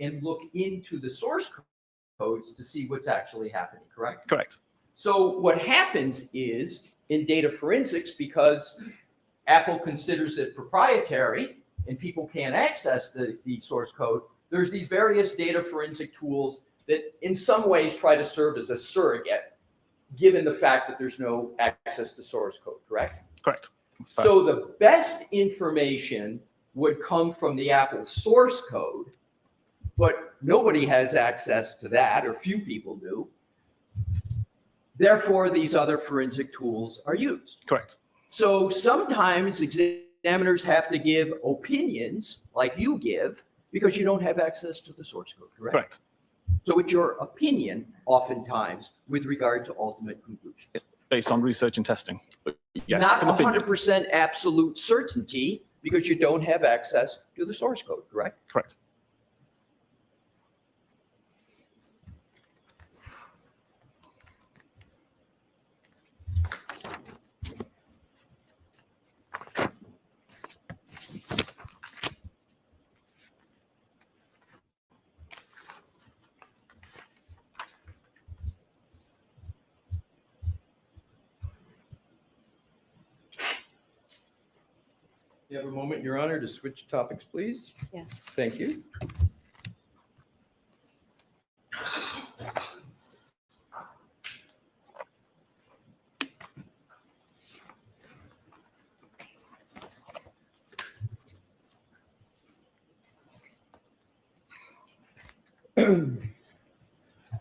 S6: and look into the source codes to see what's actually happening, correct?
S3: Correct.
S6: So what happens is in data forensics, because Apple considers it proprietary and people can't access the source code, there's these various data forensic tools that in some ways try to serve as a surrogate, given the fact that there's no access to source code, correct?
S3: Correct. That's fair.
S6: So the best information would come from the Apple source code, but nobody has access to that, or few people do. Therefore, these other forensic tools are used.
S3: Correct.
S6: So sometimes examiners have to give opinions like you give because you don't have access to the source code, correct?
S3: Correct.
S6: So it's your opinion oftentimes with regard to ultimate conclusion.
S3: Based on research and testing. But yes,
S6: Not
S3: it's an opinion.
S6: 100% absolute certainty because you don't have access to the source code, correct?
S3: Correct.
S6: You have a moment, Your Honor, to switch topics, please?
S5: Yes.
S6: Thank you.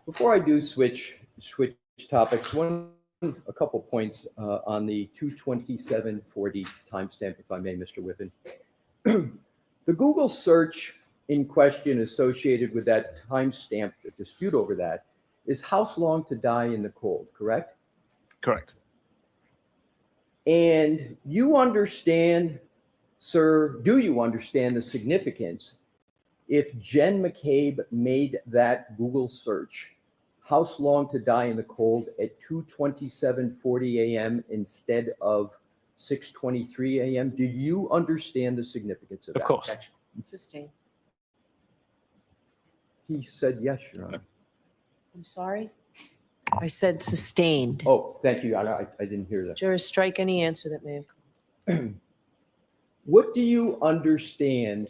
S6: Before I do switch topics, a couple points on the 22740 timestamp, if I may, Mr. Whiffen. The Google search in question associated with that timestamp, the dispute over that, is house long to die in the cold, correct?
S3: Correct.
S6: And you understand, sir, do you understand the significance if Jen McCabe made that Google search, house long to die in the cold, at 2:27:40 a.m. instead of 6:23 a.m.? Do you understand the significance of that?
S3: Of course.
S6: Action?
S5: Sustained.
S6: He said yes, Your Honor.
S5: I'm sorry? I said sustained.
S6: Oh, thank you, Your Honor. I didn't hear that.
S5: Jurors, strike any answer that may have come.
S6: What do you understand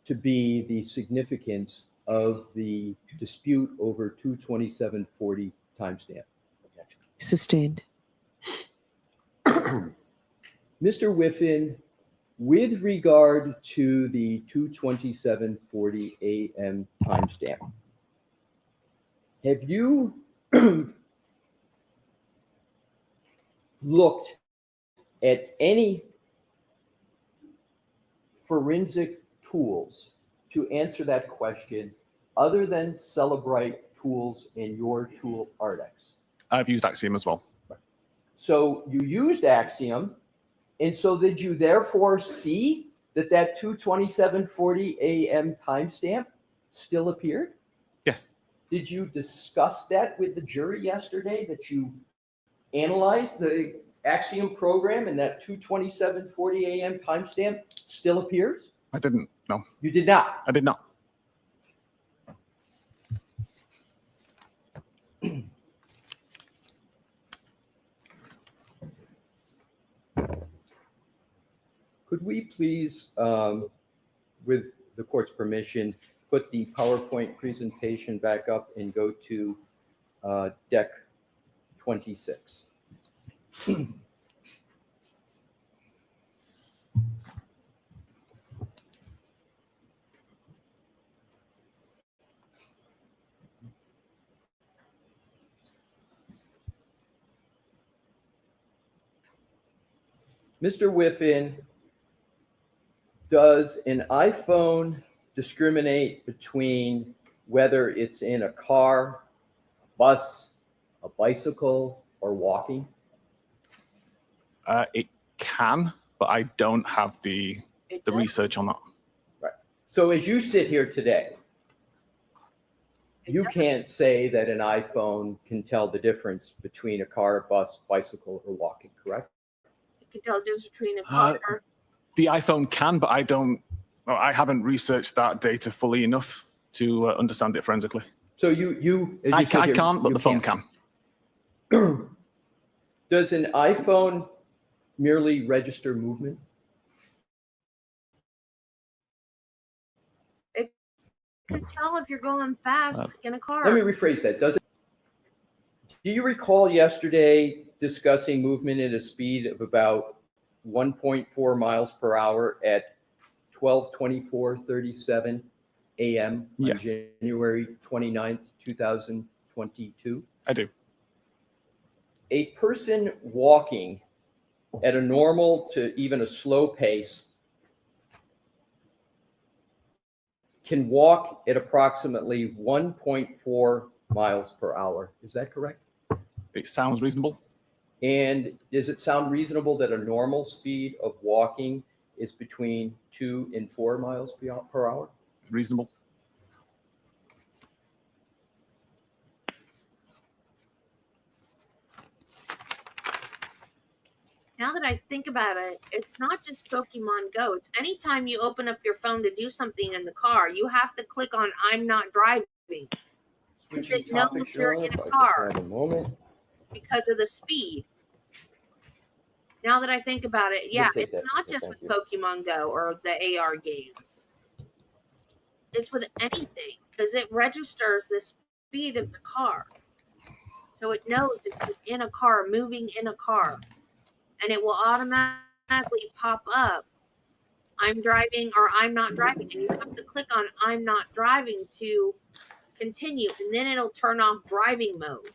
S6: to be the significance of the dispute over 22740 timestamp?
S5: Sustained.
S6: Mr. Whiffen, with regard to the 22740 a.m. timestamp, have you looked at any forensic tools to answer that question other than Celebrite tools in your tool Ardex?
S3: I've used Axiom as well.
S6: So you used Axiom, and so did you therefore see that 22740 a.m. timestamp still appeared?
S3: Yes.
S6: Did you discuss that with the jury yesterday, that you analyzed the Axiom program and that 22740 a.m. timestamp still appears?
S3: I didn't. No,
S6: You did not.
S3: I did not.
S6: Could we please, with the court's permission, put the PowerPoint presentation back up and go to deck 26? Mr. Whiffen, does an iPhone discriminate between whether it's in a car, a bus, a bicycle, or walking?
S3: It can, but I don't have the research on that.
S6: Right. So as you sit here today, you can't say that an iPhone can tell the difference between a car, bus, bicycle, or walking, correct?
S1: You can tell the difference between a car.
S3: The iPhone can, but I haven't researched that data fully enough to understand it forensically.
S6: So you as
S3: I,
S6: you said
S3: I
S6: here,
S3: can't, but
S6: you
S3: the phone can.
S6: Does an iPhone merely register movement?
S1: It could tell if you're going fast like in a car.
S6: Let me rephrase that. Do you recall yesterday discussing movement at a speed of about 1.4 miles per hour at 12:24:37 a.m. on
S3: Yes.
S6: January 29th, 2022?
S3: I do.
S6: A person walking at a normal to even a slow pace can walk at approximately 1.4 miles per hour. Is that correct?
S3: It sounds reasonable.
S6: And does it sound reasonable that a normal speed of walking is between 2 and 4 miles per hour?
S3: Reasonable.
S1: Now that I think about it, it's not just Pokemon Go. It's anytime you open up your phone to do something in the car, you have to click on I'm not driving.
S6: Switching
S1: It knows
S6: topics,
S1: you're
S6: Cheryl,
S1: in
S6: if
S1: a
S6: I could
S1: car
S6: have a moment.
S1: because of the speed. Now that I think about it, yeah,
S6: take
S1: it's
S6: that.
S1: not
S6: Okay,
S1: just
S6: thank
S1: with Pokemon Go or the AR games. It's with anything because it registers the speed of the car. So it knows it's in a car, moving in a car. And it will automatically pop up, I'm driving or I'm not driving. And you have to click on I'm not driving to continue. And then it'll turn off driving mode.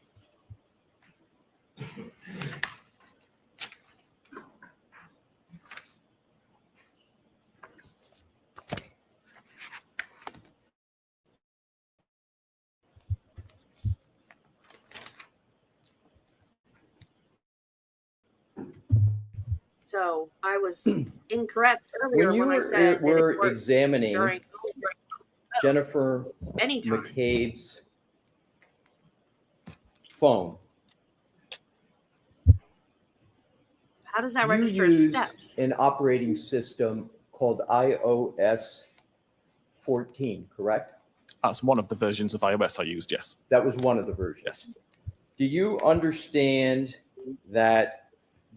S1: So I was incorrect earlier
S6: When you
S1: when I said that it
S6: were
S1: worked
S6: examining
S1: during
S6: Jennifer
S1: anytime.
S6: McCabe's phone,
S1: How does that
S6: you
S1: register as
S6: used
S1: steps?
S6: an operating system called iOS 14, correct?
S3: That's one of the versions of iOS I used, yes.
S6: That was one of the versions.
S3: Yes.
S6: Do you understand that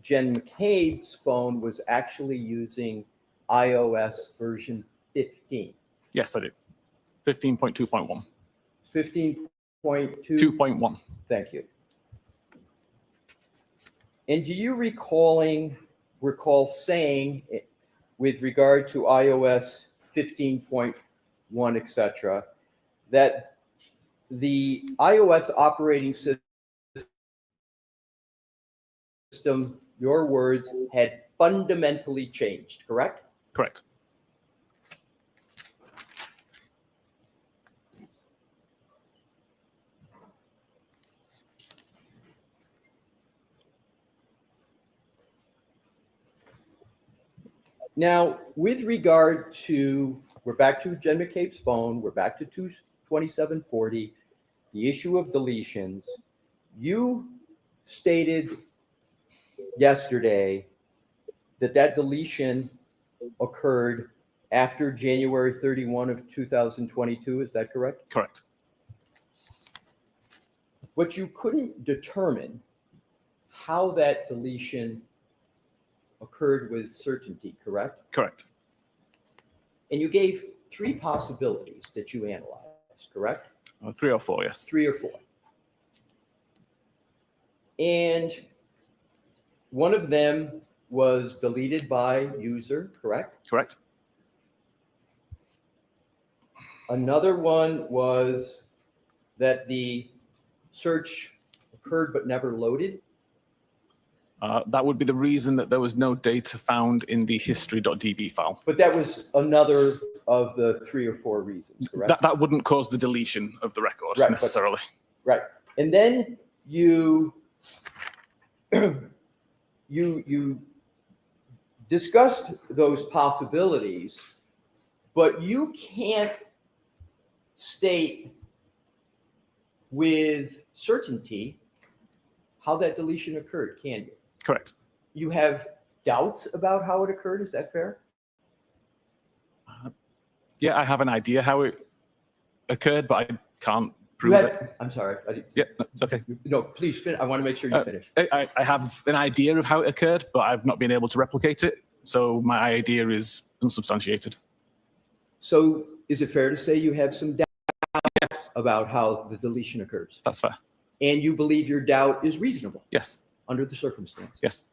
S6: Jen McCabe's phone was actually using iOS version 15?
S3: Yes, I do. 15.2.1.
S6: 15.2?
S3: 2.1.
S6: Thank you. And do you recall saying with regard to iOS 15.1, etc., that the iOS operating system, your words, had fundamentally changed, correct?
S3: Correct.
S6: Now, with regard to, we're back to Jen McCabe's phone, we're back to 2740, the issue of deletions. You stated yesterday that deletion occurred after January 31 of 2022, is that correct?
S3: Correct.
S6: But you couldn't determine how that deletion occurred with certainty, correct?
S3: Correct.
S6: And you gave 3 possibilities that you analyzed, correct?
S3: 3 or 4, yes.
S6: 3 or 4. And one of them was deleted by user, correct?
S3: Correct.
S6: Another one was that the search occurred but never loaded.
S3: That would be the reason that there was no data found in the history.db file.
S6: But that was another of the 3 or 4 reasons, correct?
S3: That wouldn't cause the deletion of the record
S6: Right,
S3: necessarily.
S6: Right. And then you you discussed those possibilities, but you can't state with certainty how that deletion occurred, can you?
S3: Correct.
S6: You have doubts about how it occurred, is that fair?
S3: Yeah, I have an idea how it occurred, but I can't
S6: You
S3: prove
S6: have,
S3: it.
S6: I'm sorry.
S3: Yeah, it's okay.
S6: No, please finish. I want to make sure you finish.
S3: I have an idea of how it occurred, but I've not been able to replicate it. So my idea is unsubstantiated.
S6: So is it fair to say you have some doubt
S3: Yes,
S6: about how the deletion occurs?
S3: that's fair.
S6: And you believe your doubt is reasonable
S3: Yes,
S6: under the circumstances?
S3: yes.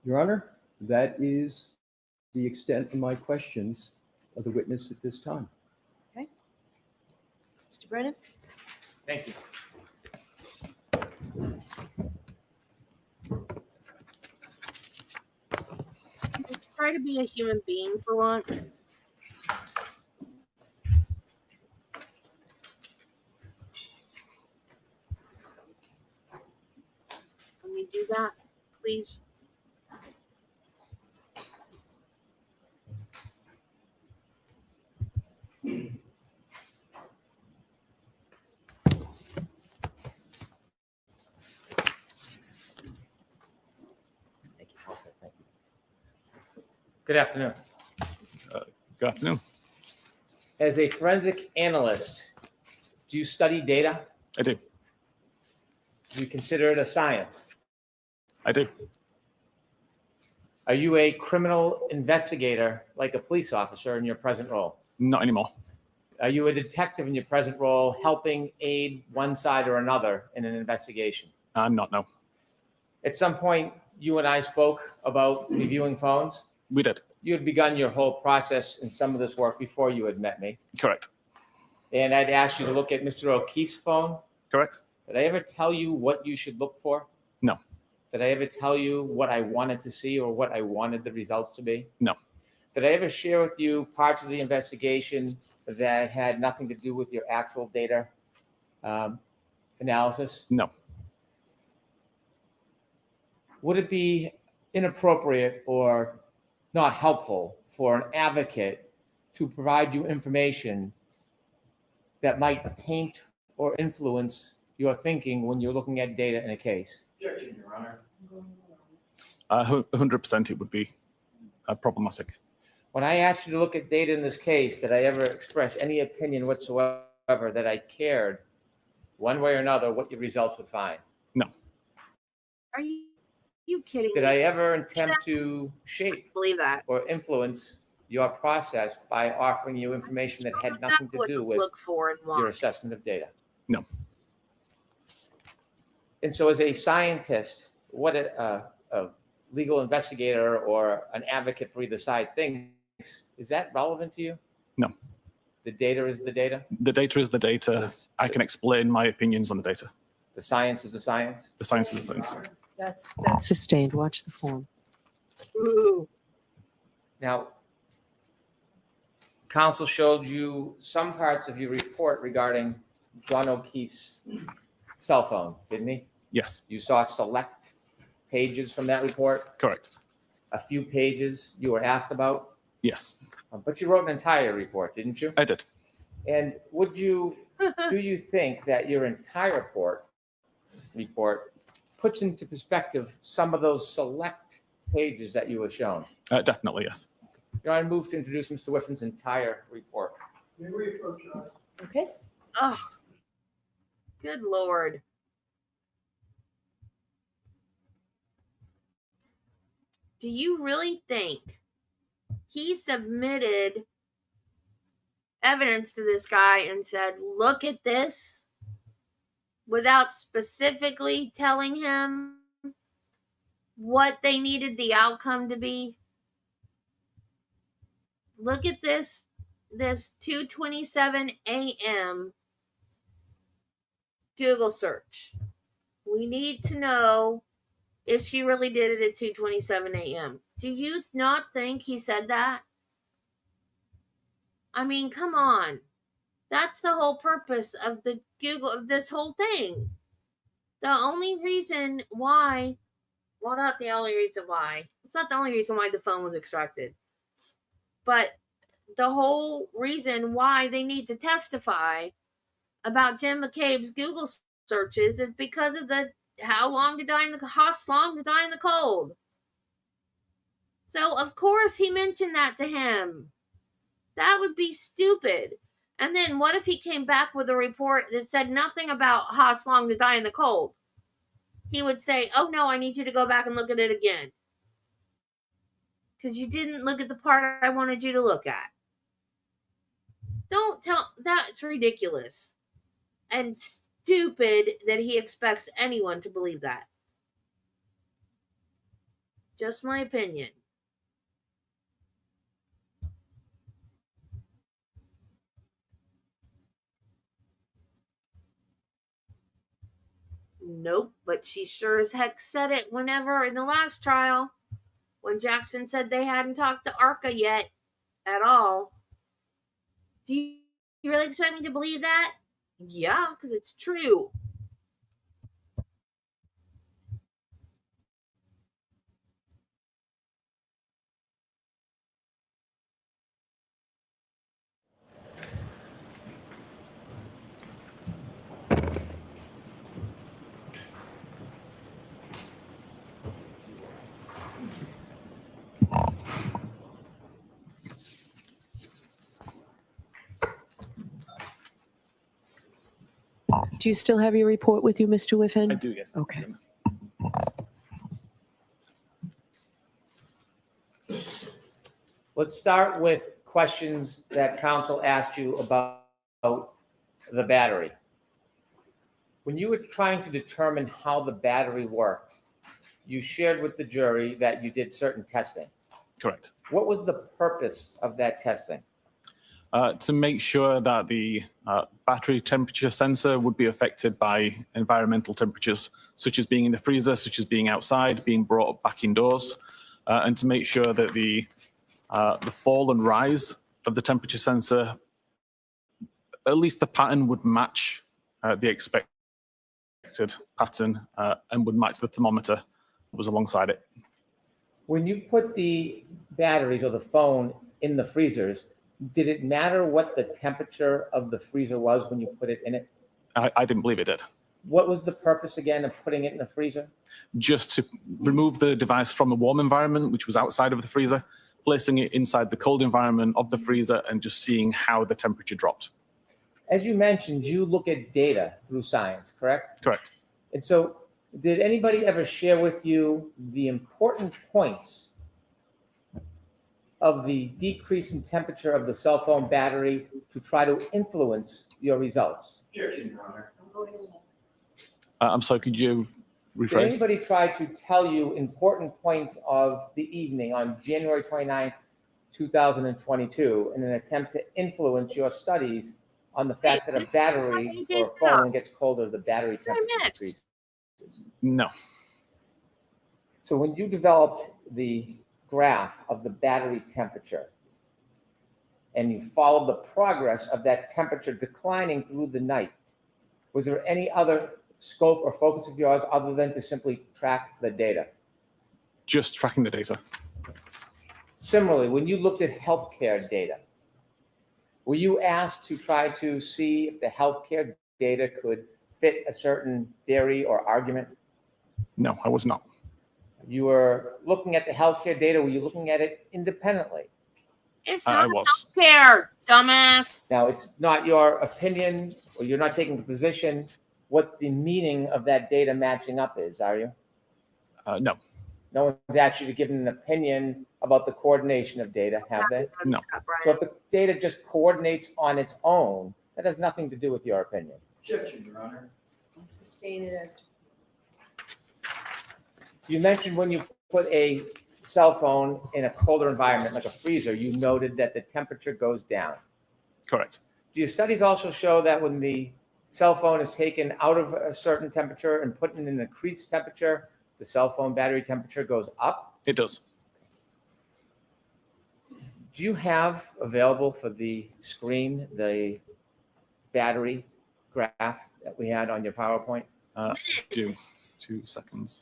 S6: Your Honor, that is the extent of my questions of the witness at this time.
S5: Mr. Brennan?
S9: Thank you.
S1: Try to be a human being for once. Let me do that, please.
S9: Thank you. Also, thank you. Good afternoon.
S3: Good afternoon.
S9: As a forensic analyst, do you study data?
S3: I do.
S9: Do you consider it a science?
S3: I do.
S9: Are you a criminal investigator like a police officer in your present role?
S3: Not anymore.
S9: Are you a detective in your present role helping aid one side or another in an investigation?
S3: I'm not, no.
S9: At some point, you and I spoke about reviewing phones.
S3: We did.
S9: You had begun your whole process in some of this work before you had met me.
S3: Correct.
S9: And I'd asked you to look at Mr. O'Keefe's phone.
S3: Correct.
S9: Did I ever tell you what you should look for?
S3: No.
S9: Did I ever tell you what I wanted to see or what I wanted the results to be?
S3: No.
S9: Did I ever share with you parts of the investigation that had nothing to do with your actual data analysis?
S3: No.
S9: Would it be inappropriate or not helpful for an advocate to provide you information that might taint or influence your thinking when you're looking at data in a case?
S6: Objection, Your Honor.
S3: 100% it would be problematic.
S9: When I asked you to look at data in this case, did I ever express any opinion whatsoever that I cared one way or another what your results would find?
S3: No.
S1: Are you kidding
S9: Did
S1: me?
S9: I ever attempt to shape
S1: Believe that.
S9: or influence your process by offering you information that had
S1: That's
S9: nothing to
S1: what
S9: do with
S1: look for and
S9: your
S1: why.
S9: assessment of data?
S3: No.
S9: And so as a scientist, what a legal investigator or an advocate for either side thinks, is that relevant to you?
S3: No.
S9: The data is the data?
S3: The data is the data. I can explain my opinions on the data.
S9: The science is the science?
S3: The science is the science.
S5: That's sustained. Watch the form.
S1: Ooh.
S9: Now, counsel showed you some parts of your report regarding John O'Keefe's cell phone, didn't he?
S3: Yes.
S9: You saw select pages from that report,
S3: Correct.
S9: a few pages you were asked about,
S3: Yes.
S9: but you wrote an entire report, didn't you?
S3: I did.
S9: And do you think that your entire report puts into perspective some of those select pages that you were shown?
S3: Definitely, yes.
S9: Your Honor, I move to introduce Mr. Whiffen's entire report.
S5: Okay.
S1: Oh, good Lord. Do you really think he submitted evidence to this guy and said, look at this, without specifically telling him what they needed the outcome to be? Look at this 2:27 a.m. Google search. We need to know if she really did it at 2:27 a.m. Do you not think he said that? I mean, come on. That's the whole purpose of the Google of this whole thing. The only reason why, well, not the only reason why. It's not the only reason why the phone was extracted, but the whole reason why they need to testify about Jim McCabe's Google searches is because of the how long to die in the cold. So of course he mentioned that to him. That would be stupid. And then what if he came back with a report that said nothing about Haas long to die in the cold? He would say, "Oh no, I need you to go back and look at it again. Because you didn't look at the part I wanted you to look at." Don't tell that's ridiculous. And stupid that he expects anyone to believe that. Just my opinion. Nope, but she sure as heck said it whenever in the last trial when Jackson said they hadn't talked to Arca yet at all. Do you really expect me to believe that? Yeah, because it's true.
S5: Do you still have your report with you, Mr. Whiffen?
S3: I do, yes.
S5: Okay.
S9: Let's start with questions that counsel asked you about the battery. When you were trying to determine how the battery worked, you shared with the jury that you did certain testing.
S3: Correct.
S9: What was the purpose of that testing?
S3: To make sure that the battery temperature sensor would be affected by environmental temperatures, such as being in the freezer, such as being outside, being brought back indoors, and to make sure that the fall and rise of the temperature sensor, at least the pattern would match the expected pattern and would match the thermometer that was alongside it.
S9: When you put the batteries or the phone in the freezers, did it matter what the temperature of the freezer was when you put it in it?
S3: I didn't believe it did.
S9: What was the purpose again of putting it in the freezer?
S3: Just to remove the device from the warm environment, which was outside of the freezer, placing it inside the cold environment of the freezer and just seeing how the temperature dropped.
S9: As you mentioned, you look at data through science, correct?
S3: Correct.
S9: And so did anybody ever share with you the important points of the decrease in temperature of the cell phone battery to try to influence your results?
S4: Objection, Your Honor.
S3: I'm sorry, could you
S9: Did
S3: rephrase?
S9: anybody try to tell you important points of the evening on January 29th, 2022 in an attempt to influence your studies on the fact that a battery or a phone, when it gets colder, the battery temperature decreases?
S3: No.
S9: So when you developed the graph of the battery temperature and you followed the progress of that temperature declining through the night, was there any other scope or focus of yours other than to simply track the data?
S3: Just tracking the data.
S9: Similarly, when you looked at healthcare data, were you asked to try to see if the healthcare data could fit a certain theory or argument?
S3: No, I was not.
S9: You were looking at the healthcare data. Were you looking at it independently?
S1: It's
S3: I
S1: not
S3: was.
S1: healthcare, dumbass.
S9: Now, it's not your opinion, or you're not taking the position what the meaning of that data matching up is, are you?
S3: No.
S9: No one's asked you to give an opinion about the coordination of data, have they?
S3: No.
S9: So if the data just coordinates on its own, that has nothing to do with your opinion.
S4: Objection, Your Honor.
S2: I'm sustained as to.
S9: You mentioned when you put a cell phone in a colder environment, like a freezer, you noted that the temperature goes down.
S3: Correct.
S9: Do your studies also show that when the cell phone is taken out of a certain temperature and put in an increased temperature, the cell phone battery temperature goes up?
S3: It does.
S9: Do you have available for the screen the battery graph that we had on your PowerPoint?
S3: Do 2 seconds.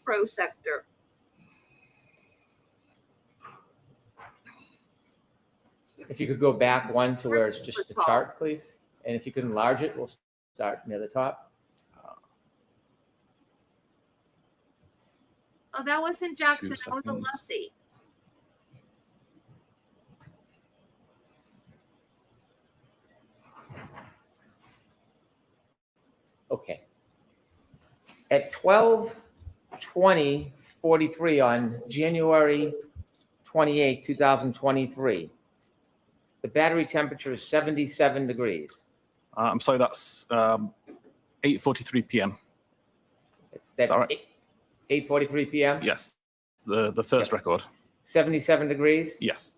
S1: Pro sector.
S9: If you could go back one to where it's just the chart, please. And if you could enlarge it, we'll start near the top.
S1: Oh, that wasn't Jackson.
S3: 2
S1: That was
S3: seconds.
S1: Alessi.
S9: Okay. At 12:20:43 on January 28, 2023, the battery temperature is 77 degrees.
S3: I'm sorry, that's 8:43 p.m.
S9: That's
S3: all right?
S9: 8:43 p.m.?
S3: Yes, the first
S9: Yep.
S3: record.
S9: 77 degrees?
S3: Yes.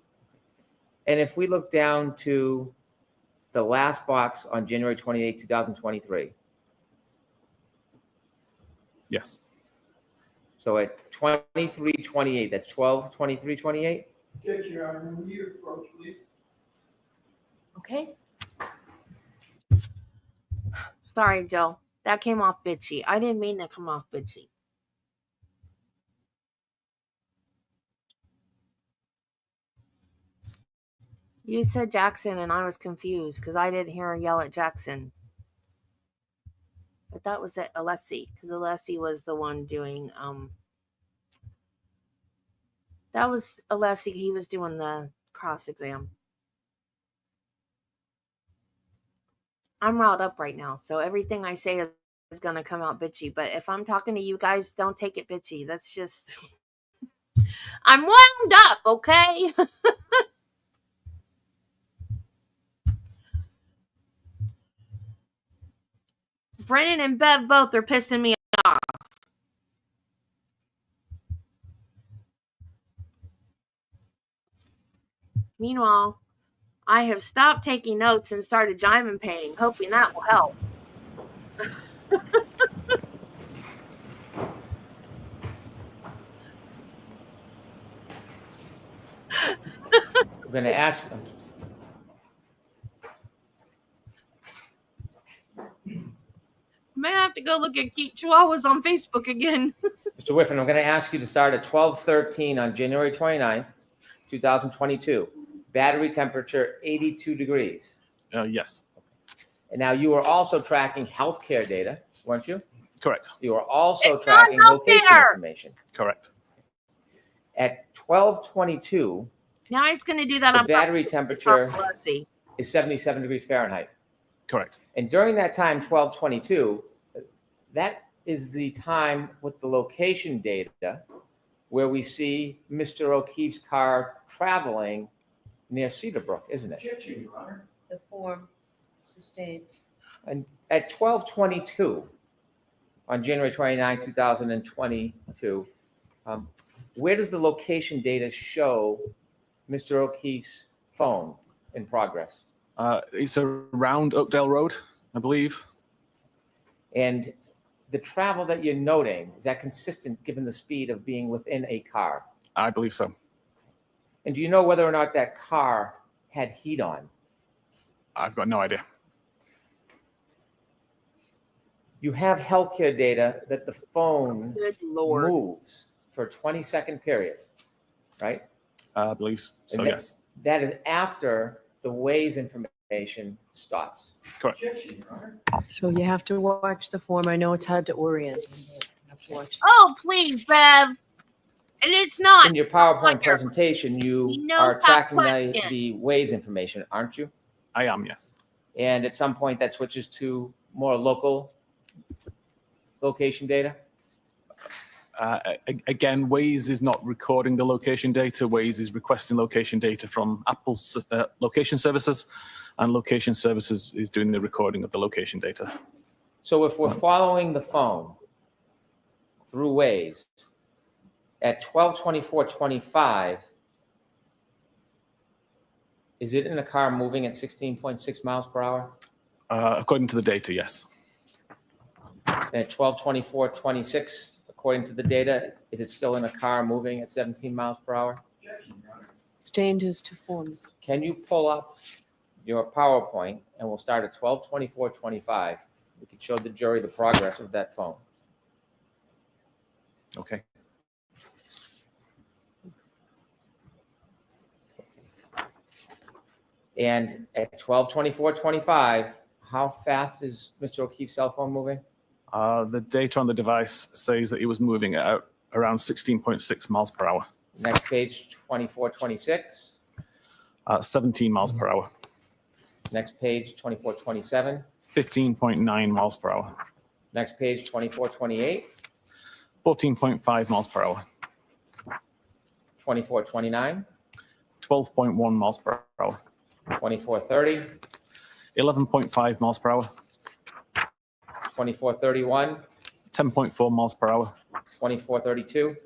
S9: And if we look down to the last box on January 28, 2023,
S3: Yes.
S9: so at 23:28, that's 12:23:28?
S4: Objection, Your Honor. Move your approach, please.
S5: Okay.
S1: Sorry, Jill. That came off bitchy. I didn't mean to come off bitchy. You said Jackson, and I was confused because I didn't hear her yell at Jackson. But that was at Alessi, because Alessi was the one doing that was Alessi. He was doing the cross exam. I'm riled up right now, so everything I say is gonna come out bitchy. But if I'm talking to you guys, don't take it bitchy. That's just I'm wound up, okay? Brennan and Bev both are pissing me off. Meanwhile, I have stopped taking notes and started diamond painting, hoping that will help.
S9: I'm going to ask them.
S1: May have to go look at cute chihuahuas on Facebook again.
S9: Mr. Whiffen, I'm going to ask you to start at 12:13 on January 29th, 2022. Battery temperature 82 degrees.
S3: Yes.
S9: And now you are also tracking healthcare data, weren't you?
S3: Correct.
S9: You are also
S1: It's not
S9: tracking location
S1: healthcare.
S9: information.
S3: Correct.
S9: At 12:22,
S1: Now he's going to do that
S9: the
S1: on
S9: battery temperature
S1: Alessi.
S9: is 77 degrees Fahrenheit.
S3: Correct.
S9: And during that time, 12:22, that is the time with the location data where we see Mr. O'Keefe's car traveling near Cedarbrook, isn't it?
S4: Objection, Your Honor.
S5: The form sustained.
S9: And at 12:22 on January 29, 2022, where does the location data show Mr. O'Keefe's phone in progress?
S3: It's around Oakdale Road, I believe.
S9: And the travel that you're noting, is that consistent given the speed of being within a car?
S3: I believe so.
S9: And do you know whether or not that car had heat on?
S3: I've got no idea.
S9: You have healthcare data that the phone
S1: Good Lord.
S9: moves for a 20-second period, right?
S3: I believe so,
S9: And that-
S3: yes.
S9: That is after the Waze information stops.
S3: Correct.
S4: Objection, Your Honor.
S5: So you have to watch the form. I know it's hard to orient. You have to watch.
S1: Oh, please, Bev. And it's not.
S9: In your
S1: It's on
S9: PowerPoint
S1: your-
S9: presentation,
S1: He
S9: you
S1: knows
S9: are
S1: that
S9: tracking
S1: question.
S9: the Waze information, aren't you?
S3: I am, yes.
S9: And at some point that switches to more local location data?
S3: Again, Waze is not recording the location data. Waze is requesting location data from Apple's location services, and location services is doing the recording of the location data.
S9: So if we're following the phone through Waze at 12:24:25, is it in a car moving at 16.6 miles per hour?
S3: According to the data, yes.
S9: And at 12:24:26, according to the data, is it still in a car moving at 17 miles per hour?
S5: Sustained is to form.
S9: Can you pull up your PowerPoint and we'll start at 12:24:25. We can show the jury the progress of that phone.
S3: Okay.
S9: And at 12:24:25, how fast is Mr. O'Keefe's cell phone moving?
S3: The data on the device says that it was moving at around 16.6 miles per hour.
S9: Next page, 24:26.
S3: 17 miles per hour.
S9: Next page, 24:27.
S3: 15.9 miles per hour.
S9: Next page, 24:28.
S3: 14.5 miles per hour.
S9: 24:29.
S3: 12.1 miles per hour.
S9: 24:30.
S3: 11.5 miles per hour.
S9: 24:31.
S3: 10.4 miles per hour.
S9: 24:32.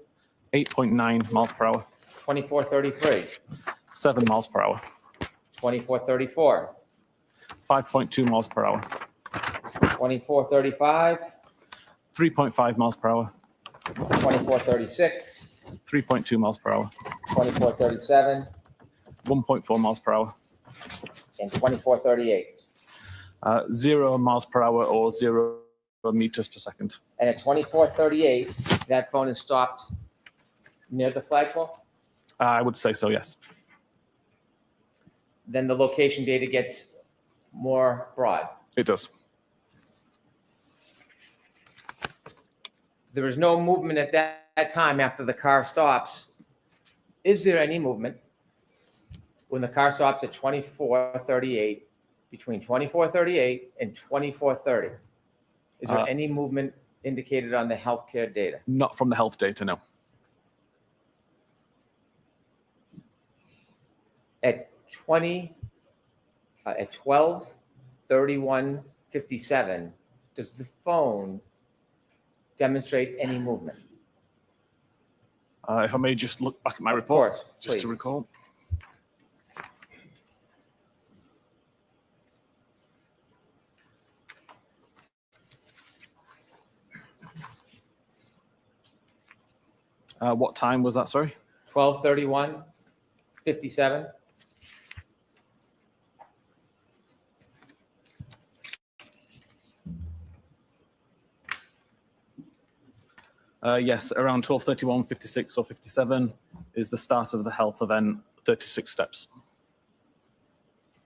S3: 8.9 miles per hour.
S9: 24:33.
S3: 7 miles per hour.
S9: 24:34.
S3: 5.2 miles per hour.
S9: 24:35.
S3: 3.5 miles per hour.
S9: 24:36.
S3: 3.2 miles per hour.
S9: 24:37.
S3: 1.4 miles per hour.
S9: And 24:38.
S3: 0 miles per hour or 0 meters per second.
S9: And at 24:38, that phone is stopped near the flagpole.
S3: I would say so, yes.
S9: Then the location data gets more broad.
S3: It does.
S9: There is no movement at that time after the car stops. Is there any movement when the car stops at 24:38, between 24:38 and 24:30? Is there any movement indicated on the healthcare data?
S3: Not from the health data, no.
S9: At 12:31:57, does the phone demonstrate any movement?
S3: If I may just look back at my
S9: Of
S3: report,
S9: course,
S3: just
S9: please.
S3: to recall. What time was that, sorry?
S9: 12:31:57.
S3: Yes, around 12:31, 56 or 57 is the start of the health event, 36 steps.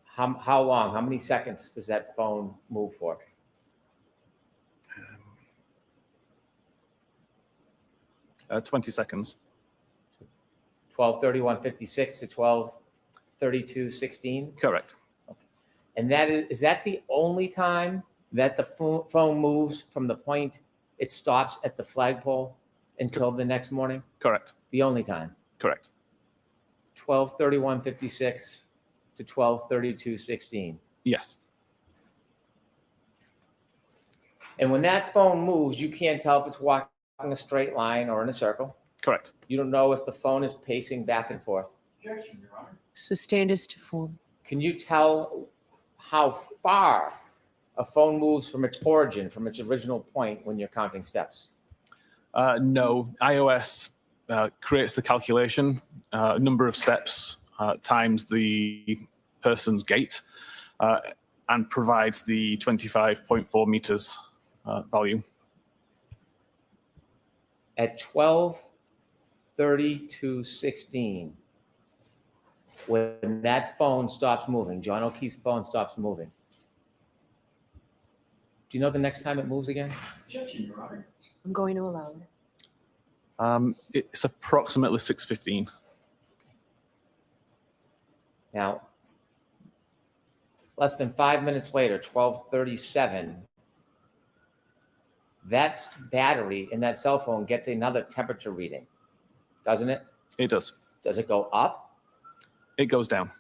S9: How long? How many seconds does that phone move for?
S3: 20 seconds.
S9: 12:31:56 to 12:32:16.
S3: Correct.
S9: And is that the only time that the phone moves from the point it stops at the flagpole until the next morning?
S3: Correct.
S9: The only time.
S3: Correct.
S9: 12:31:56 to 12:32:16.
S3: Yes.
S9: And when that phone moves, you can't tell if it's walking a straight line or in a circle.
S3: Correct.
S9: You don't know if the phone is pacing back and forth.
S5: Sustained is to form.
S9: Can you tell how far a phone moves from its origin, from its original point when you're counting steps?
S3: No, iOS creates the calculation, number of steps times the person's gait, and provides the 25.4 meters value.
S9: At 12:32:16, when that phone stops moving, John O'Keefe's phone stops moving, do you know the next time it moves again?
S5: I'm going to allow it.
S3: It's approximately 6:15.
S9: Now, less than 5 minutes later, 12:37, that battery in that cell phone gets another temperature reading, doesn't it?
S3: It does.
S9: Does it go up?
S3: It goes down.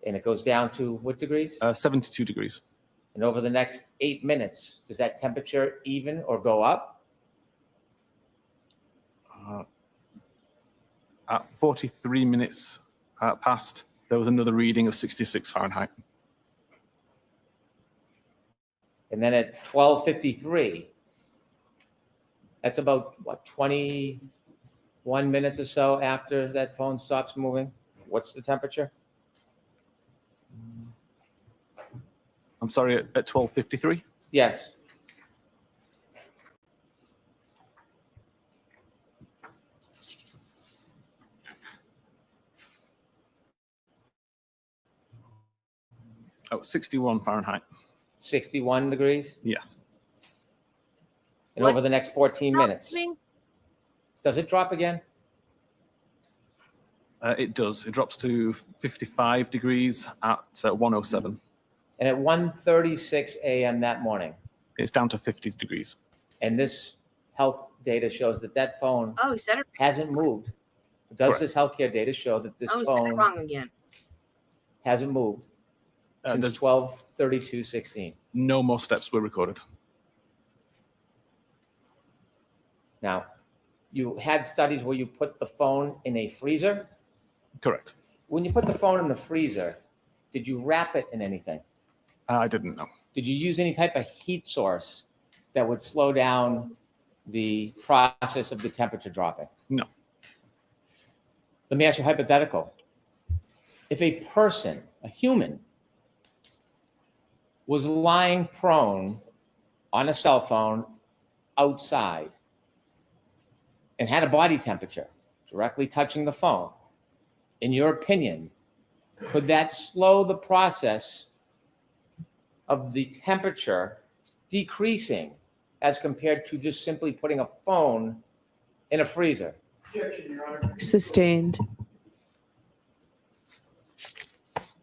S9: And it goes down to what degrees?
S3: 72 degrees.
S9: And over the next 8 minutes, does that temperature even or go up?
S3: At 43 minutes past, there was another reading of 66 Fahrenheit.
S9: And then at 12:53, that's about, what, 21 minutes or so after that phone stops moving? What's the temperature?
S3: I'm sorry, at 12:53?
S9: Yes.
S3: Oh, 61 Fahrenheit.
S9: 61 degrees?
S3: Yes.
S9: And
S1: What?
S9: over the next 14 minutes.
S1: Dropping?
S9: Does it drop again?
S3: It does. It drops to 55 degrees at 1:07.
S9: And at 1:36 a.m. that morning,
S3: It's down to 50 degrees.
S9: and this health data shows that that phone
S1: Oh, he said it.
S9: hasn't moved. Does
S3: Correct.
S9: this healthcare data show that this
S1: Oh, he said it
S9: phone
S1: wrong again.
S9: hasn't moved since
S3: There's
S9: 12/32/16?
S3: no more steps were recorded.
S9: Now, you had studies where you put the phone in a freezer.
S3: Correct.
S9: When you put the phone in the freezer, did you wrap it in anything?
S3: I didn't know.
S9: Did you use any type of heat source that would slow down the process of the temperature dropping?
S3: No.
S9: Let me ask you a hypothetical. If a person, a human, was lying prone on a cell phone outside and had a body temperature directly touching the phone, in your opinion, could that slow the process of the temperature decreasing as compared to just simply putting a phone in a freezer?
S4: Objection, Your Honor.
S5: Sustained.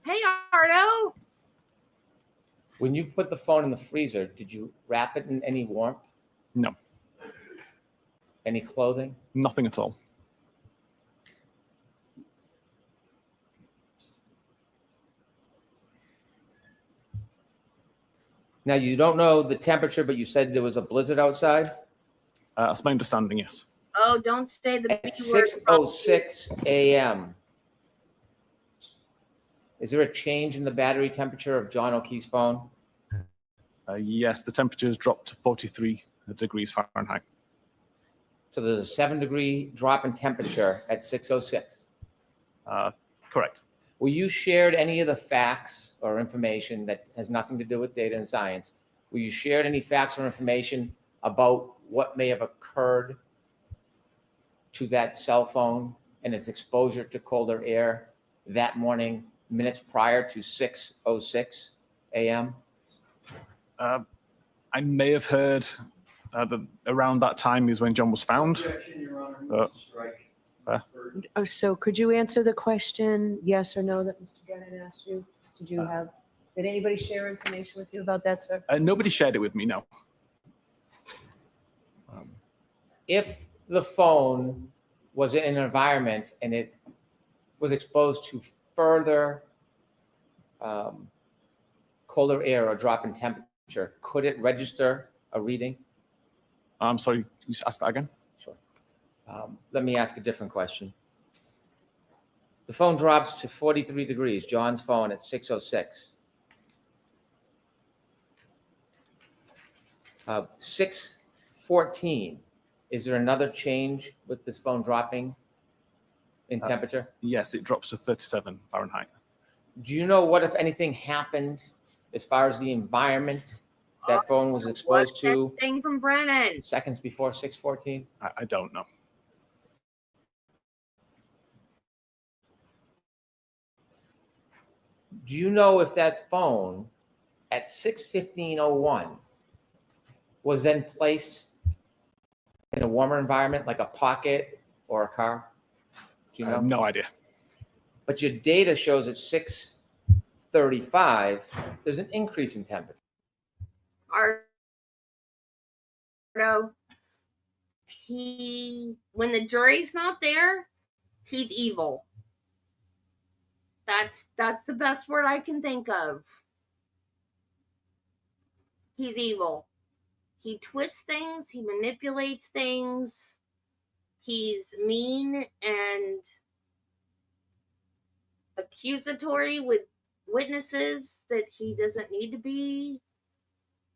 S1: Hey, Ardo.
S9: When you put the phone in the freezer, did you wrap it in any warmth?
S3: No.
S9: Any clothing?
S3: Nothing at all.
S9: Now, you don't know the temperature, but you said there was a blizzard outside?
S3: That's my understanding, yes.
S1: Oh, don't say the
S9: At
S1: B word.
S9: 6:06 a.m., is there a change in the battery temperature of John O'Keefe's phone?
S3: Yes, the temperature has dropped to 43 degrees Fahrenheit.
S9: So there's a 7-degree drop in temperature at 6:06.
S3: Correct.
S9: Were you shared any of the facts or information that has nothing to do with data and science? Were you shared any facts or information about what may have occurred to that cell phone and its exposure to colder air that morning, minutes prior to 6:06 a.m.?
S3: I may have heard that around that time is when John was found.
S4: Objection, Your Honor.
S3: Uh,
S4: Strike.
S5: Oh, so could you answer the question, yes or no, that Mr. Brennan asked you? Did anybody share information with you about that, sir?
S3: Nobody shared it with me, no.
S9: If the phone was in an environment and it was exposed to further colder air or drop in temperature, could it register a reading?
S3: I'm sorry, can you ask that again?
S9: Sure. Let me ask a different question. The phone drops to 43 degrees, John's phone at 6:06. 6:14, is there another change with this phone dropping in temperature?
S3: Yes, it drops to 37 Fahrenheit.
S9: Do you know what, if anything, happened as far as the environment that phone was exposed to
S1: Thing from Brennan.
S9: seconds before 6:14?
S3: I don't know.
S9: Do you know if that phone at 6:15:01 was then placed in a warmer environment like a pocket or a car? Do you
S3: I
S9: know?
S3: have no idea.
S9: But your data shows at 6:35, there's an increase in temperature.
S1: Ardo. When the jury's not there, he's evil. That's the best word I can think of. He's evil. He twists things, he manipulates things. He's mean and accusatory with witnesses that he doesn't need to be.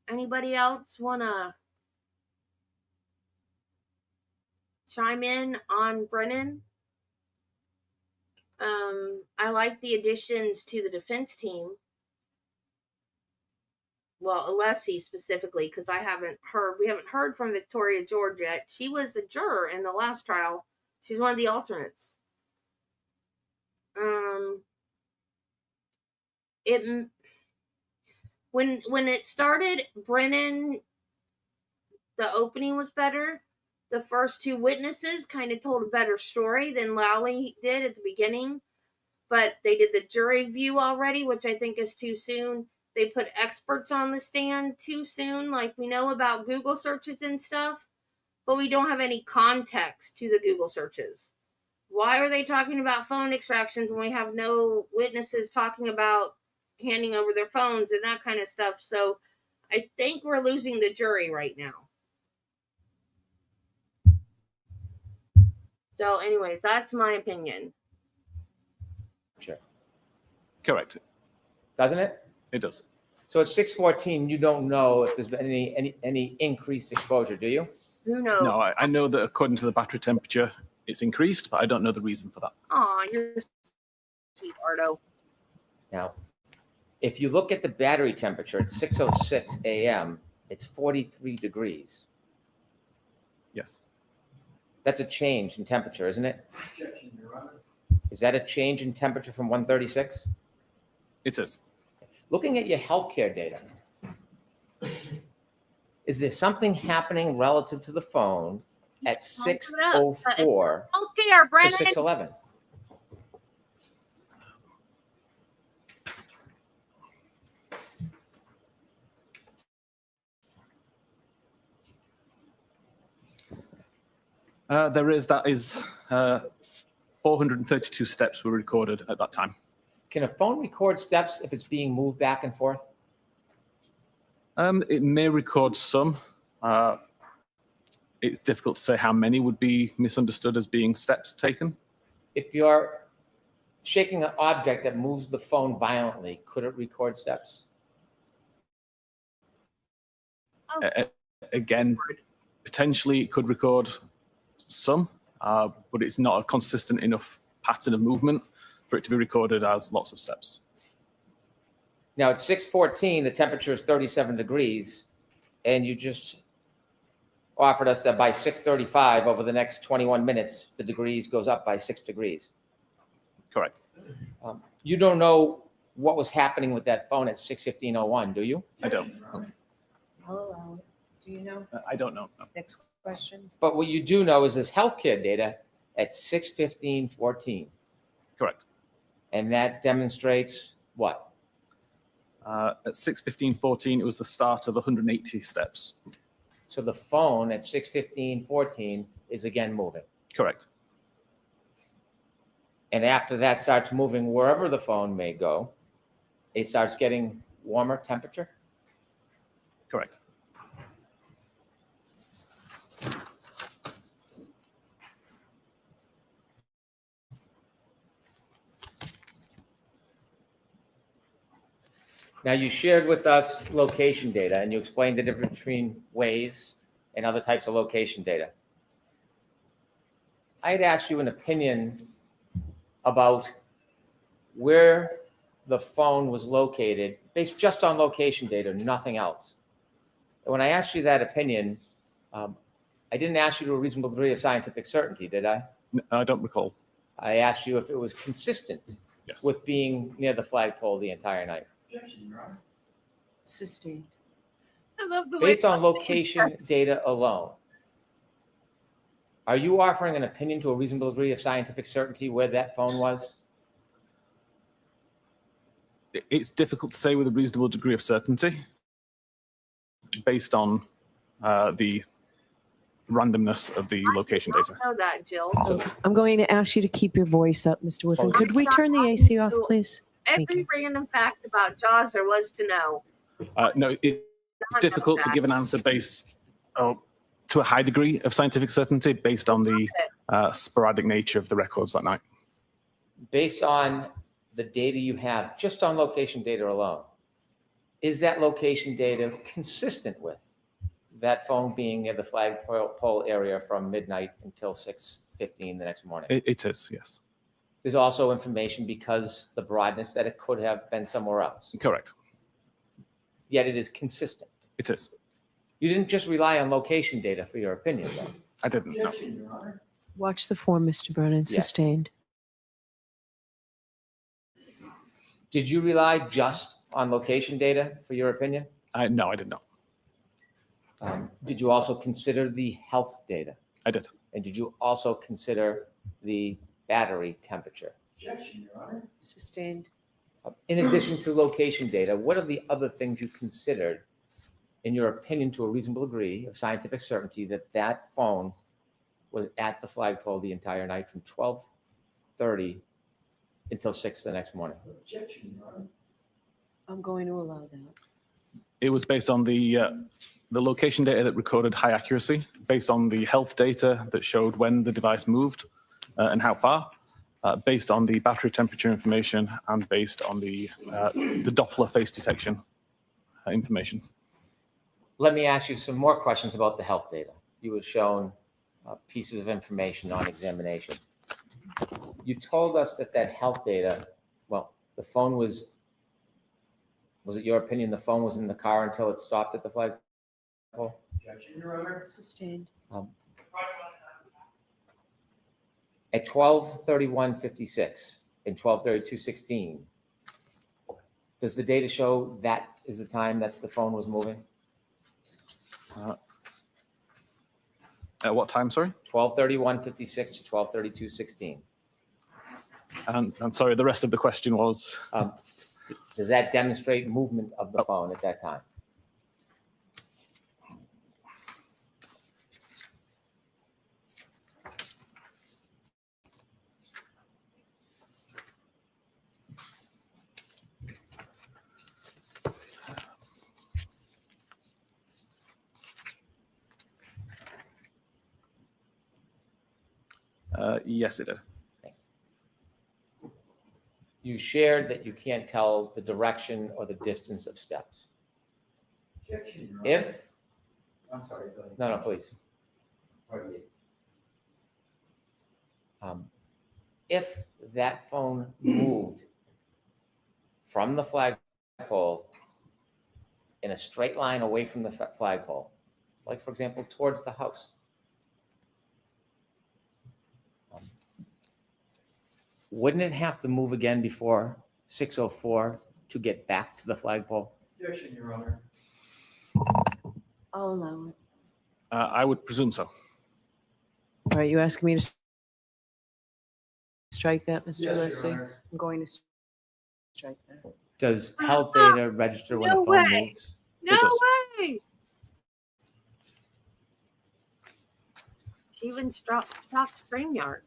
S1: Anybody else want to chime in on Brennan? I like the additions to the defense team. Well, Alessi specifically, because we haven't heard from Victoria George yet. She was a juror in the last trial. She's one of the alternates. When it started, Brennan, the opening was better. The first two witnesses kind of told a better story than Lally did at the beginning, but they did the jury view already, which I think is too soon. They put experts on the stand too soon, like we know about Google searches and stuff, but we don't have any context to the Google searches. Why are they talking about phone extractions when we have no witnesses talking about handing over their phones and that kind of stuff? So I think we're losing the jury right now. So anyways, that's my opinion.
S9: Sure.
S3: Correct.
S9: Doesn't it?
S3: It does.
S9: So at 6:14, you don't know if there's been any increased exposure, do you?
S1: Who knows?
S3: No, I know that according to the battery temperature, it's increased, but I don't know the reason for that.
S1: Aw, you're sweet, Ardo.
S9: Now, if you look at the battery temperature at 6:06 a.m., it's 43 degrees.
S3: Yes.
S9: That's a change in temperature, isn't it? Is that a change in temperature from 136?
S3: It is.
S9: Looking at your healthcare data, is there something happening relative to the phone at 6:04
S1: Okay,
S9: to
S1: Brennan.
S9: 6:11?
S3: That is 432 steps were recorded at that time.
S9: Can a phone record steps if it's being moved back and forth?
S3: It may record some. It's difficult to say how many would be misunderstood as being steps taken.
S9: If you're shaking an object that moves the phone violently, could it record steps?
S3: Again, potentially it could record some, but it's not a consistent enough pattern of movement for it to be recorded as lots of steps.
S9: Now at 6:14, the temperature is 37 degrees, and you just offered us that by 6:35, over the next 21 minutes, the degrees goes up by 6 degrees.
S3: Correct.
S9: You don't know what was happening with that phone at 6:15:01, do you?
S3: I don't.
S5: I'll allow it. Do you know?
S3: I don't know. No.
S5: Next question.
S9: But what you do know is this healthcare data at 6:15:14,
S3: Correct.
S9: and that demonstrates what?
S3: At 6:15:14, it was the start of 180 steps.
S9: So the phone at 6:15:14 is again moving.
S3: Correct.
S9: And after that starts moving wherever the phone may go, it starts getting warmer temperature.
S3: Correct.
S9: Now, you shared with us location data, and you explained the difference between Waze and other types of location data. I'd ask you an opinion about where the phone was located based just on location data, nothing else. And when I asked you that opinion, I didn't ask you to a reasonable degree of scientific certainty, did I?
S3: I don't recall.
S9: I asked you if it was consistent
S3: Yes.
S9: with being near the flagpole the entire night.
S5: Sustained.
S1: I love the way
S9: Based on
S1: Foxy
S9: location
S1: works.
S9: data alone, are you offering an opinion to a reasonable degree of scientific certainty where that phone was?
S3: It's difficult to say with a reasonable degree of certainty based on the randomness of the location
S1: I
S3: data.
S1: don't know that, Jill.
S5: I'm going to ask you to keep your voice up, Mr. Whiffen.
S9: Oh,
S5: Could we turn the AC off, please? Thank
S1: Every
S5: you.
S1: random fact about Jaws there was to know.
S3: No, it's difficult to give an answer based to a high degree of scientific certainty based on the sporadic nature of the records that night.
S9: Based on the data you have, just on location data alone, is that location data consistent with that phone being near the flagpole area from midnight until 6:15 the next morning?
S3: It is, yes.
S9: There's also information because the broadness that it could have been somewhere else.
S3: Correct.
S9: Yet it is consistent.
S3: It is.
S9: You didn't just rely on location data for your opinion, though.
S3: I didn't. No.
S4: Objection, Your Honor.
S5: Watch the form, Mr. Brennan.
S9: Yeah.
S5: Sustained.
S9: Did you rely just on location data for your opinion?
S3: No, I did not.
S9: Did you also consider the health data?
S3: I did.
S9: And did you also consider the battery temperature?
S4: Objection, Your Honor.
S5: Sustained.
S9: In addition to location data, what are the other things you considered, in your opinion, to a reasonable degree of scientific certainty, that that phone was at the flagpole the entire night from 12:30 until 6 the next morning?
S4: Objection, Your Honor.
S5: I'm going to allow that.
S3: It was based on the location data that recorded high accuracy, based on the health data that showed when the device moved and how far, based on the battery temperature information, and based on the Doppler face detection information.
S9: Let me ask you some more questions about the health data. You were shown pieces of information on examination. You told us that health data, well, the phone was it your opinion the phone was in the car until it stopped at the flagpole?
S4: Objection, Your Honor.
S5: Sustained.
S9: At 12:31:56 and 12:32:16, does the data show that is the time that the phone was moving?
S3: At what time, sorry?
S9: 12:31:56 to 12:32:16.
S3: And sorry, the rest of the question was?
S9: Does that demonstrate movement of the phone at that time?
S3: Yes, it did.
S9: You shared that you can't tell the direction or the distance of steps.
S4: Objection, Your Honor.
S9: If,
S4: I'm sorry, go ahead.
S9: no, please.
S4: Pardon me.
S9: If that phone moved from the flagpole in a straight line away from the flagpole, like for example, towards the house, wouldn't it have to move again before 6:04 to get back to the flagpole?
S4: Objection, Your Honor.
S5: I'll allow it.
S3: I would presume so.
S5: All right, you asking me to strike that, Mr.
S4: Yes, Your
S5: Leslie?
S4: Honor.
S5: I'm going to strike that.
S9: Does health data register when
S1: No
S9: a phone
S1: way.
S9: moves?
S1: No
S3: It does.
S1: way. She even talked StreamYard.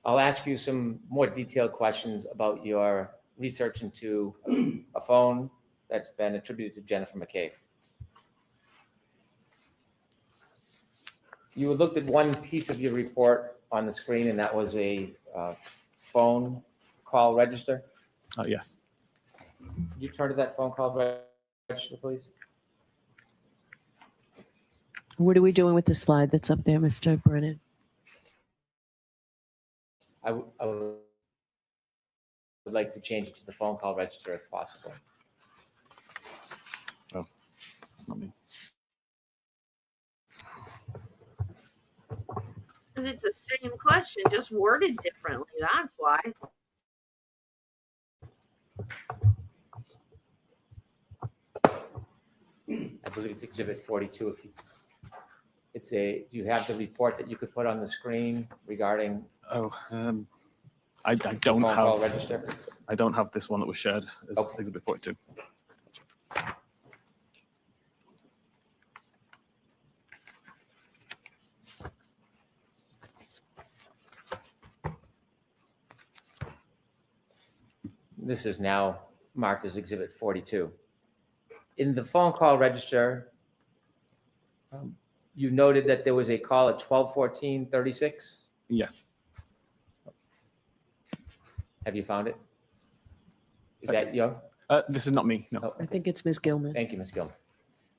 S9: I'll ask you some more detailed questions about your research into a phone that's been attributed to Jennifer McCabe. You had looked at one piece of your report on the screen, and that was a phone call register.
S3: Yes.
S9: Could you turn to that phone call register, please?
S5: What are we doing with the slide that's up there, Mr. Brennan?
S9: I would like to change it to the phone call register if possible.
S3: Oh, that's not me.
S1: Because it's the same question, just worded differently. That's why.
S9: I believe it's Exhibit 42. If you, do you have the report that you could put on the screen regarding
S3: Oh, I
S9: the
S3: don't
S9: phone call
S3: have.
S9: register?
S3: I don't have this one that was shared as
S9: Okay.
S3: Exhibit 42.
S9: This is now marked as Exhibit 42. In the phone call register, you noted that there was a call at 12:14:36.
S3: Yes.
S9: Have you found it? Is that you?
S3: This is not me, no.
S9: Oh,
S5: I think it's Ms. Gilman.
S9: thank you, Ms. Gilman.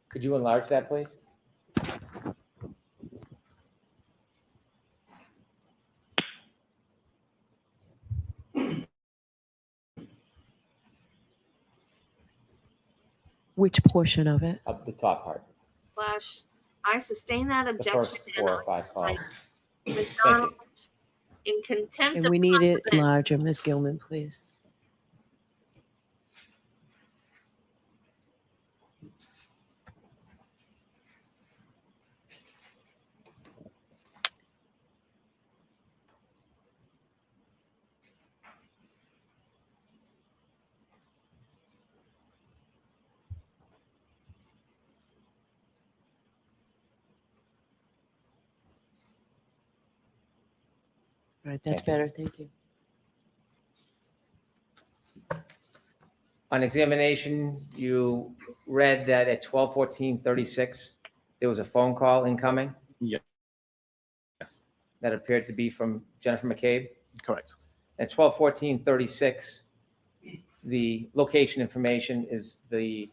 S9: Could you enlarge that, please?
S5: Which portion of it?
S9: Up the top part,
S1: Slash, I sustain that
S9: the
S1: objection
S9: first
S1: and
S9: 4 or 5 calls. Thank you.
S1: McDonald's in contempt
S5: And
S1: of
S5: we need it
S1: confidence.
S5: larger, Ms. Gilman, please. All right, that's
S9: Thank you.
S5: better. Thank you.
S9: On examination, you read that at 12:14:36, there was a phone call incoming
S3: Yeah. Yes,
S9: that appeared to be from Jennifer McCabe.
S3: correct.
S9: At 12:14:36, the location information is the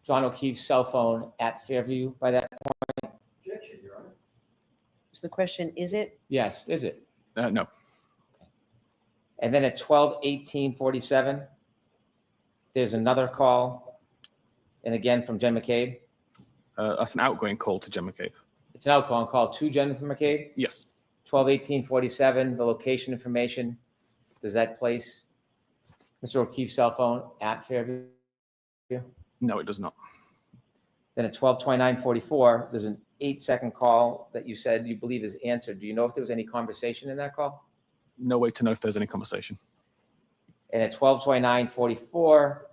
S9: John O'Keefe's cell phone at Fairview by that.
S6: Objection, Your Honor.
S5: So the question, is it?
S9: Yes, is it?
S3: No,
S9: And then at 12:18:47, there's another call, and again from Jen McCabe.
S3: that's an outgoing call to Jen McCabe.
S9: It's an outgoing call to Jennifer McCabe.
S3: Yes,
S9: 12:18:47, the location information, does that place Mr. O'Keefe's cell phone at Fairview?
S3: no, it does not.
S9: Then at 12:29:44, there's an 8-second call that you said you believe is answered. Do you know if there was any conversation in that call?
S3: No way to know if there's any conversation.
S9: And at 12:29:44,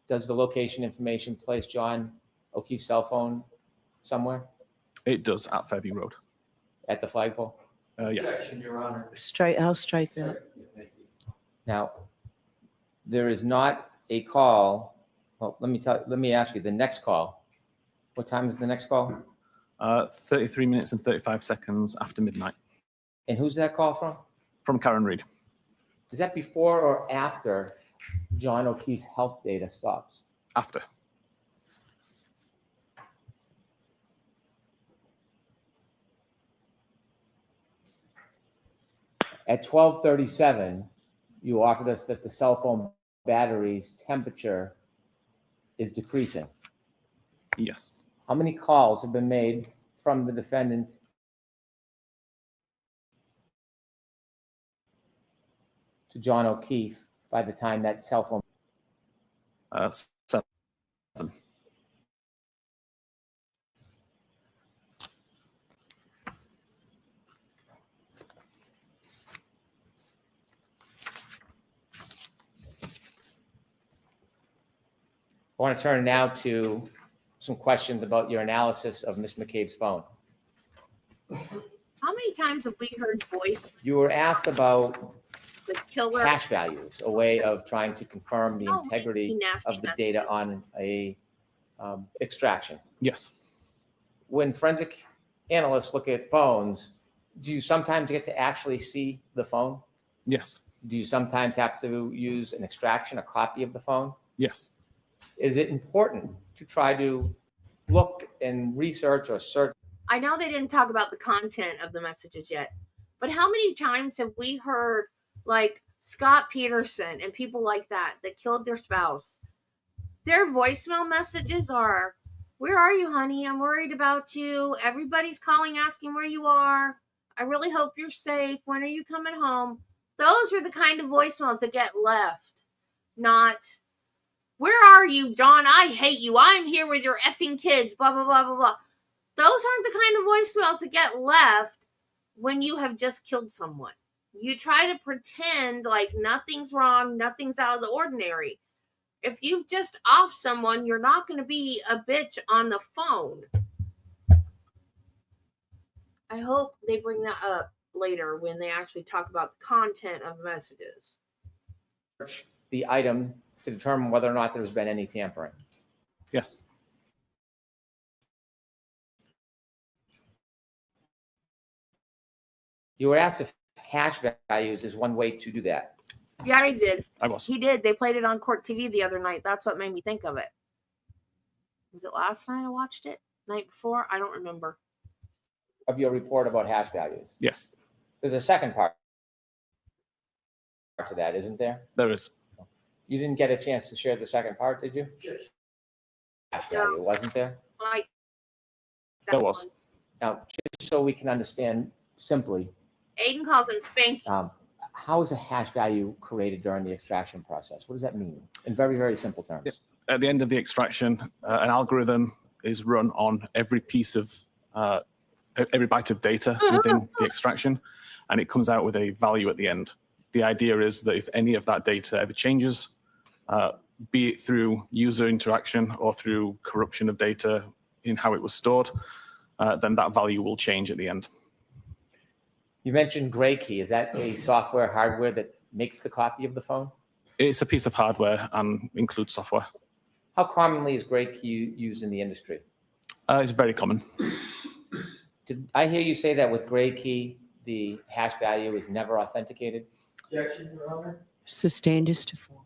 S9: does the location information place John O'Keefe's cell phone somewhere
S3: It does at Fairview Road.
S9: at the flagpole?
S3: Yes.
S6: Objection, Your Honor.
S5: I'll strike that.
S6: Thank you.
S9: Now, there is not a call. Well, let me ask you the next call. What time is the next call?
S3: 33 minutes and 35 seconds after midnight
S9: And who's that call from?
S3: from Karen Reed.
S9: Is that before or after John O'Keefe's health data stops?
S3: After.
S9: At 12:37, you offered us that the cell phone battery's temperature is decreasing.
S3: Yes.
S9: How many calls have been made from the defendant to John O'Keefe by the time that cell phone?
S3: 7.
S9: I want to turn now to some questions about your analysis of Ms. McCabe's phone.
S1: How many times have we heard voice
S9: You were asked about
S1: the killer?
S9: hash values, a way of trying to confirm the
S1: Oh,
S9: integrity
S1: he nasty
S9: of the
S1: mess.
S9: data on a extraction.
S3: Yes.
S9: When forensic analysts look at phones, do you sometimes get to actually see the phone?
S3: Yes.
S9: Do you sometimes have to use an extraction, a copy of the phone?
S3: Yes.
S9: Is it important to try to look and research or search?
S1: I know they didn't talk about the content of the messages yet, but how many times have we heard like Scott Peterson and people like that killed their spouse? Their voicemail messages are, "Where are you, honey? I'm worried about you. Everybody's calling asking where you are. I really hope you're safe. When are you coming home?" Those are the kind of voicemails that get left. Not, "Where are you, John? I hate you. I'm here with your effing kids, blah, blah, blah, blah, blah." Those aren't the kind of voicemails that get left when you have just killed someone. You try to pretend like nothing's wrong, nothing's out of the ordinary. If you've just off someone, you're not going to be a bitch on the phone. I hope they bring that up later when they actually talk about the content of messages.
S9: The item to determine whether or not there's been any tampering.
S3: Yes.
S9: You were asked if hash values is one way to do that.
S1: Yeah, he did.
S3: I was.
S1: He did. They played it on Court TV the other night. That's what made me think of it. Was it last night I watched it? Night before? I don't remember.
S9: Of your report about hash values.
S3: Yes,
S9: There's a second part to that, isn't there?
S3: there is.
S9: You didn't get a chance to share the second part, did you? Hash value, wasn't there?
S1: Like
S3: There was.
S1: one.
S9: Now, just so we can understand simply,
S1: Aiden calls him Spanky.
S9: how is a hash value created during the extraction process? What does that mean in very, very simple terms?
S3: Yep. At the end of the extraction, an algorithm is run on every piece of, every byte of data within the extraction, and it comes out with a value at the end. The idea is that if any of that data ever changes, be it through user interaction or through corruption of data in how it was stored, then that value will change at the end.
S9: You mentioned Gray Key. Is that a software, hardware that makes the copy of the phone?
S3: It's a piece of hardware and includes software.
S9: How commonly is Gray Key used in the industry?
S3: It's very common.
S9: Did I hear you say that with Gray Key, the hash value is never authenticated?
S4: Objection, Your Honor.
S5: Sustained is to fall.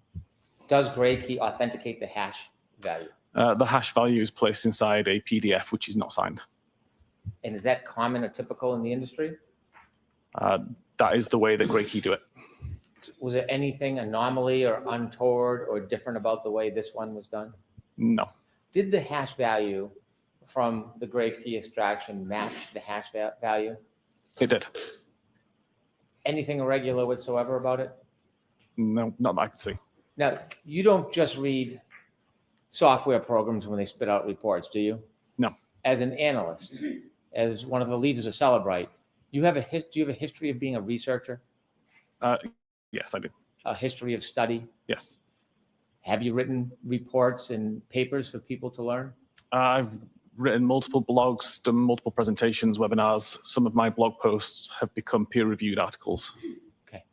S9: Does Gray Key authenticate the hash value?
S3: The hash value is placed inside a PDF, which is not signed.
S9: And is that common or typical in the industry?
S3: That is the way that Gray Key do it.
S9: Was there anything anomaly or untoward or different about the way this one was done?
S3: No.
S9: Did the hash value from the Gray Key extraction match the hash value?
S3: It did.
S9: Anything irregular whatsoever about it?
S3: No, not that I could see.
S9: Now, you don't just read software programs when they spit out reports, do you?
S3: No.
S9: As an analyst, as one of the leaders of Celebrite, do you have a history of being a researcher?
S3: Yes, I do.
S9: A history of study?
S3: Yes.
S9: Have you written reports and papers for people to learn?
S3: I've written multiple blogs, done multiple presentations, webinars. Some of my blog posts have become peer-reviewed articles.
S9: Okay.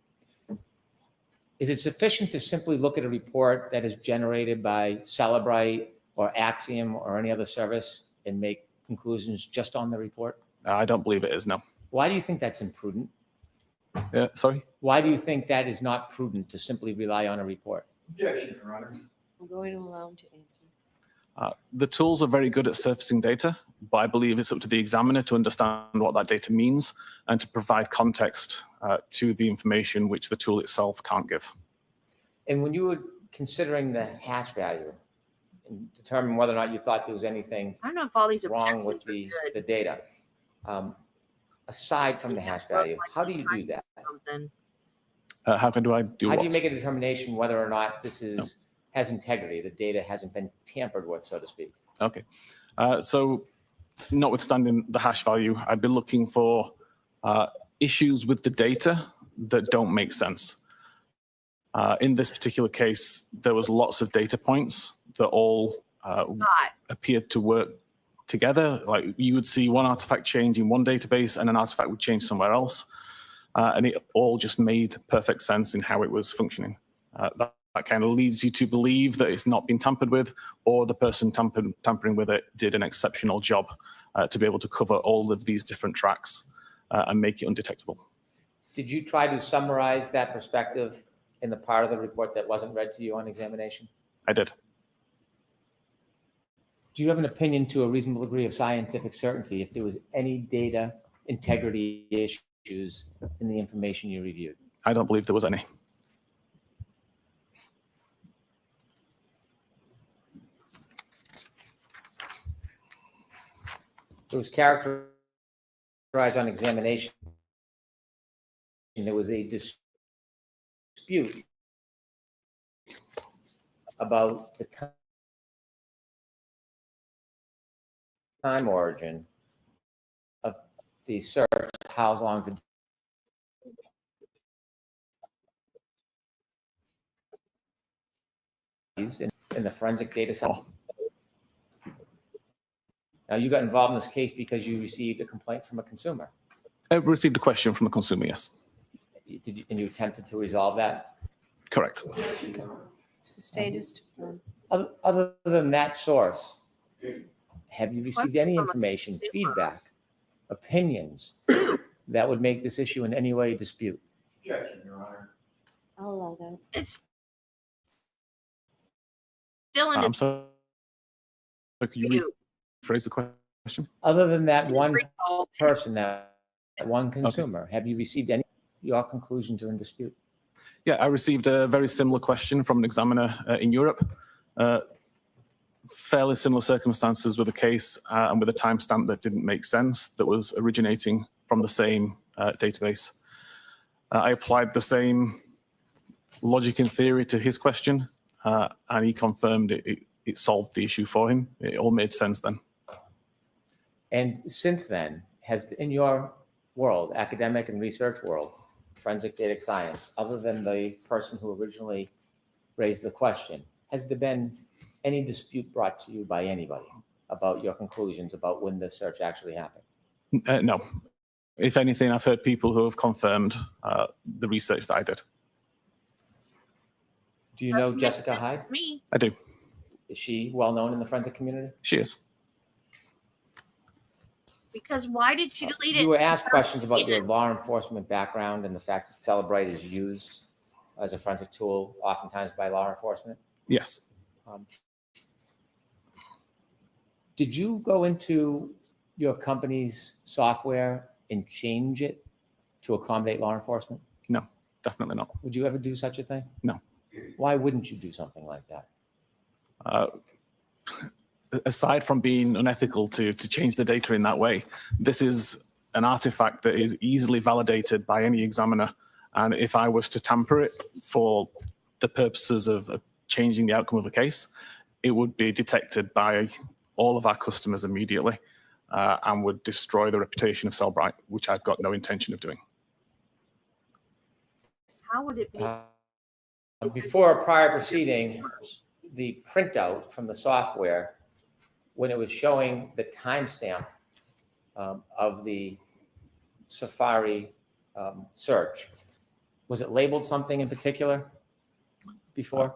S9: Is it sufficient to simply look at a report that is generated by Celebrite or Axiom or any other service and make conclusions just on the report?
S3: I don't believe it is, no.
S9: Why do you think that's imprudent?
S3: Sorry?
S9: Why do you think that is not prudent to simply rely on a report?
S4: Objection, Your Honor.
S5: I'm going to allow him to answer.
S3: The tools are very good at surfacing data, but I believe it's up to the examiner to understand what that data means and to provide context to the information which the tool itself can't give. And
S9: when you were considering the hash value and determine whether or not you thought there was anything
S1: I don't know if all these
S9: wrong with
S1: objections are
S9: the
S1: good.
S9: data, aside from the hash value, how do you do that?
S1: Something.
S3: How do I do
S9: How
S3: what?
S9: do you make a determination whether or not this has integrity, the data hasn't been tampered with, so to speak?
S3: Okay. So notwithstanding the hash value, I'd be looking for issues with the data that don't make sense. In this particular case, there was lots of data points that all appeared to work together. Like you would see one artifact change in one database and an artifact would change somewhere else. And it all just made perfect sense in how it was functioning. That kind of leads you to believe that it's not been tampered with, or the person tampering with it did an exceptional job to be able to cover all of these different tracks and make it undetectable.
S9: Did you try to summarize that perspective in the part of the report that wasn't read to you on examination?
S3: I did.
S9: Do you have an opinion to a reasonable degree of scientific certainty if there was any data integrity issues in the information you reviewed?
S3: I don't believe there was any.
S9: It was characterized on examination. There was a dispute about the time origin of the search, how long the in the forensic data set. Now, you got involved in this case because you received a complaint from a consumer.
S3: I received a question from a consumer, yes.
S9: And you attempted to resolve that?
S3: Correct.
S5: Sustained is to fall.
S9: Other than that source, have you received any information, feedback, opinions that would make this issue in any way dispute?
S4: Objection, Your Honor.
S5: I'll allow that.
S1: It's still in
S3: I'm sorry, could you
S1: dispute.
S3: rephrase the question?
S9: Other than that
S1: In
S9: one
S1: recall,
S9: person, that one consumer, have you received any, your conclusions are in dispute?
S3: Yeah, I received a very similar question from an examiner in Europe. Fairly similar circumstances with a case and with a timestamp that didn't make sense, that was originating from the same database. I applied the same logic and theory to his question, and he confirmed it solved the issue for him. It all made sense then.
S9: And since then, has in your world, academic and research world, forensic data science, other than the person who originally raised the question, has there been any dispute brought to you by anybody about your conclusions about when the search actually happened?
S3: No. If anything, I've heard people who have confirmed the research that I did.
S9: Do you
S1: that's
S9: know
S1: what
S9: Jessica
S1: makes
S9: Hyde?
S1: sense to me.
S3: I do.
S9: Is she well known in the forensic community?
S3: She is.
S1: Because why did she delete it?
S9: You were asked questions about your law enforcement background and the fact that Celebrite is used as a forensic tool, oftentimes by law enforcement.
S3: Yes.
S9: Did you go into your company's software and change it to accommodate law enforcement?
S3: No, definitely not.
S9: Would you ever do such a thing?
S3: No.
S9: Why wouldn't you do something like that?
S3: Aside from being unethical to change the data in that way, this is an artifact that is easily validated by any examiner. And if I was to tamper it for the purposes of changing the outcome of a case, it would be detected by all of our customers immediately and would destroy the reputation of Cellbrite, which I've got no intention of doing.
S1: How would it be?
S9: Before a prior proceeding, the printout from the software, when it was showing the timestamp of the Safari search, was it labeled something in particular before?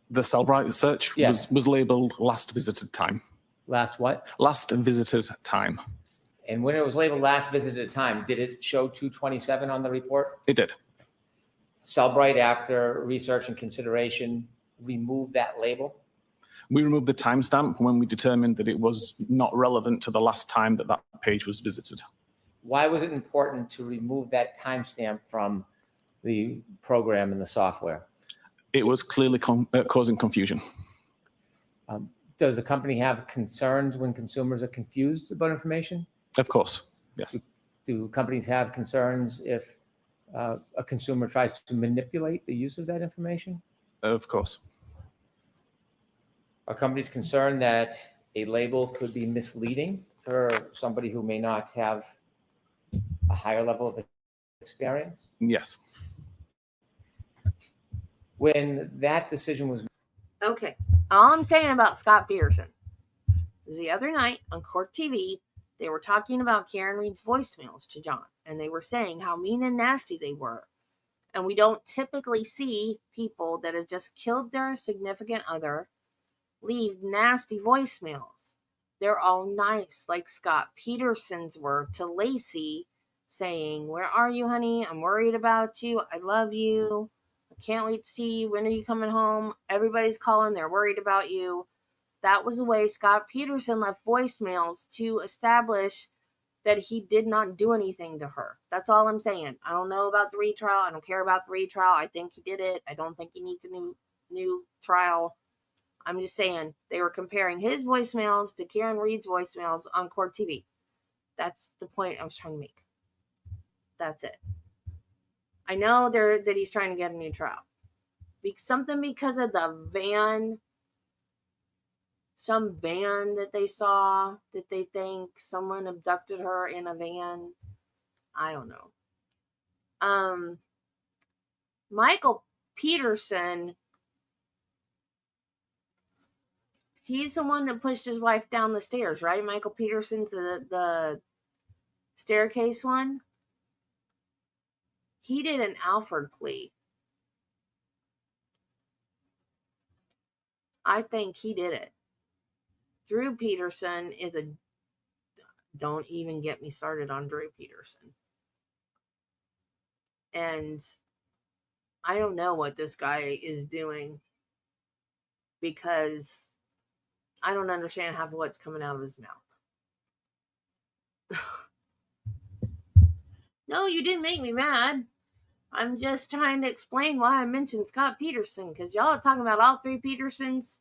S3: The Cellbrite search
S9: Yes.
S3: was labeled last visited time.
S9: Last what?
S3: Last visited time.
S9: And when it was labeled last visited time, did it show 227 on the report?
S3: It did.
S9: Cellbrite, after research and consideration, removed that label?
S3: We removed the timestamp when we determined that it was not relevant to the last time that that page was visited.
S9: Why was it important to remove that timestamp from the program and the software?
S3: It was clearly causing confusion.
S9: Does the company have concerns when consumers are confused about information?
S3: Of course, yes.
S9: Do companies have concerns if a consumer tries to manipulate the use of that information?
S3: Of course.
S9: Are companies concerned that a label could be misleading for somebody who may not have a higher level of experience?
S3: Yes.
S9: When that decision was
S1: Okay. All I'm saying about Scott Peterson is the other night on Court TV, they were talking about Karen Reed's voicemails to John, and they were saying how mean and nasty they were. And we don't typically see people that have just killed their significant other leave nasty voicemails. They're all nice, like Scott Peterson's were to Lacey, saying, "Where are you, honey? I'm worried about you. I love you. I can't wait to see you. When are you coming home? Everybody's calling. They're worried about you." That was the way Scott Peterson left voicemails to establish that he did not do anything to her. That's all I'm saying. I don't know about the retrial. I don't care about the retrial. I think he did it. I don't think he needs a new trial. I'm just saying they were comparing his voicemails to Karen Reed's voicemails on Court TV. That's the point I was trying to make. That's it. I know that he's trying to get a new trial. Something because of the van, some van that they saw that they think someone abducted her in a van. I don't know. Michael Peterson, he's the one that pushed his wife down the stairs, right? Michael Peterson's the staircase one. He did an Alford plea. I think he did it. Drew Peterson is a... Don't even get me started on Drew Peterson. And I don't know what this guy is doing because I don't understand half of what's coming out of his mouth. No, you didn't make me mad. I'm just trying to explain why I mentioned Scott Peterson, because y'all are talking about all three Petersons.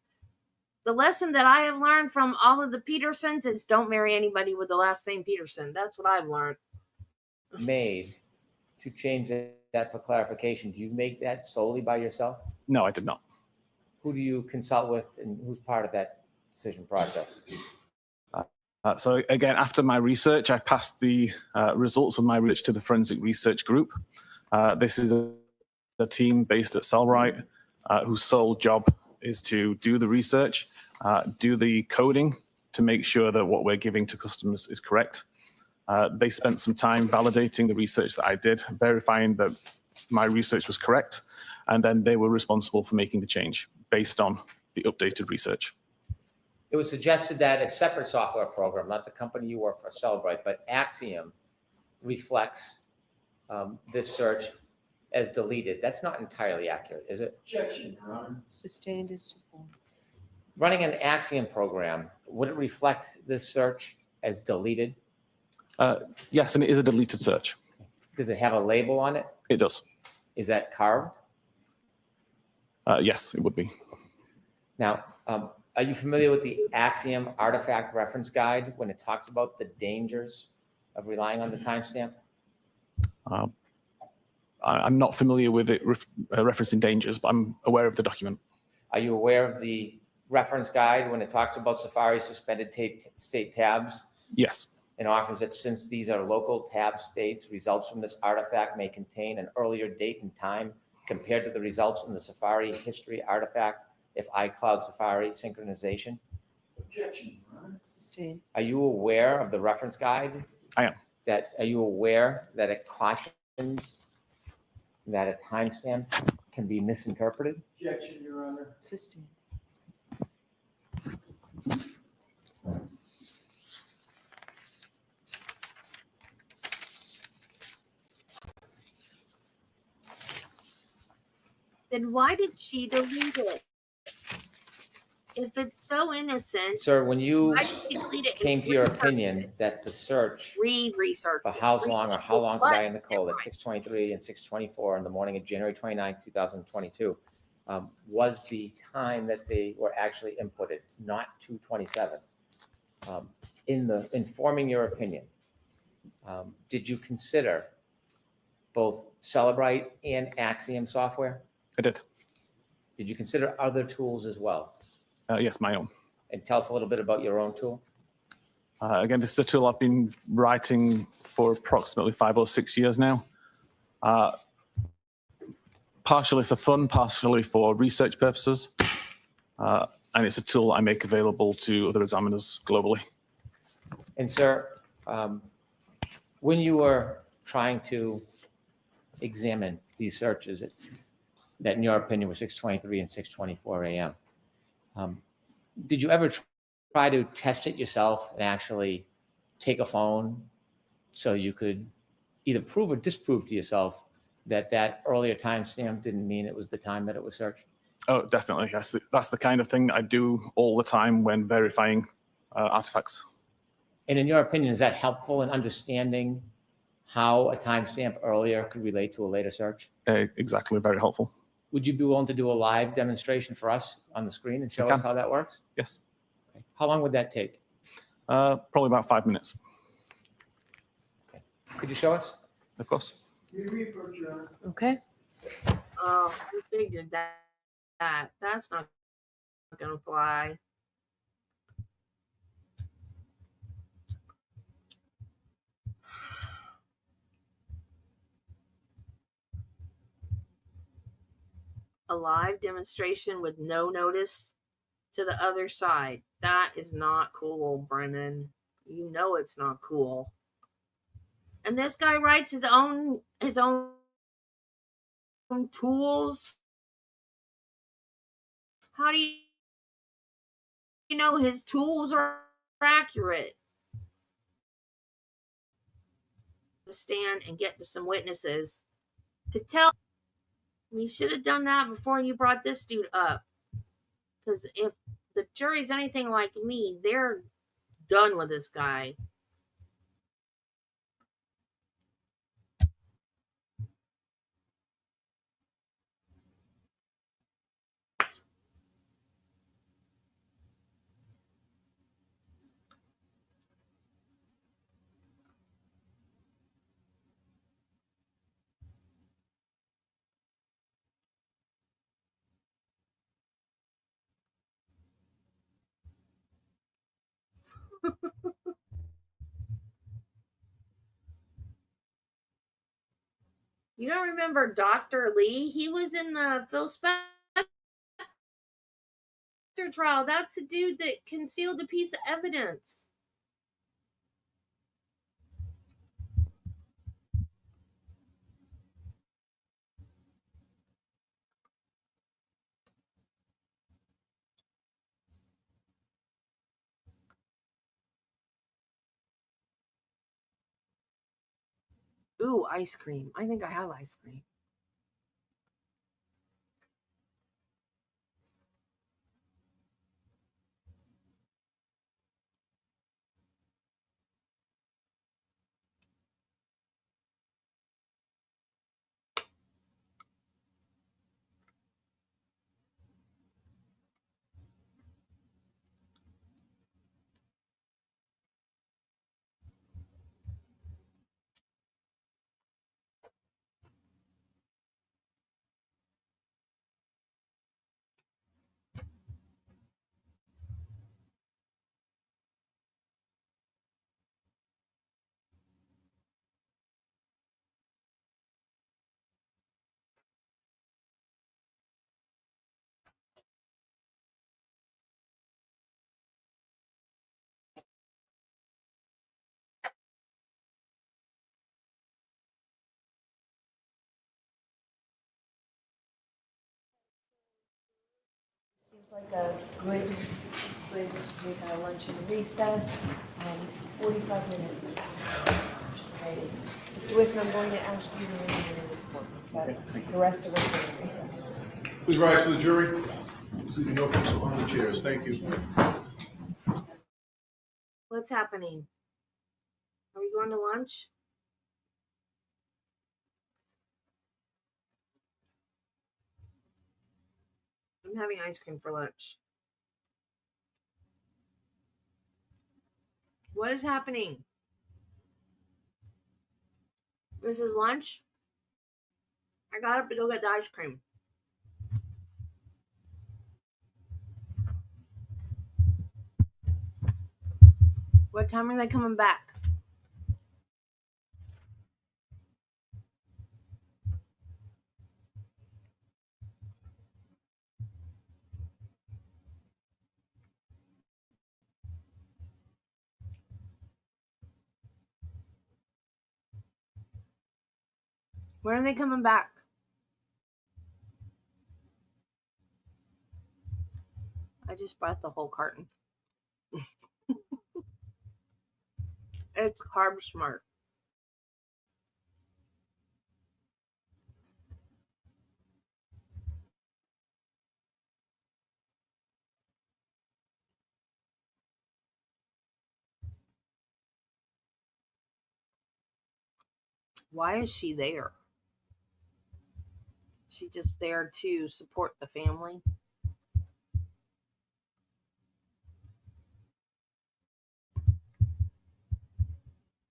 S1: The lesson that I have learned from all of the Petersons is don't marry anybody with the last name Peterson. That's what I've learned.
S9: Made to change that for clarification. Do you make that solely by yourself?
S3: No, I did not.
S9: Who do you consult with, and who's part of that decision process?
S3: So again, after my research, I passed the results of my research to the forensic research group. This is a team based at Cellrite whose sole job is to do the research, do the coding to make sure that what we're giving to customers is correct. They spent some time validating the research that I did, verifying that my research was correct, and then they were responsible for making the change based on the updated research.
S9: It was suggested that a separate software program, not the company you work for, Cellrite, but Axiom, reflects this search as deleted. That's not entirely accurate, is it?
S4: Objection, Your Honor.
S5: Sustained is to form.
S9: Running an Axiom program, would it reflect this search as deleted?
S3: Yes, and it is a deleted search.
S9: Does it have a label on it?
S3: It does.
S9: Is that carved?
S3: Yes, it would be.
S9: Now, are you familiar with the Axiom Artifact Reference Guide when it talks about the dangers of relying on the timestamp?
S3: I'm not familiar with it referencing dangers, but I'm aware of the document.
S9: Are you aware of the reference guide when it talks about Safari suspended state tabs?
S3: Yes.
S9: And offers that since these are local tab states, results from this artifact may contain an earlier date and time compared to the results in the Safari history artifact if iCloud Safari synchronization?
S4: Objection, Your Honor.
S5: Sustained.
S9: Are you aware of the reference guide?
S3: I am.
S9: Are you aware that it cautions that a timestamp can be misinterpreted?
S4: Objection, Your Honor.
S5: Sustained.
S1: Then why did she delete it? If it's so innocent,
S9: Sir, when you
S1: why did she delete it?
S9: came to your opinion that the search
S1: Research.
S9: for how long did I in the code at 6:23 and 6:24 in the morning of January 29, 2022 was the time that they were actually inputted, not 2:27. In forming your opinion, did you consider both Cellrite and Axiom software?
S3: I did.
S9: Did you consider other tools as well?
S3: Yes, my own.
S9: And tell us a little bit about your own tool.
S3: Again, this is a tool I've been writing for approximately 5 or 6 years now. Partially for fun, partially for research purposes. And it's a tool I make available to other examiners globally.
S9: And sir, when you were trying to examine these searches that in your opinion were 6:23 and 6:24 a.m., did you ever try to test it yourself and actually take a phone so you could either prove or disprove to yourself that that earlier timestamp didn't mean it was the time that it was searched?
S3: Oh, definitely. That's the kind of thing that I do all the time when verifying artifacts.
S9: And in your opinion, is that helpful in understanding how a timestamp earlier could relate to a later search?
S3: Exactly, very helpful.
S9: Would you be willing to do a live demonstration for us on the screen and show us how that works?
S3: Yes.
S9: Okay. How long would that take?
S3: Probably about 5 minutes.
S9: Okay. Could you show us?
S3: Of course.
S5: Okay.
S1: Oh, I figured that. That's not going to fly. A live demonstration with no notice to the other side. That is not cool, Brennan. You know it's not cool. And this guy writes his own tools. How do you know his tools are accurate? To stand and get to some witnesses to tell We should have done that before you brought this dude up. Because if the jury's anything like me, they're done with this guy. You don't remember Dr. Lee? He was in the Phil Spector trial. That's the dude that concealed a piece of evidence. Ooh, ice cream. I think I have ice cream.
S5: Seems like a good place to take our lunch and recess, 45 minutes. Okay. Mr. Whitman, I'm going to ask you to read the rest of it in recess.
S7: Please rise for the jury. Please be no on the chairs. Thank you.
S1: What's happening? Are we going to lunch? I'm having ice cream for lunch. What is happening? This is lunch? I got up to go get the ice cream. What time are they coming back? When are they coming back? I just bought the whole carton. It's Carb Smart. Why is she there? She just there to support the family.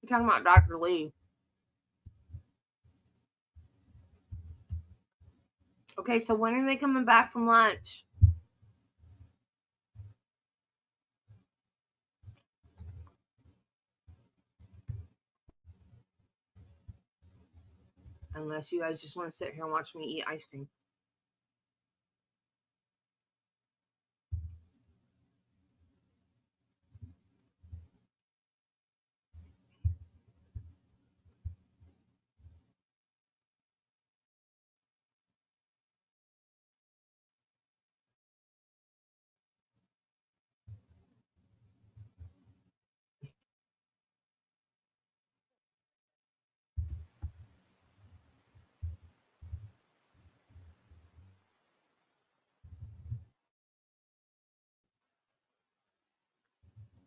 S1: You're talking about Dr. Lee. Okay, so when are they coming back from lunch? Unless you guys just want to sit here and watch me eat ice cream.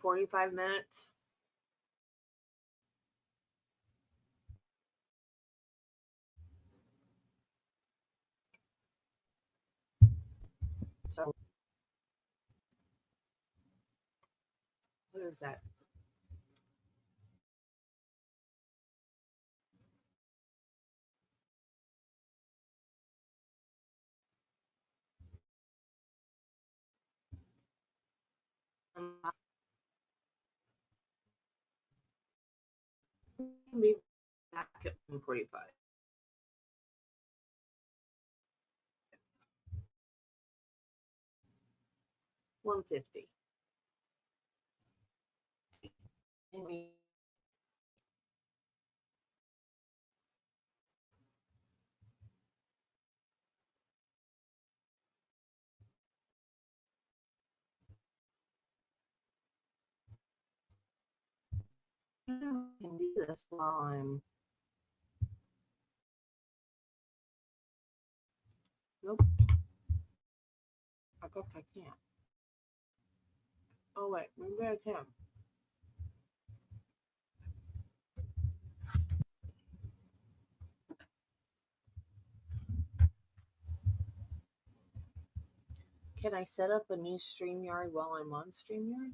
S1: 45 minutes. So, what is that? Be back at 1:45. 150. And we can do this while I'm. Nope. I guess I can't. Oh wait, maybe I can. Can I set up a new StreamYard while I'm on StreamYard?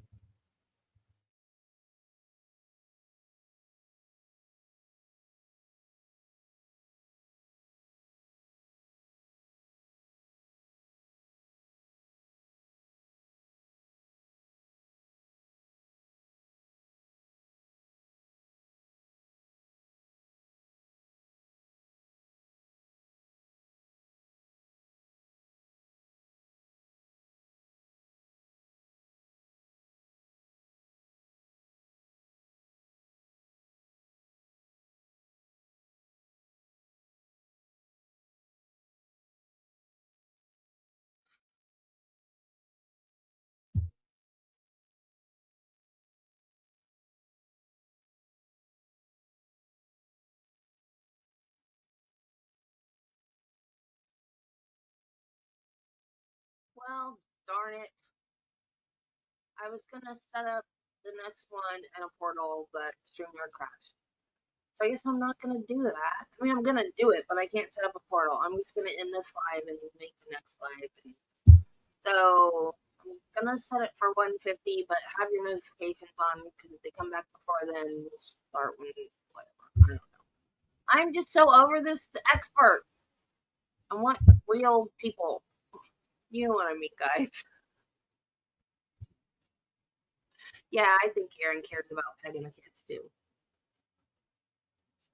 S1: Well, darn it. I was gonna set up the next one in a portal, but StreamYard crashed. So I guess I'm not gonna do that. I mean, I'm gonna do it, but I can't set up a portal. I'm just gonna end this live and make the next live. So I'm gonna set it for 150, but have your notifications on because if they come back before then, we'll start when whatever. I don't know. I'm just so over this expert. I want real people. You know what I mean, guys. Yeah, I think Aaron cares about petting the kids too.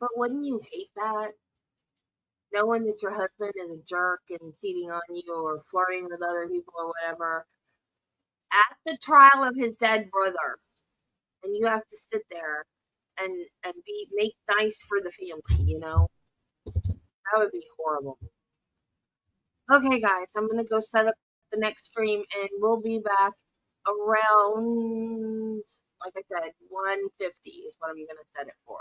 S1: But wouldn't you hate that? Knowing that your husband is a jerk and cheating on you or flirting with other people or whatever at the trial of his dead brother, and you have to sit there and be make nice for the family, you know? That would be horrible. Okay, guys, I'm gonna go set up the next stream and we'll be back around, like I said, 150 is what I'm gonna set it for.